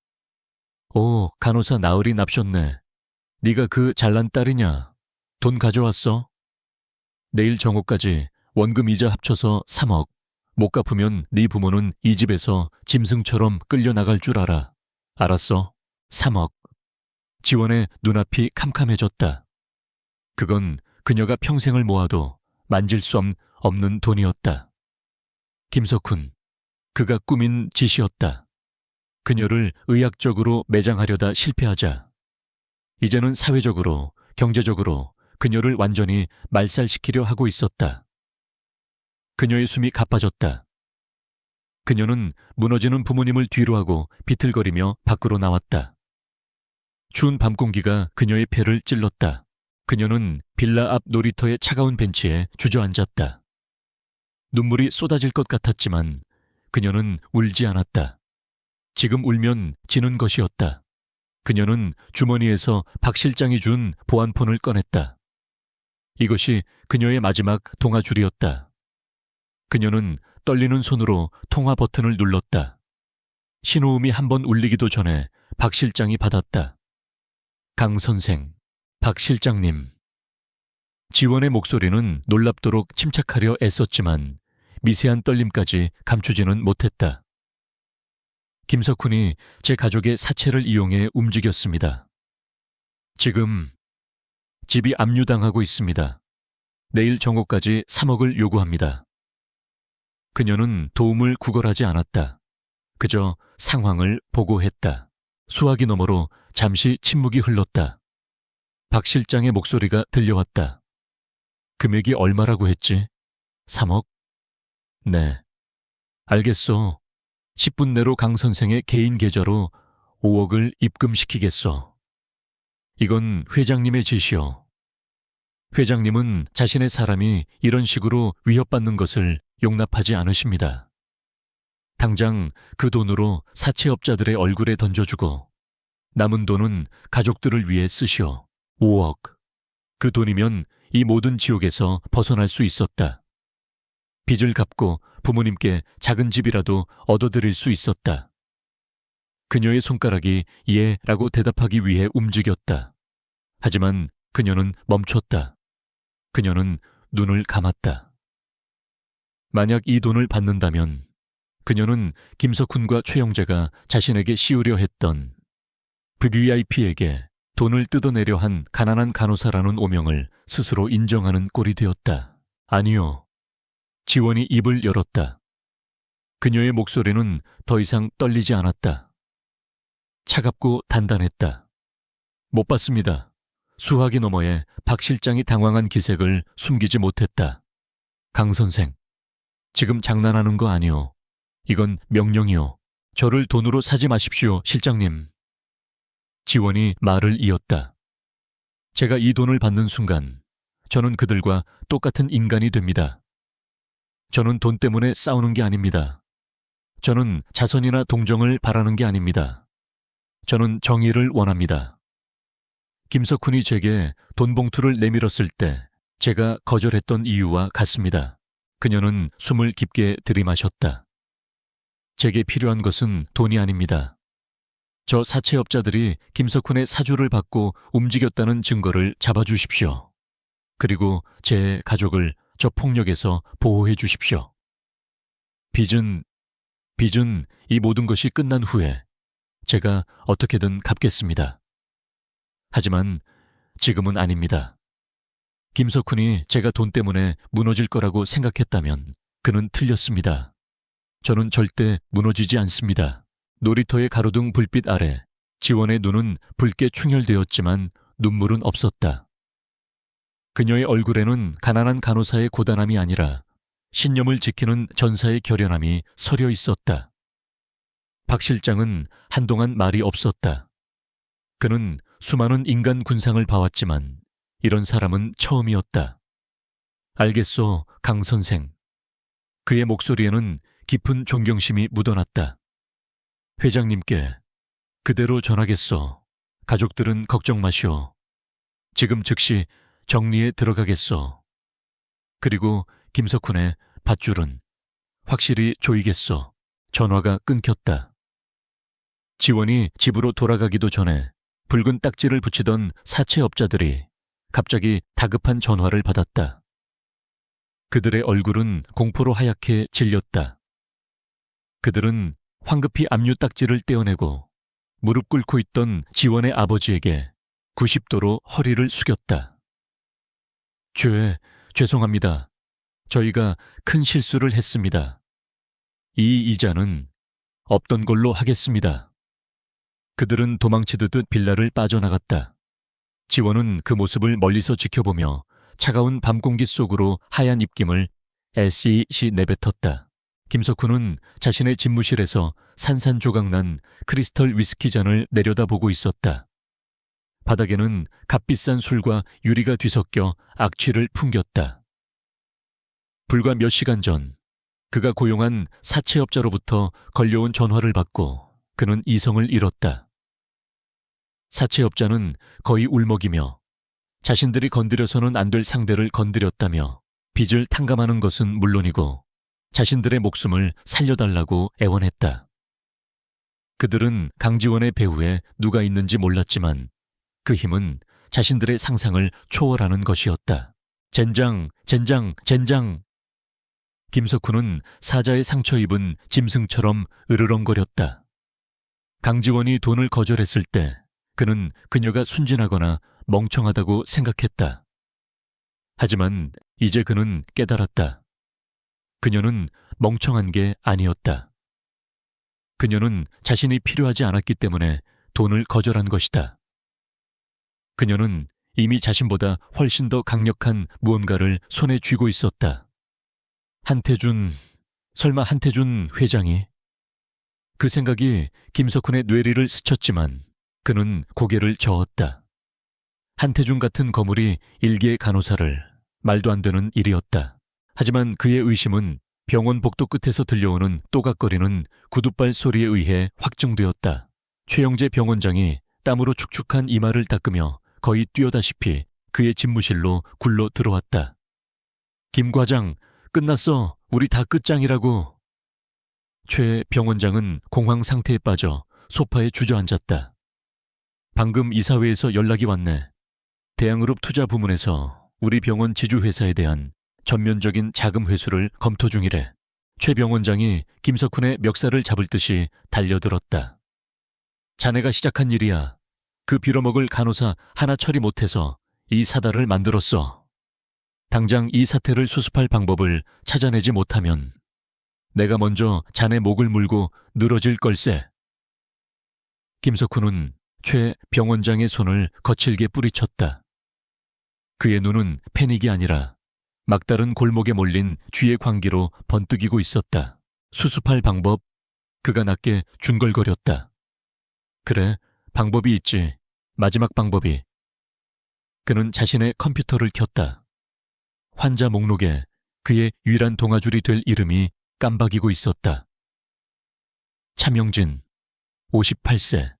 오, 간호사 나으리 납셨네. 네가 그 잘난 딸이냐? 돈 가져왔어? 내일 정오까지 원금 이자 합쳐서 3억. 못 갚으면 네 부모는 이 집에서 짐승처럼 끌려나갈 줄 알아. 알았어? 3억. 지원의 눈앞이 캄캄해졌다. 그건 그녀가 평생을 모아도 만질 수 없는 돈이었다. 김석훈, 그가 꾸민 짓이었다. 그녀를 의학적으로 매장하려다 실패하자 이제는 사회적으로, 경제적으로 그녀를 완전히 말살시키려 하고 있었다. 그녀의 숨이 가빠졌다. 그녀는 무너지는 부모님을 뒤로하고 비틀거리며 밖으로 나왔다. 추운 밤 공기가 그녀의 폐를 찔렀다. 그녀는 빌라 앞 놀이터의 차가운 벤치에 주저앉았다. 눈물이 쏟아질 것 같았지만 그녀는 울지 않았다. 지금 울면 지는 것이었다. 그녀는 주머니에서 박 실장이 준 보안폰을 꺼냈다. 이것이 그녀의 마지막 통화줄이었다. 그녀는 떨리는 손으로 통화 버튼을 눌렀다. 신호음이 한 번 울리기도 전에 박 실장이 받았다. 강 선생, 박 실장님. 지원의 목소리는 놀랍도록 침착하려 애썼지만 미세한 떨림까지 감추지는 못했다. 김석훈이 제 가족의 사체를 이용해 움직였습니다. 지금 집이 압류당하고 있습니다. 내일 정오까지 3억을 요구합니다. 그녀는 도움을 구걸하지 않았다. 그저 상황을 보고했다. 수화기 너머로 잠시 침묵이 흘렀다. 박 실장의 목소리가 들려왔다. 금액이 얼마라고 했지? 3억? 네. 알겠어. 10분 내로 강 선생의 개인 계좌로 5억을 입금시키겠어. 이건 회장님의 지시요. 회장님은 자신의 사람이 이런 식으로 위협받는 것을 용납하지 않으십니다. 당장 그 돈으로 사채업자들의 얼굴에 던져주고 남은 돈은 가족들을 위해 쓰시오. 5억. 그 돈이면 이 모든 지옥에서 벗어날 수 있었다. 빚을 갚고 부모님께 작은 집이라도 얻어드릴 수 있었다. 그녀의 손가락이 예라고 대답하기 위해 움직였다. 하지만 그녀는 멈췄다. 그녀는 눈을 감았다. 만약 이 돈을 받는다면 그녀는 김석훈과 최영재가 자신에게 씌우려 했던 VVIP에게 돈을 뜯어내려 한 가난한 간호사라는 오명을 스스로 인정하는 꼴이 되었다. 아니요. 지원이 입을 열었다. 그녀의 목소리는 더 이상 떨리지 않았다. 차갑고 단단했다. 못 받습니다. 수화기 너머에 박 실장이 당황한 기색을 숨기지 못했다. 강 선생, 지금 장난하는 거 아니오. 이건 명령이오. 저를 돈으로 사지 마십시오, 실장님. 지원이 말을 이었다. 제가 이 돈을 받는 순간 저는 그들과 똑같은 인간이 됩니다. 저는 돈 때문에 싸우는 게 아닙니다. 저는 자선이나 동정을 바라는 게 아닙니다. 저는 정의를 원합니다. 김석훈이 제게 돈 봉투를 내밀었을 때 제가 거절했던 이유와 같습니다. 그녀는 숨을 깊게 들이마셨다. 제게 필요한 것은 돈이 아닙니다. 저 사채업자들이 김석훈의 사주를 받고 움직였다는 증거를 잡아주십시오. 그리고 제 가족을 저 폭력에서 보호해 주십시오. 빚은 이 모든 것이 끝난 후에 제가 어떻게든 갚겠습니다. 하지만 지금은 아닙니다. 김석훈이 제가 돈 때문에 무너질 거라고 생각했다면 그는 틀렸습니다. 저는 절대 무너지지 않습니다. 놀이터의 가로등 불빛 아래 지원의 눈은 붉게 충혈되었지만 눈물은 없었다. 그녀의 얼굴에는 가난한 간호사의 고단함이 아니라 신념을 지키는 전사의 결연함이 서려 있었다. 박 실장은 한동안 말이 없었다. 그는 수많은 인간 군상을 봐왔지만 이런 사람은 처음이었다. 알겠소, 강 선생. 그의 목소리에는 깊은 존경심이 묻어났다. 회장님께 그대로 전하겠소. 가족들은 걱정 마시오. 지금 즉시 정리에 들어가겠소. 그리고 김석훈의 밧줄은 확실히 조이겠소. 전화가 끊겼다. 지원이 집으로 돌아가기도 전에 붉은 딱지를 붙이던 사채업자들이 갑자기 다급한 전화를 받았다. 그들의 얼굴은 공포로 하얗게 질렸다. 그들은 황급히 압류 딱지를 떼어내고 무릎 꿇고 있던 지원의 아버지에게 90도로 허리를 숙였다. 죄송합니다. 저희가 큰 실수를 했습니다. 이 이자는 없던 걸로 하겠습니다. 그들은 도망치듯 빌라를 빠져나갔다. 지원은 그 모습을 멀리서 지켜보며 차가운 밤 공기 속으로 하얀 입김을 애쓰시 내뱉었다. 김석훈은 자신의 집무실에서 산산조각난 크리스털 위스키 잔을 내려다보고 있었다. 바닥에는 값비싼 술과 유리가 뒤섞여 악취를 풍겼다. 불과 몇 시간 전 그가 고용한 사채업자로부터 걸려온 전화를 받고 그는 이성을 잃었다. 사채업자는 거의 울먹이며 자신들이 건드려서는 안 될 상대를 건드렸다며 빚을 탕감하는 것은 물론이고 자신들의 목숨을 살려달라고 애원했다. 그들은 강지원의 배후에 누가 있는지 몰랐지만 그 힘은 자신들의 상상을 초월하는 것이었다. 젠장! 김석훈은 사자의 상처 입은 짐승처럼 으르렁거렸다. 강지원이 돈을 거절했을 때 그는 그녀가 순진하거나 멍청하다고 생각했다. 하지만 이제 그는 깨달았다. 그녀는 멍청한 게 아니었다. 그녀는 자신이 필요하지 않았기 때문에 돈을 거절한 것이다. 그녀는 이미 자신보다 훨씬 더 강력한 무언가를 손에 쥐고 있었다. 설마 한태준 회장이? 그 생각이 김석훈의 뇌리를 스쳤지만 그는 고개를 저었다. 한태준 같은 거물이 일개 간호사를 말도 안 되는 일이었다. 하지만 그의 의심은 병원 복도 끝에서 들려오는 또각거리는 구둣발 소리에 의해 확증되었다. 최영재 병원장이 땀으로 축축한 이마를 닦으며 거의 뛰어다시피 그의 집무실로 굴러 들어왔다. 김 과장, 끝났어. 우리 다 끝장이라고. 최 병원장은 공황 상태에 빠져 소파에 주저앉았다. 방금 이사회에서 연락이 왔네. 대양그룹 투자 부문에서 우리 병원 지주회사에 대한 전면적인 자금 회수를 검토 중이래. 최 병원장이 김석훈의 멱살을 잡을 듯이 달려들었다. 자네가 시작한 일이야. 그 빌어먹을 간호사 하나 처리 못해서 이 사달을 만들었어. 당장 이 사태를 수습할 방법을 찾아내지 못하면 내가 먼저 자네 목을 물고 늘어질 걸세. 김석훈은 최 병원장의 손을 거칠게 뿌리쳤다. 그의 눈은 패닉이 아니라 막다른 골목에 몰린 쥐의 광기로 번뜩이고 있었다. 수습할 방법? 그가 낮게 중걸거렸다. 그래, 방법이 있지. 마지막 방법이. 그는 자신의 컴퓨터를 켰다. 환자 목록에 그의 유일한 동아줄이 될 이름이 깜박이고 있었다. 차명진, 58세,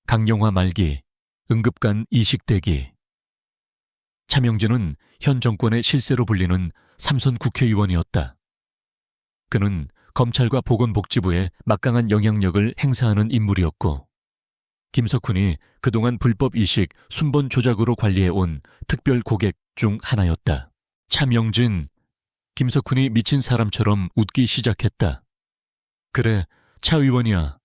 강령화 말기, 응급간 이식대기. 차명진은 현 정권의 실세로 불리는 삼선 국회의원이었다. 그는 검찰과 보건복지부에 막강한 영향력을 행사하는 인물이었고, 김석훈이 그동안 불법 이식 순번 조작으로 관리해온 특별 고객 중 하나였다. 차명진, 김석훈이 미친 사람처럼 웃기 시작했다. 그래, 차 의원이야.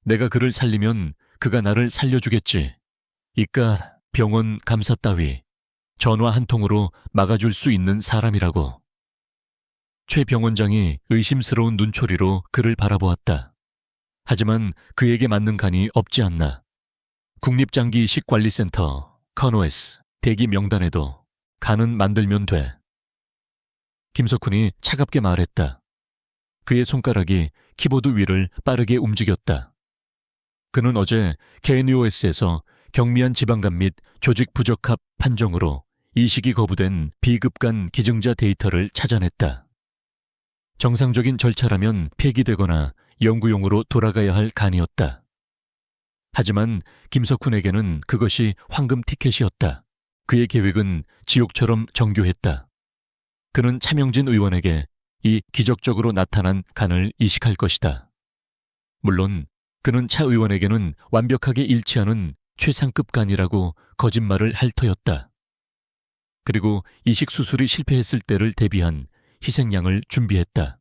내가 그를 살리면 그가 나를 살려주겠지. 이깟 병원 감사 따위 전화 한 통으로 막아줄 수 있는 사람이라고. 최 병원장이 의심스러운 눈초리로 그를 바라보았다. 하지만 그에게 맞는 간이 없지 않나. 국립장기이식관리센터 커노에스 대기 명단에도 간은 만들면 돼. 김석훈이 차갑게 말했다. 그의 손가락이 키보드 위를 빠르게 움직였다. 그는 어제 KNUS에서 경미한 지방간 및 조직 부적합 판정으로 이식이 거부된 비급간 기증자 데이터를 찾아냈다. 정상적인 절차라면 폐기되거나 연구용으로 돌아가야 할 간이었다. 하지만 김석훈에게는 그것이 황금 티켓이었다. 그의 계획은 지옥처럼 정교했다. 그는 차명진 의원에게 이 기적적으로 나타난 간을 이식할 것이다. 물론 그는 차 의원에게는 완벽하게 일치하는 최상급 간이라고 거짓말을 할 터였다. 그리고 이식 수술이 실패했을 때를 대비한 희생양을 준비했다.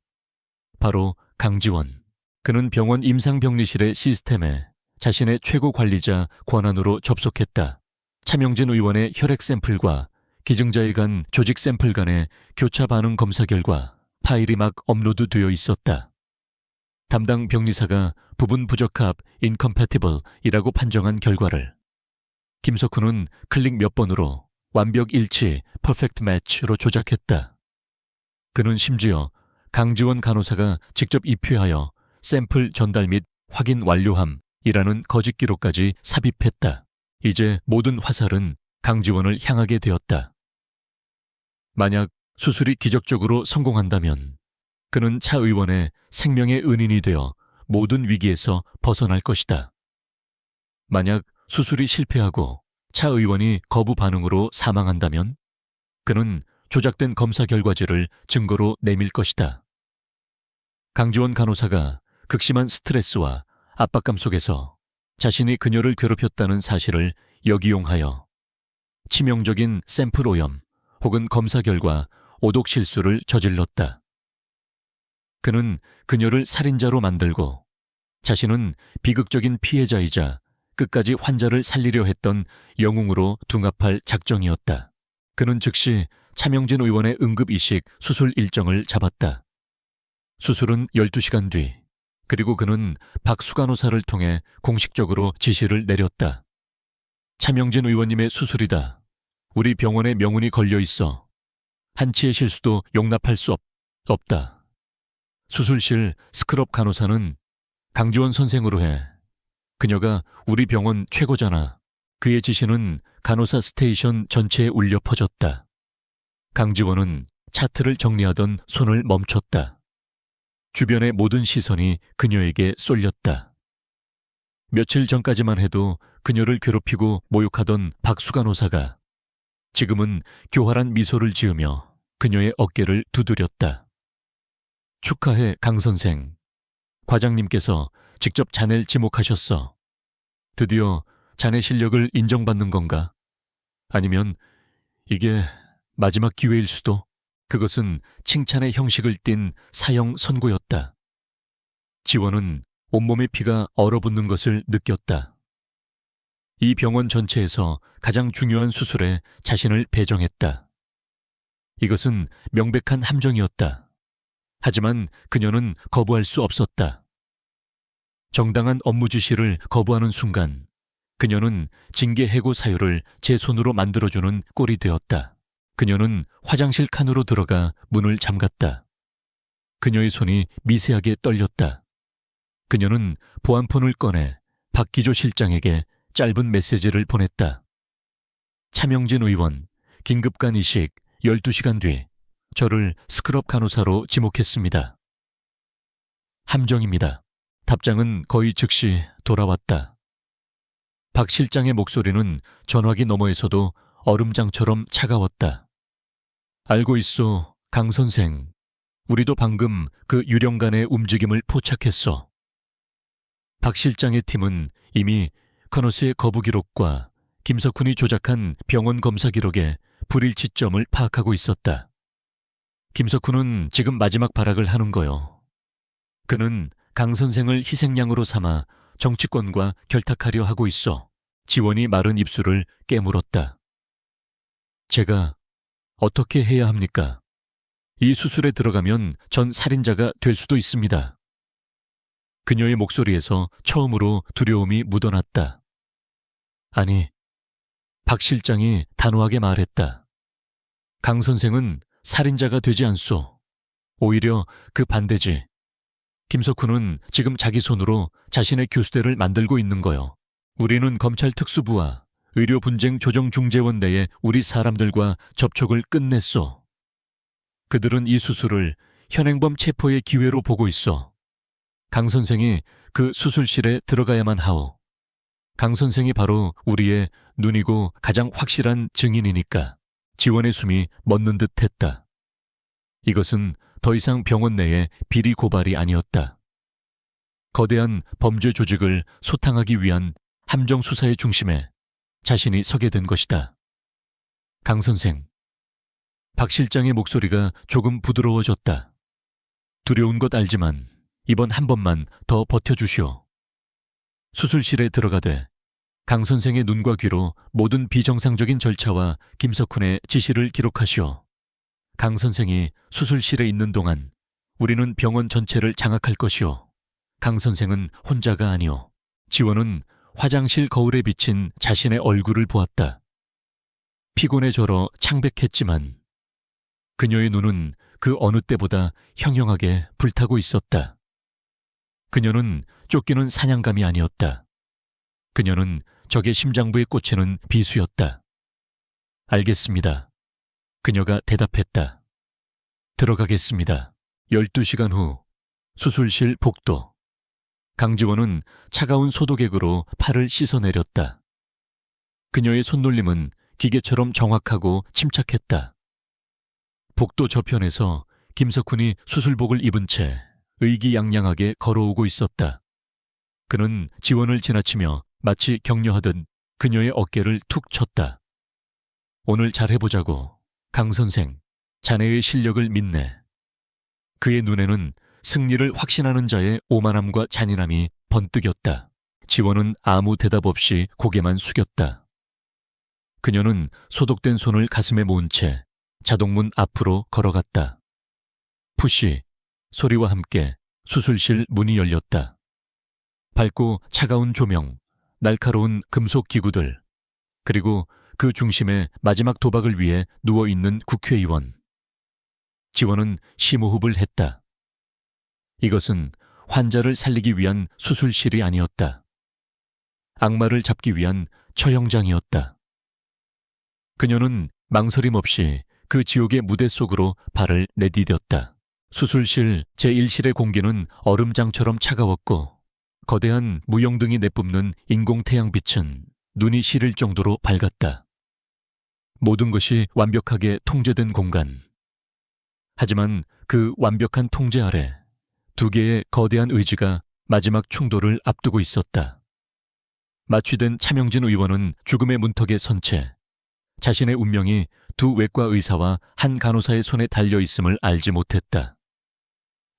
바로 강지원. 그는 병원 임상병리실의 시스템에 자신의 최고 관리자 권한으로 접속했다. 차명진 의원의 혈액 샘플과 기증자의 간 조직 샘플 간의 교차 반응 검사 결과 파일이 막 업로드되어 있었다. 담당 병리사가 부분 부적합 incompatible이라고 판정한 결과를 김석훈은 클릭 몇 번으로 완벽 일치 perfect match로 조작했다. 그는 심지어 강지원 간호사가 직접 입회하여 샘플 전달 및 확인 완료함이라는 거짓 기록까지 삽입했다. 이제 모든 화살은 강지원을 향하게 되었다. 만약 수술이 기적적으로 성공한다면 그는 차 의원의 생명의 은인이 되어 모든 위기에서 벗어날 것이다. 만약 수술이 실패하고 차 의원이 거부 반응으로 사망한다면 그는 조작된 검사 결과지를 증거로 내밀 것이다. 강지원 간호사가 극심한 스트레스와 압박감 속에서 자신이 그녀를 괴롭혔다는 사실을 역이용하여 치명적인 샘플 오염 혹은 검사 결과 오독 실수를 저질렀다. 그는 그녀를 살인자로 만들고 자신은 비극적인 피해자이자 끝까지 환자를 살리려 했던 영웅으로 둔갑할 작정이었다. 그는 즉시 차명진 의원의 응급이식 수술 일정을 잡았다. 수술은 12시간 뒤, 그리고 그는 박수 간호사를 통해 공식적으로 지시를 내렸다. 차명진 의원님의 수술이다. 우리 병원에 명운이 걸려 있어. 한치의 실수도 용납할 수 없다. 수술실 스크럽 간호사는 강지원 선생으로 해. 그녀가 우리 병원 최고잖아. 그의 지시는 간호사 스테이션 전체에 울려 퍼졌다. 강지원은 차트를 정리하던 손을 멈췄다. 주변의 모든 시선이 그녀에게 쏠렸다. 며칠 전까지만 해도 그녀를 괴롭히고 모욕하던 박수 간호사가 지금은 교활한 미소를 지으며 그녀의 어깨를 두드렸다. 축하해, 강 선생. 과장님께서 직접 자네를 지목하셨어. 드디어 자네 실력을 인정받는 건가? 아니면 이게 마지막 기회일 수도? 그것은 칭찬의 형식을 띤 사형 선고였다. 지원은 온몸의 피가 얼어붙는 것을 느꼈다. 이 병원 전체에서 가장 중요한 수술에 자신을 배정했다. 이것은 명백한 함정이었다. 하지만 그녀는 거부할 수 없었다. 정당한 업무 지시를 거부하는 순간 그녀는 징계 해고 사유를 제 손으로 만들어주는 꼴이 되었다. 그녀는 화장실 칸으로 들어가 문을 잠갔다. 그녀의 손이 미세하게 떨렸다. 그녀는 보안폰을 꺼내 박 기조 실장에게 짧은 메시지를 보냈다. 차명진 의원, 긴급간 이식 12시간 뒤 저를 스크럽 간호사로 지목했습니다. 함정입니다. 답장은 거의 즉시 돌아왔다. 박 실장의 목소리는 전화기 너머에서도 얼음장처럼 차가웠다. 알고 있소, 강 선생. 우리도 방금 그 유령간의 움직임을 포착했어. 박 실장의 팀은 이미 커너스의 거부 기록과 김석훈이 조작한 병원 검사 기록에 불일치점을 파악하고 있었다. 김석훈은 지금 마지막 발악을 하는 거요. 그는 강 선생을 희생양으로 삼아 정치권과 결탁하려 하고 있어. 지원이 마른 입술을 깨물었다. 제가 어떻게 해야 합니까? 이 수술에 들어가면 전 살인자가 될 수도 있습니다. 그녀의 목소리에서 처음으로 두려움이 묻어났다. 아니, 박 실장이 단호하게 말했다. 강 선생은 살인자가 되지 않소. 오히려 그 반대지. 김석훈은 지금 자기 손으로 자신의 교수대를 만들고 있는 거요. 우리는 검찰 특수부와 의료분쟁조정중재원 내의 우리 사람들과 접촉을 끝냈소. 그들은 이 수술을 현행범 체포의 기회로 보고 있어. 강 선생이 그 수술실에 들어가야만 하오. 강 선생이 바로 우리의 눈이고 가장 확실한 증인이니까. 지원의 숨이 멎는 듯 했다. 이것은 더 이상 병원 내의 비리 고발이 아니었다. 거대한 범죄 조직을 소탕하기 위한 함정 수사의 중심에 자신이 서게 된 것이다. 강 선생. 박 실장의 목소리가 조금 부드러워졌다. 두려운 것 알지만 이번 한 번만 더 버텨주시오. 수술실에 들어가되 강 선생의 눈과 귀로 모든 비정상적인 절차와 김석훈의 지시를 기록하시오. 강 선생이 수술실에 있는 동안 우리는 병원 전체를 장악할 것이오. 강 선생은 혼자가 아니오. 지원은 화장실 거울에 비친 자신의 얼굴을 보았다. 피곤에 절어 창백했지만 그녀의 눈은 그 어느 때보다 형형하게 불타고 있었다. 그녀는 쫓기는 사냥감이 아니었다. 그녀는 적의 심장부에 꽂히는 비수였다. 알겠습니다. 그녀가 대답했다. 들어가겠습니다. 12시간 후 수술실 복도. 강지원은 차가운 소독액으로 팔을 씻어내렸다. 그녀의 손놀림은 기계처럼 정확하고 침착했다. 복도 저편에서 김석훈이 수술복을 입은 채 의기양양하게 걸어오고 있었다. 그는 지원을 지나치며 마치 격려하듯 그녀의 어깨를 툭 쳤다. 오늘 잘해보자고. 강 선생, 자네의 실력을 믿네. 그의 눈에는 승리를 확신하는 자의 오만함과 잔인함이 번뜩였다. 지원은 아무 대답 없이 고개만 숙였다. 그녀는 소독된 손을 가슴에 모은 채 자동문 앞으로 걸어갔다. 푸시 소리와 함께 수술실 문이 열렸다. 밝고 차가운 조명, 날카로운 금속 기구들, 그리고 그 중심에 마지막 도박을 위해 누워있는 국회의원. 지원은 심호흡을 했다. 이것은 환자를 살리기 위한 수술실이 아니었다. 악마를 잡기 위한 처형장이었다. 그녀는 망설임 없이 그 지옥의 무대 속으로 발을 내디뎠다. 수술실 제1실의 공기는 얼음장처럼 차가웠고 거대한 무영등이 내뿜는 인공태양빛은 눈이 시릴 정도로 밝았다. 모든 것이 완벽하게 통제된 공간. 하지만 그 완벽한 통제 아래 두 개의 거대한 의지가 마지막 충돌을 앞두고 있었다. 마취된 차명진 의원은 죽음의 문턱에 선 채 자신의 운명이 두 외과 의사와 한 간호사의 손에 달려 있음을 알지 못했다.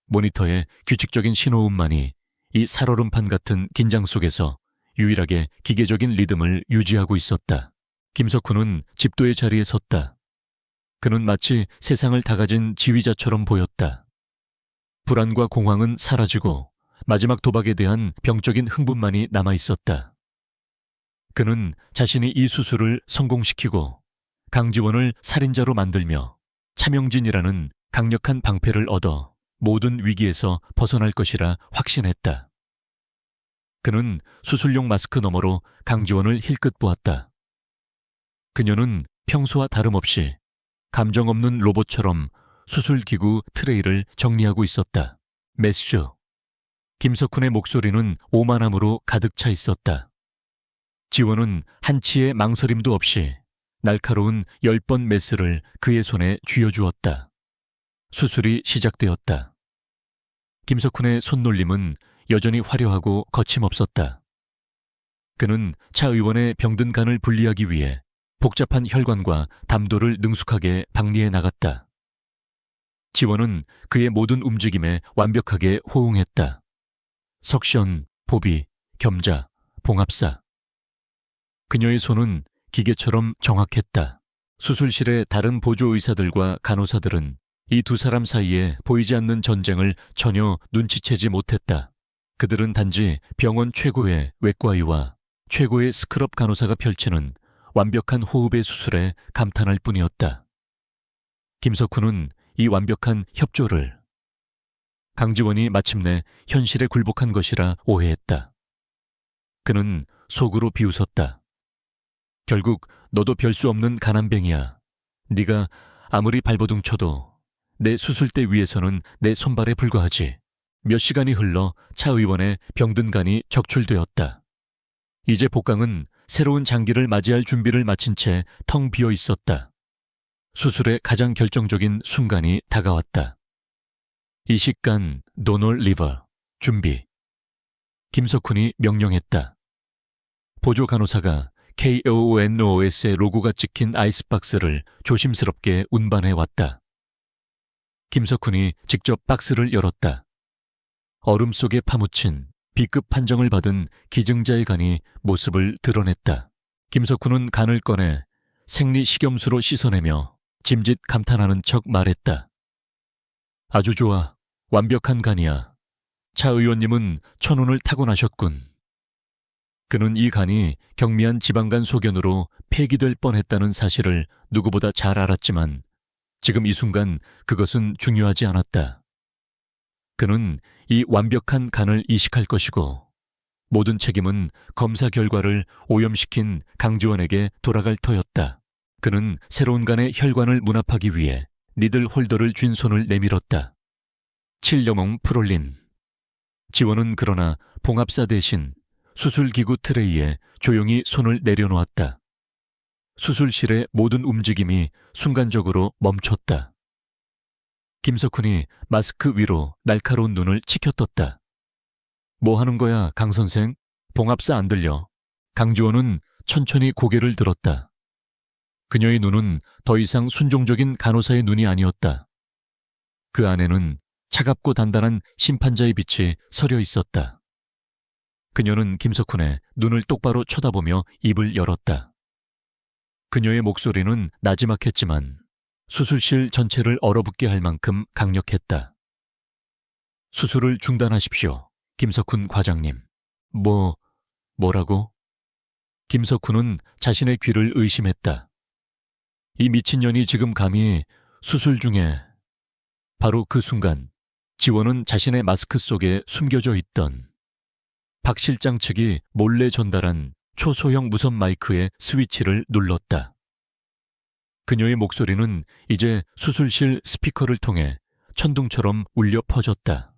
모니터의 규칙적인 신호음만이 이 살얼음판 같은 긴장 속에서 유일하게 기계적인 리듬을 유지하고 있었다. 김석훈은 집도의 자리에 섰다. 그는 마치 세상을 다 가진 지휘자처럼 보였다. 불안과 공황은 사라지고 마지막 도박에 대한 병적인 흥분만이 남아있었다. 그는 자신이 이 수술을 성공시키고 강지원을 살인자로 만들며 차명진이라는 강력한 방패를 얻어 모든 위기에서 벗어날 것이라 확신했다. 그는 수술용 마스크 너머로 강지원을 힐끗 보았다. 그녀는 평소와 다름없이 감정 없는 로봇처럼 수술기구 트레이를 정리하고 있었다. 메스. 김석훈의 목소리는 오만함으로 가득 차 있었다. 지원은 한치의 망설임도 없이 날카로운 10번 메스를 그의 손에 쥐어주었다. 수술이 시작되었다. 김석훈의 손놀림은 여전히 화려하고 거침없었다. 그는 차 의원의 병든 간을 분리하기 위해 복잡한 혈관과 담도를 능숙하게 박리해 나갔다. 지원은 그의 모든 움직임에 완벽하게 호응했다. 석션, 보비, 겸자, 봉합사. 그녀의 손은 기계처럼 정확했다. 수술실의 다른 보조 의사들과 간호사들은 이 두 사람 사이에 보이지 않는 전쟁을 전혀 눈치채지 못했다. 그들은 단지 병원 최고의 외과의와 최고의 스크럽 간호사가 펼치는 완벽한 호흡의 수술에 감탄할 뿐이었다. 김석훈은 이 완벽한 협조를 강지원이 마침내 현실에 굴복한 것이라 오해했다. 그는 속으로 비웃었다. 결국 너도 별 수 없는 가난뱅이야. 네가 아무리 발버둥 쳐도 내 수술대 위에서는 내 손발에 불과하지. 몇 시간이 흘러 차 의원의 병든 간이 적출되었다. 이제 복강은 새로운 장기를 맞이할 준비를 마친 채 텅 비어 있었다. 수술의 가장 결정적인 순간이 다가왔다. 이식간 도널 리버 준비. 김석훈이 명령했다. 보조 간호사가 KONOS의 로고가 찍힌 아이스박스를 조심스럽게 운반해 왔다. 김석훈이 직접 박스를 열었다. 얼음 속에 파묻힌 B급 판정을 받은 기증자의 간이 모습을 드러냈다. 김석훈은 간을 꺼내 생리식염수로 씻어내며 짐짓 감탄하는 척 말했다. 아주 좋아. 완벽한 간이야. 차 의원님은 천운을 타고나셨군. 그는 이 간이 경미한 지방간 소견으로 폐기될 뻔했다는 사실을 누구보다 잘 알았지만 지금 이 순간 그것은 중요하지 않았다. 그는 이 완벽한 간을 이식할 것이고 모든 책임은 검사 결과를 오염시킨 강지원에게 돌아갈 터였다. 그는 새로운 간의 혈관을 문합하기 위해 니들 홀더를 쥔 손을 내밀었다. 7영웅 프롤린. 지원은 그러나 봉합사 대신 수술기구 트레이에 조용히 손을 내려놓았다. 수술실의 모든 움직임이 순간적으로 멈췄다. 김석훈이 마스크 위로 날카로운 눈을 치켜떴다. 뭐 하는 거야, 강 선생? 봉합사 안 들려. 강지원은 천천히 고개를 들었다. 그녀의 눈은 더 이상 순종적인 간호사의 눈이 아니었다. 그 안에는 차갑고 단단한 심판자의 빛이 서려 있었다. 그녀는 김석훈의 눈을 똑바로 쳐다보며 입을 열었다. 그녀의 목소리는 나지막했지만 수술실 전체를 얼어붙게 할 만큼 강력했다. 수술을 중단하십시오, 김석훈 과장님. 뭐라고? 김석훈은 자신의 귀를 의심했다. 이 미친년이 지금 감히 수술 중에. 바로 그 순간 지원은 자신의 마스크 속에 숨겨져 있던 박 실장 측이 몰래 전달한 초소형 무선 마이크의 스위치를 눌렀다. 그녀의 목소리는 이제 수술실 스피커를 통해 천둥처럼 울려 퍼졌다.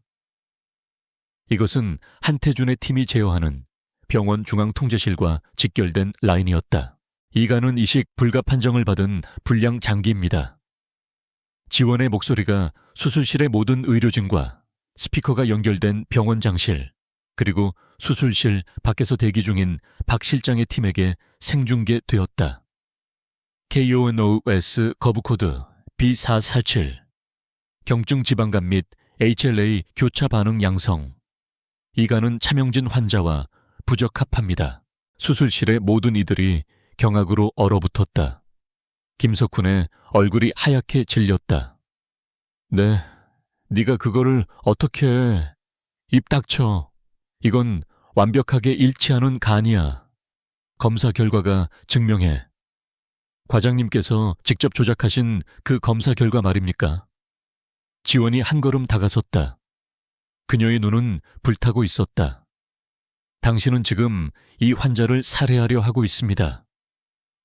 이것은 한태준의 팀이 제어하는 병원 중앙통제실과 직결된 라인이었다. 이 간은 이식 불가 판정을 받은 불량 장기입니다. 지원의 목소리가 수술실의 모든 의료진과 스피커가 연결된 병원장실, 그리고 수술실 밖에서 대기 중인 박 실장의 팀에게 생중계되었다. KONOS 거부코드 B447 경증 지방간 및 HLA 교차 반응 양성. 이 간은 차명진 환자와 부적합합니다. 수술실의 모든 이들이 경악으로 얼어붙었다. 김석훈의 얼굴이 하얗게 질렸다. 네, 네가 그거를 어떻게 해. 입 닥쳐. 이건 완벽하게 일치하는 간이야. 검사 결과가 증명해. 과장님께서 직접 조작하신 그 검사 결과 말입니까? 지원이 한 걸음 다가섰다. 그녀의 눈은 불타고 있었다. 당신은 지금 이 환자를 살해하려 하고 있습니다.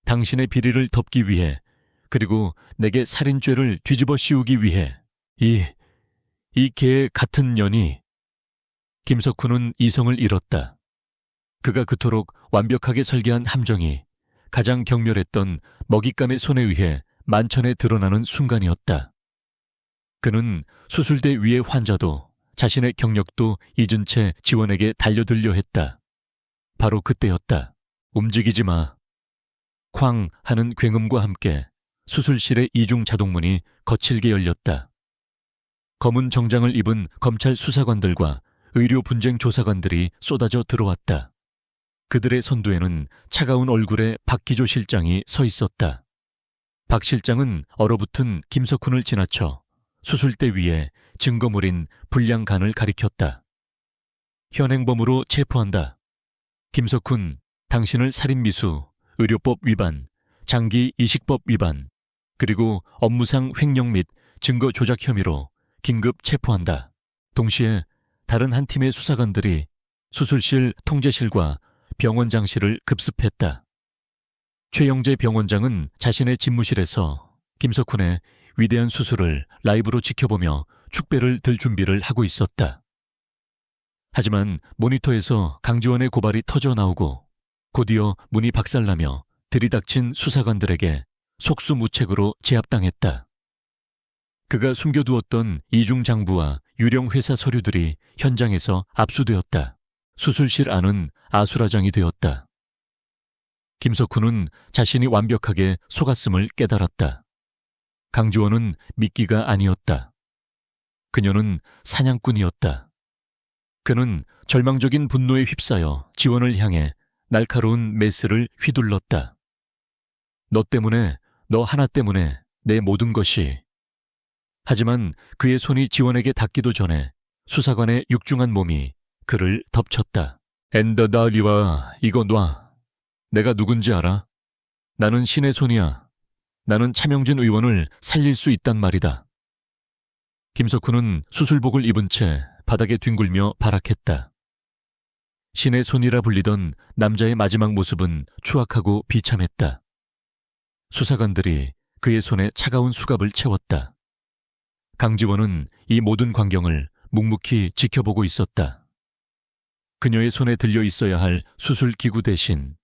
당신의 비리를 덮기 위해, 그리고 내게 살인죄를 뒤집어 씌우기 위해 이 개의 같은 년이. 김석훈은 이성을 잃었다. 그가 그토록 완벽하게 설계한 함정이 가장 경멸했던 먹잇감의 손에 의해 만천에 드러나는 순간이었다. 그는 수술대 위의 환자도 자신의 경력도 잊은 채 지원에게 달려들려 했다. 바로 그때였다. 움직이지 마. 쾅 하는 굉음과 함께 수술실의 이중 자동문이 거칠게 열렸다. 검은 정장을 입은 검찰 수사관들과 의료 분쟁 조사관들이 쏟아져 들어왔다. 그들의 선두에는 차가운 얼굴의 박기조 실장이 서 있었다. 박 실장은 얼어붙은 김석훈을 지나쳐 수술대 위에 증거물인 불량간을 가리켰다. 현행범으로 체포한다. 김석훈, 당신을 살인미수, 의료법 위반, 장기 이식법 위반, 그리고 업무상 횡령 및 증거 조작 혐의로 긴급 체포한다. 동시에 다른 한 팀의 수사관들이 수술실 통제실과 병원장실을 급습했다. 최영재 병원장은 자신의 집무실에서 김석훈의 위대한 수술을 라이브로 지켜보며 축배를 들 준비를 하고 있었다. 하지만 모니터에서 강지원의 고발이 터져 나오고 곧이어 문이 박살나며 들이닥친 수사관들에게 속수무책으로 제압당했다. 그가 숨겨두었던 이중장부와 유령 회사 서류들이 현장에서 압수되었다. 수술실 안은 아수라장이 되었다. 김석훈은 자신이 완벽하게 속았음을 깨달았다. 강지원은 미끼가 아니었다. 그녀는 사냥꾼이었다. 그는 절망적인 분노에 휩싸여 지원을 향해 날카로운 메스를 휘둘렀다. 너 때문에, 너 하나 때문에 내 모든 것이. 하지만 그의 손이 지원에게 닿기도 전에 수사관의 육중한 몸이 그를 덮쳤다. 엔더다리와 이거 놔. 내가 누군지 알아? 나는 신의 손이야. 나는 차명진 의원을 살릴 수 있단 말이다. 김석훈은 수술복을 입은 채 바닥에 뒹굴며 발악했다. 신의 손이라 불리던 남자의 마지막 모습은 추악하고 비참했다. 수사관들이 그의 손에 차가운 수갑을 채웠다. 강지원은 이 모든 광경을 묵묵히 지켜보고 있었다. 그녀의 손에 들려 있어야 할 수술 기구 대신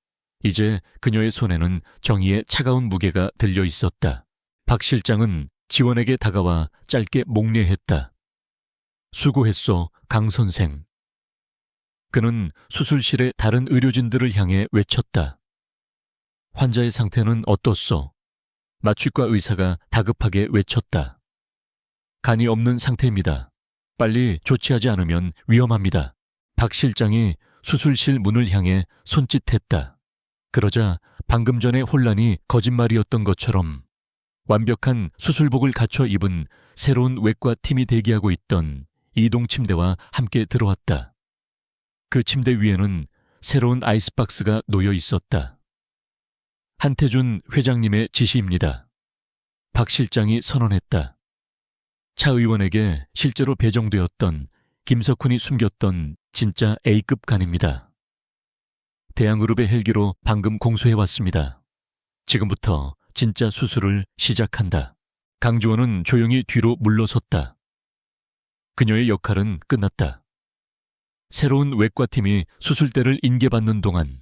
이제 그녀의 손에는 정의의 차가운 무게가 들려 있었다. 박 실장은 지원에게 다가와 짧게 목례했다. 수고했소, 강 선생. 그는 수술실의 다른 의료진들을 향해 외쳤다. 환자의 상태는 어떻소? 마취과 의사가 다급하게 외쳤다. 간이 없는 상태입니다. 빨리 조치하지 않으면 위험합니다. 박 실장이 수술실 문을 향해 손짓했다. 그러자 방금 전의 혼란이 거짓말이었던 것처럼 완벽한 수술복을 갖춰 입은 새로운 외과 팀이 대기하고 있던 이동 침대와 함께 들어왔다. 그 침대 위에는 새로운 아이스박스가 놓여 있었다. 한태준 회장님의 지시입니다. 박 실장이 선언했다. 차 의원에게 실제로 배정되었던 김석훈이 숨겼던 진짜 A급 간입니다. 대양그룹의 헬기로 방금 공수해왔습니다. 지금부터 진짜 수술을 시작한다. 강지원은 조용히 뒤로 물러섰다. 그녀의 역할은 끝났다. 새로운 외과팀이 수술대를 인계받는 동안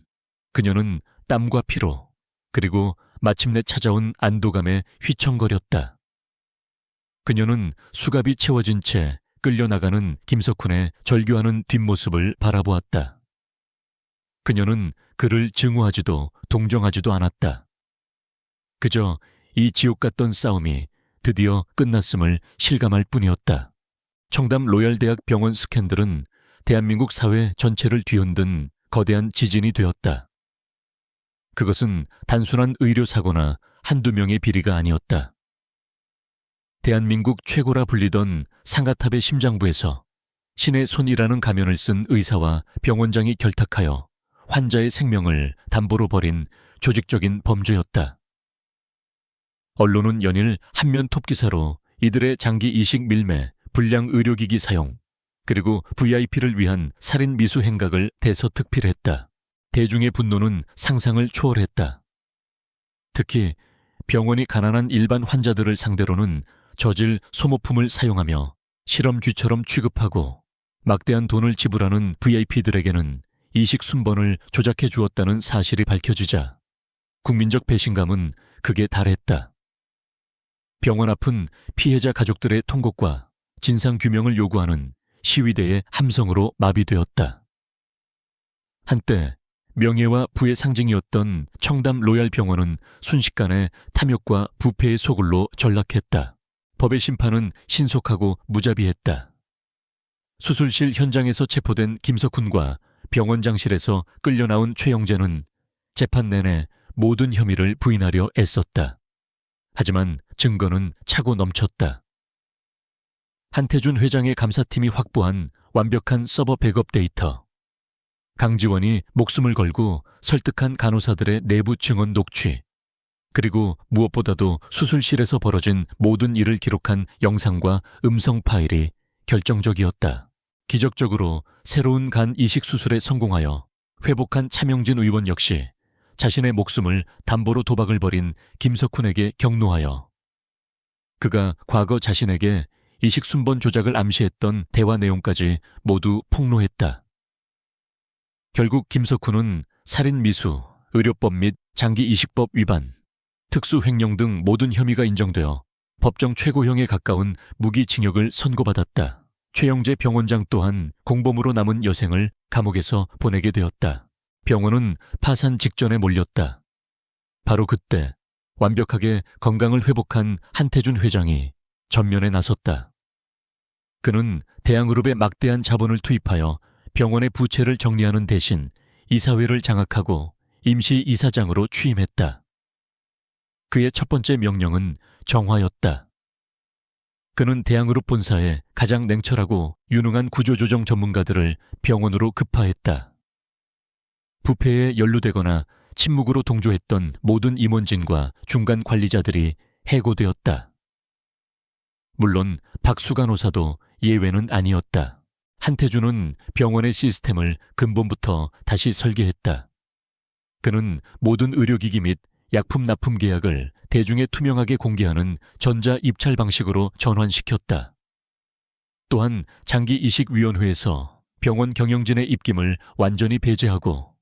그녀는 땀과 피로 그리고 마침내 찾아온 안도감에 휘청거렸다. 그녀는 수갑이 채워진 채 끌려나가는 김석훈의 절규하는 뒷모습을 바라보았다. 그녀는 그를 증오하지도 동정하지도 않았다. 그저 이 지옥 같던 싸움이 드디어 끝났음을 실감할 뿐이었다. 청담 로얄대학 병원 스캔들은 대한민국 사회 전체를 뒤흔든 거대한 지진이 되었다. 그것은 단순한 의료사고나 한두 명의 비리가 아니었다. 대한민국 최고라 불리던 상가탑의 심장부에서 신의 손이라는 가면을 쓴 의사와 병원장이 결탁하여 환자의 생명을 담보로 벌인 조직적인 범죄였다. 언론은 연일 한면 톱기사로 이들의 장기 이식 밀매, 불량 의료기기 사용, 그리고 VIP를 위한 살인 미수 행각을 대서특필했다. 대중의 분노는 상상을 초월했다. 특히 병원이 가난한 일반 환자들을 상대로는 저질 소모품을 사용하며 실험쥐처럼 취급하고 막대한 돈을 지불하는 VIP들에게는 이식 순번을 조작해 주었다는 사실이 밝혀지자 국민적 배신감은 극에 달했다. 병원 앞은 피해자 가족들의 통곡과 진상규명을 요구하는 시위대의 함성으로 마비되었다. 한때 명예와 부의 상징이었던 청담 로얄병원은 순식간에 탐욕과 부패의 소굴로 전락했다. 법의 심판은 신속하고 무자비했다. 수술실 현장에서 체포된 김석훈과 병원장실에서 끌려나온 최영재는 재판 내내 모든 혐의를 부인하려 애썼다. 하지만 증거는 차고 넘쳤다. 한태준 회장의 감사팀이 확보한 완벽한 서버 백업 데이터, 강지원이 목숨을 걸고 설득한 간호사들의 내부 증언 녹취, 그리고 무엇보다도 수술실에서 벌어진 모든 일을 기록한 영상과 음성 파일이 결정적이었다. 기적적으로 새로운 간 이식 수술에 성공하여 회복한 차명진 의원 역시 자신의 목숨을 담보로 도박을 벌인 김석훈에게 경노하여 그가 과거 자신에게 이식 순번 조작을 암시했던 대화 내용까지 모두 폭로했다. 결국 김석훈은 살인 미수, 의료법 및 장기 이식법 위반, 특수횡령 등 모든 혐의가 인정되어 법정 최고형에 가까운 무기징역을 선고받았다. 최영재 병원장 또한 공범으로 남은 여생을 감옥에서 보내게 되었다. 병원은 파산 직전에 몰렸다. 바로 그때 완벽하게 건강을 회복한 한태준 회장이 전면에 나섰다. 그는 대양그룹의 막대한 자본을 투입하여 병원의 부채를 정리하는 대신 이사회를 장악하고 임시 이사장으로 취임했다. 그의 첫 번째 명령은 정화였다. 그는 대양그룹 본사에 가장 냉철하고 유능한 구조조정 전문가들을 병원으로 급파했다. 부패에 연루되거나 침묵으로 동조했던 모든 임원진과 중간 관리자들이 해고되었다. 물론 박수 간호사도 예외는 아니었다. 한태준은 병원의 시스템을 근본부터 다시 설계했다. 그는 모든 의료기기 및 약품 납품 계약을 대중에 투명하게 공개하는 전자 입찰 방식으로 전환시켰다. 또한 장기이식위원회에서 병원 경영진의 입김을 완전히 배제하고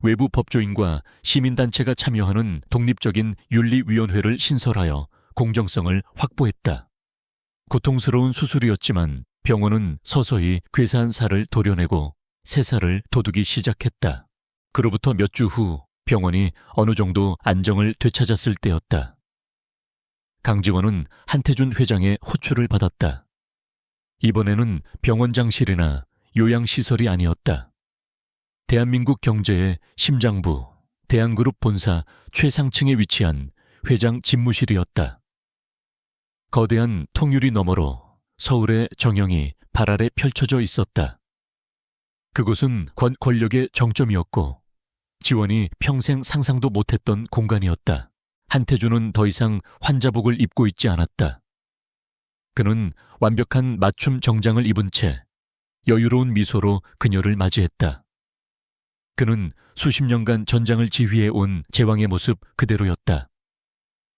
외부 법조인과 시민단체가 참여하는 독립적인 윤리위원회를 신설하여 공정성을 확보했다. 고통스러운 수술이었지만 병원은 서서히 괴사한 살을 도려내고 새 살을 돋우기 시작했다. 그로부터 몇 주 후 병원이 어느 정도 안정을 되찾았을 때였다. 강지원은 한태준 회장의 호출을 받았다. 이번에는 병원장실이나 요양시설이 아니었다. 대한민국 경제의 심장부, 대한그룹 본사 최상층에 위치한 회장 집무실이었다. 거대한 통유리 너머로 서울의 정형이 발 아래 펼쳐져 있었다. 그곳은 권력의 정점이었고 지원이 평생 상상도 못했던 공간이었다. 한태준은 더 이상 환자복을 입고 있지 않았다. 그는 완벽한 맞춤 정장을 입은 채 여유로운 미소로 그녀를 맞이했다. 그는 수십 년간 전장을 지휘해 온 제왕의 모습 그대로였다.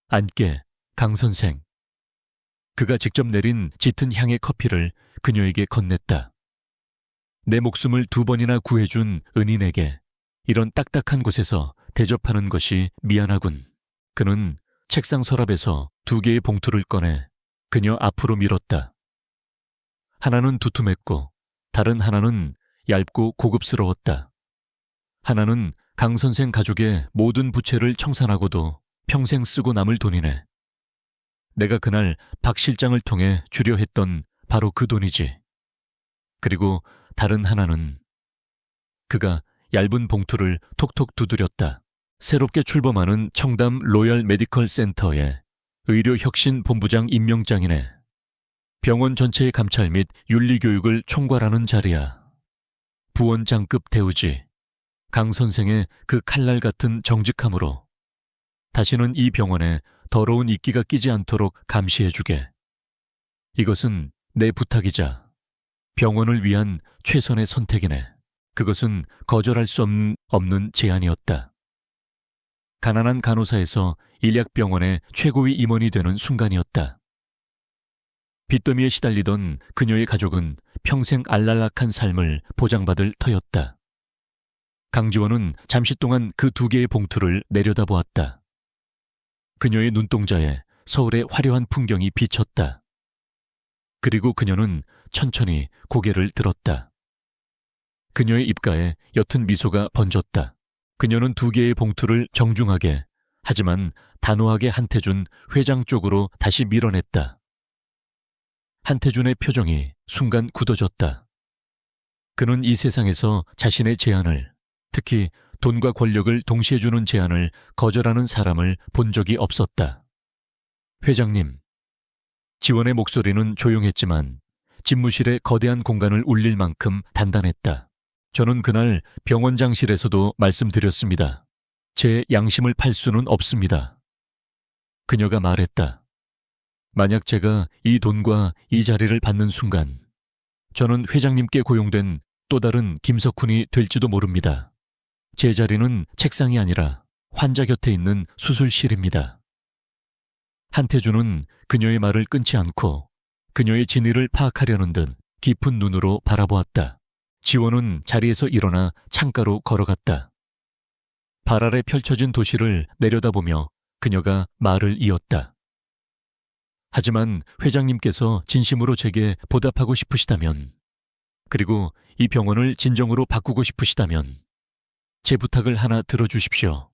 앉게, 강 선생. 그가 직접 내린 짙은 향의 커피를 그녀에게 건넸다. 내 목숨을 2번이나 구해준 은인에게 이런 딱딱한 곳에서 대접하는 것이 미안하군. 그는 책상 서랍에서 2개의 봉투를 꺼내 그녀 앞으로 밀었다. 하나는 두툼했고 다른 하나는 얇고 고급스러웠다. 하나는 강 선생 가족의 모든 부채를 청산하고도 평생 쓰고 남을 돈이네. 내가 그날 박 실장을 통해 주려 했던 바로 그 돈이지. 그리고 다른 하나는 그가 얇은 봉투를 톡톡 두드렸다. 새롭게 출범하는 청담 로얄 메디컬 센터의 의료혁신 본부장 임명장이네. 병원 전체의 감찰 및 윤리교육을 총괄하는 자리야. 부원장급 대우지. 강 선생의 그 칼날 같은 정직함으로 다시는 이 병원에 더러운 이끼가 끼지 않도록 감시해주게. 이것은 내 부탁이자 병원을 위한 최선의 선택이네. 그것은 거절할 수 없는 제안이었다. 가난한 간호사에서 일약병원의 최고위 임원이 되는 순간이었다. 빚더미에 시달리던 그녀의 가족은 평생 알랄락한 삶을 보장받을 터였다. 강지원은 잠시 동안 그 두 개의 봉투를 내려다보았다. 그녀의 눈동자에 서울의 화려한 풍경이 비쳤다. 그리고 그녀는 천천히 고개를 들었다. 그녀의 입가에 옅은 미소가 번졌다. 그녀는 두 개의 봉투를 정중하게, 하지만 단호하게 한태준 회장 쪽으로 다시 밀어냈다. 한태준의 표정이 순간 굳어졌다. 그는 이 세상에서 자신의 제안을, 특히 돈과 권력을 동시에 주는 제안을 거절하는 사람을 본 적이 없었다. 회장님. 지원의 목소리는 조용했지만 집무실의 거대한 공간을 울릴 만큼 단단했다. 저는 그날 병원장실에서도 말씀드렸습니다. 제 양심을 팔 수는 없습니다. 그녀가 말했다. 만약 제가 이 돈과 이 자리를 받는 순간 저는 회장님께 고용된 또 다른 김석훈이 될지도 모릅니다. 제 자리는 책상이 아니라 환자 곁에 있는 수술실입니다. 한태준은 그녀의 말을 끊지 않고 그녀의 진위를 파악하려는 듯 깊은 눈으로 바라보았다. 지원은 자리에서 일어나 창가로 걸어갔다. 발 아래 펼쳐진 도시를 내려다보며 그녀가 말을 이었다. 하지만 회장님께서 진심으로 제게 보답하고 싶으시다면, 그리고 이 병원을 진정으로 바꾸고 싶으시다면 제 부탁을 하나 들어주십시오.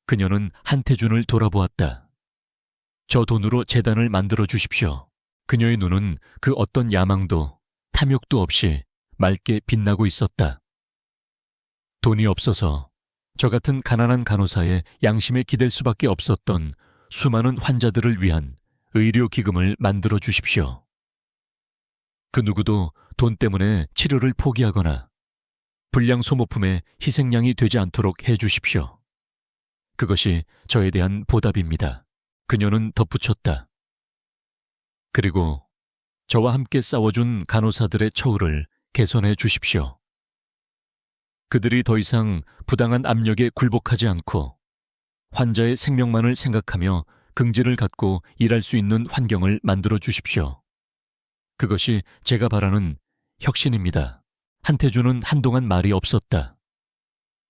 그녀는 한태준을 돌아보았다. 저 돈으로 재단을 만들어 주십시오. 그녀의 눈은 그 어떤 야망도 탐욕도 없이 맑게 빛나고 있었다. 돈이 없어서 저 같은 가난한 간호사의 양심에 기댈 수밖에 없었던 수많은 환자들을 위한 의료기금을 만들어 주십시오. 그 누구도 돈 때문에 치료를 포기하거나 불량 소모품의 희생양이 되지 않도록 해 주십시오. 그것이 저에 대한 보답입니다. 그녀는 덧붙였다. 그리고 저와 함께 싸워준 간호사들의 처우를 개선해 주십시오. 그들이 더 이상 부당한 압력에 굴복하지 않고 환자의 생명만을 생각하며 긍지를 갖고 일할 수 있는 환경을 만들어 주십시오. 그것이 제가 바라는 혁신입니다. 한태준은 한동안 말이 없었다.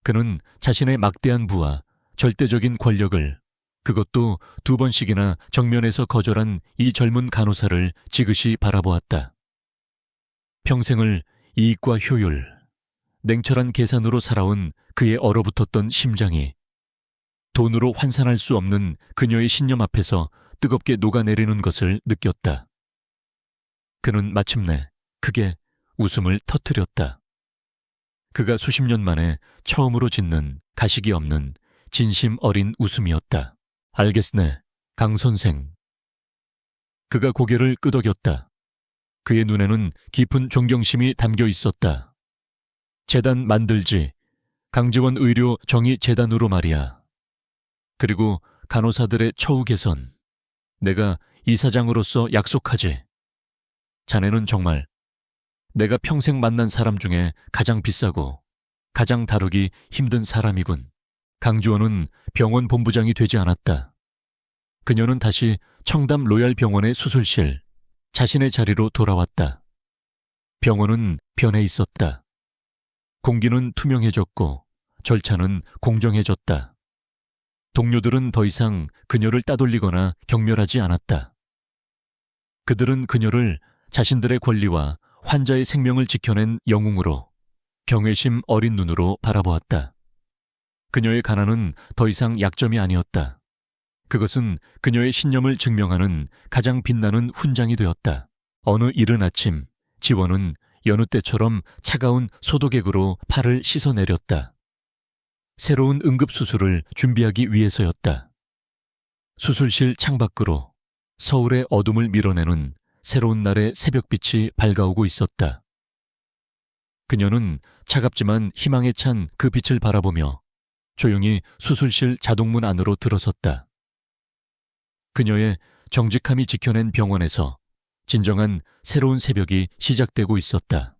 그는 자신의 막대한 부와 절대적인 권력을, 그것도 2번씩이나 정면에서 거절한 이 젊은 간호사를 지그시 바라보았다. 평생을 이익과 효율, 냉철한 계산으로 살아온 그의 얼어붙었던 심장이 돈으로 환산할 수 없는 그녀의 신념 앞에서 뜨겁게 녹아내리는 것을 느꼈다. 그는 마침내 크게 웃음을 터뜨렸다. 그가 수십 년 만에 처음으로 짓는 가식이 없는 진심 어린 웃음이었다. 알겠네, 강 선생. 그가 고개를 끄덕였다. 그의 눈에는 깊은 존경심이 담겨 있었다. 재단 만들지, 강지원 의료 정의 재단으로 말이야. 그리고 간호사들의 처우 개선, 내가 이사장으로서 약속하지. 자네는 정말 내가 평생 만난 사람 중에 가장 비싸고 가장 다루기 힘든 사람이군. 강지원은 병원 본부장이 되지 않았다. 그녀는 다시 청담 로얄병원의 수술실, 자신의 자리로 돌아왔다. 병원은 변해 있었다. 공기는 투명해졌고 절차는 공정해졌다. 동료들은 더 이상 그녀를 따돌리거나 경멸하지 않았다. 그들은 그녀를 자신들의 권리와 환자의 생명을 지켜낸 영웅으로 경외심 어린 눈으로 바라보았다. 그녀의 가난은 더 이상 약점이 아니었다. 그것은 그녀의 신념을 증명하는 가장 빛나는 훈장이 되었다. 어느 이른 아침, 지원은 여느 때처럼 차가운 소독액으로 팔을 씻어내렸다. 새로운 응급수술을 준비하기 위해서였다. 수술실 창밖으로 서울의 어둠을 밀어내는 새로운 날의 새벽빛이 밝아오고 있었다. 그녀는 차갑지만 희망에 찬 그 빛을 바라보며 조용히 수술실 자동문 안으로 들어섰다. 그녀의 정직함이 지켜낸 병원에서 진정한 새로운 새벽이 시작되고 있었다.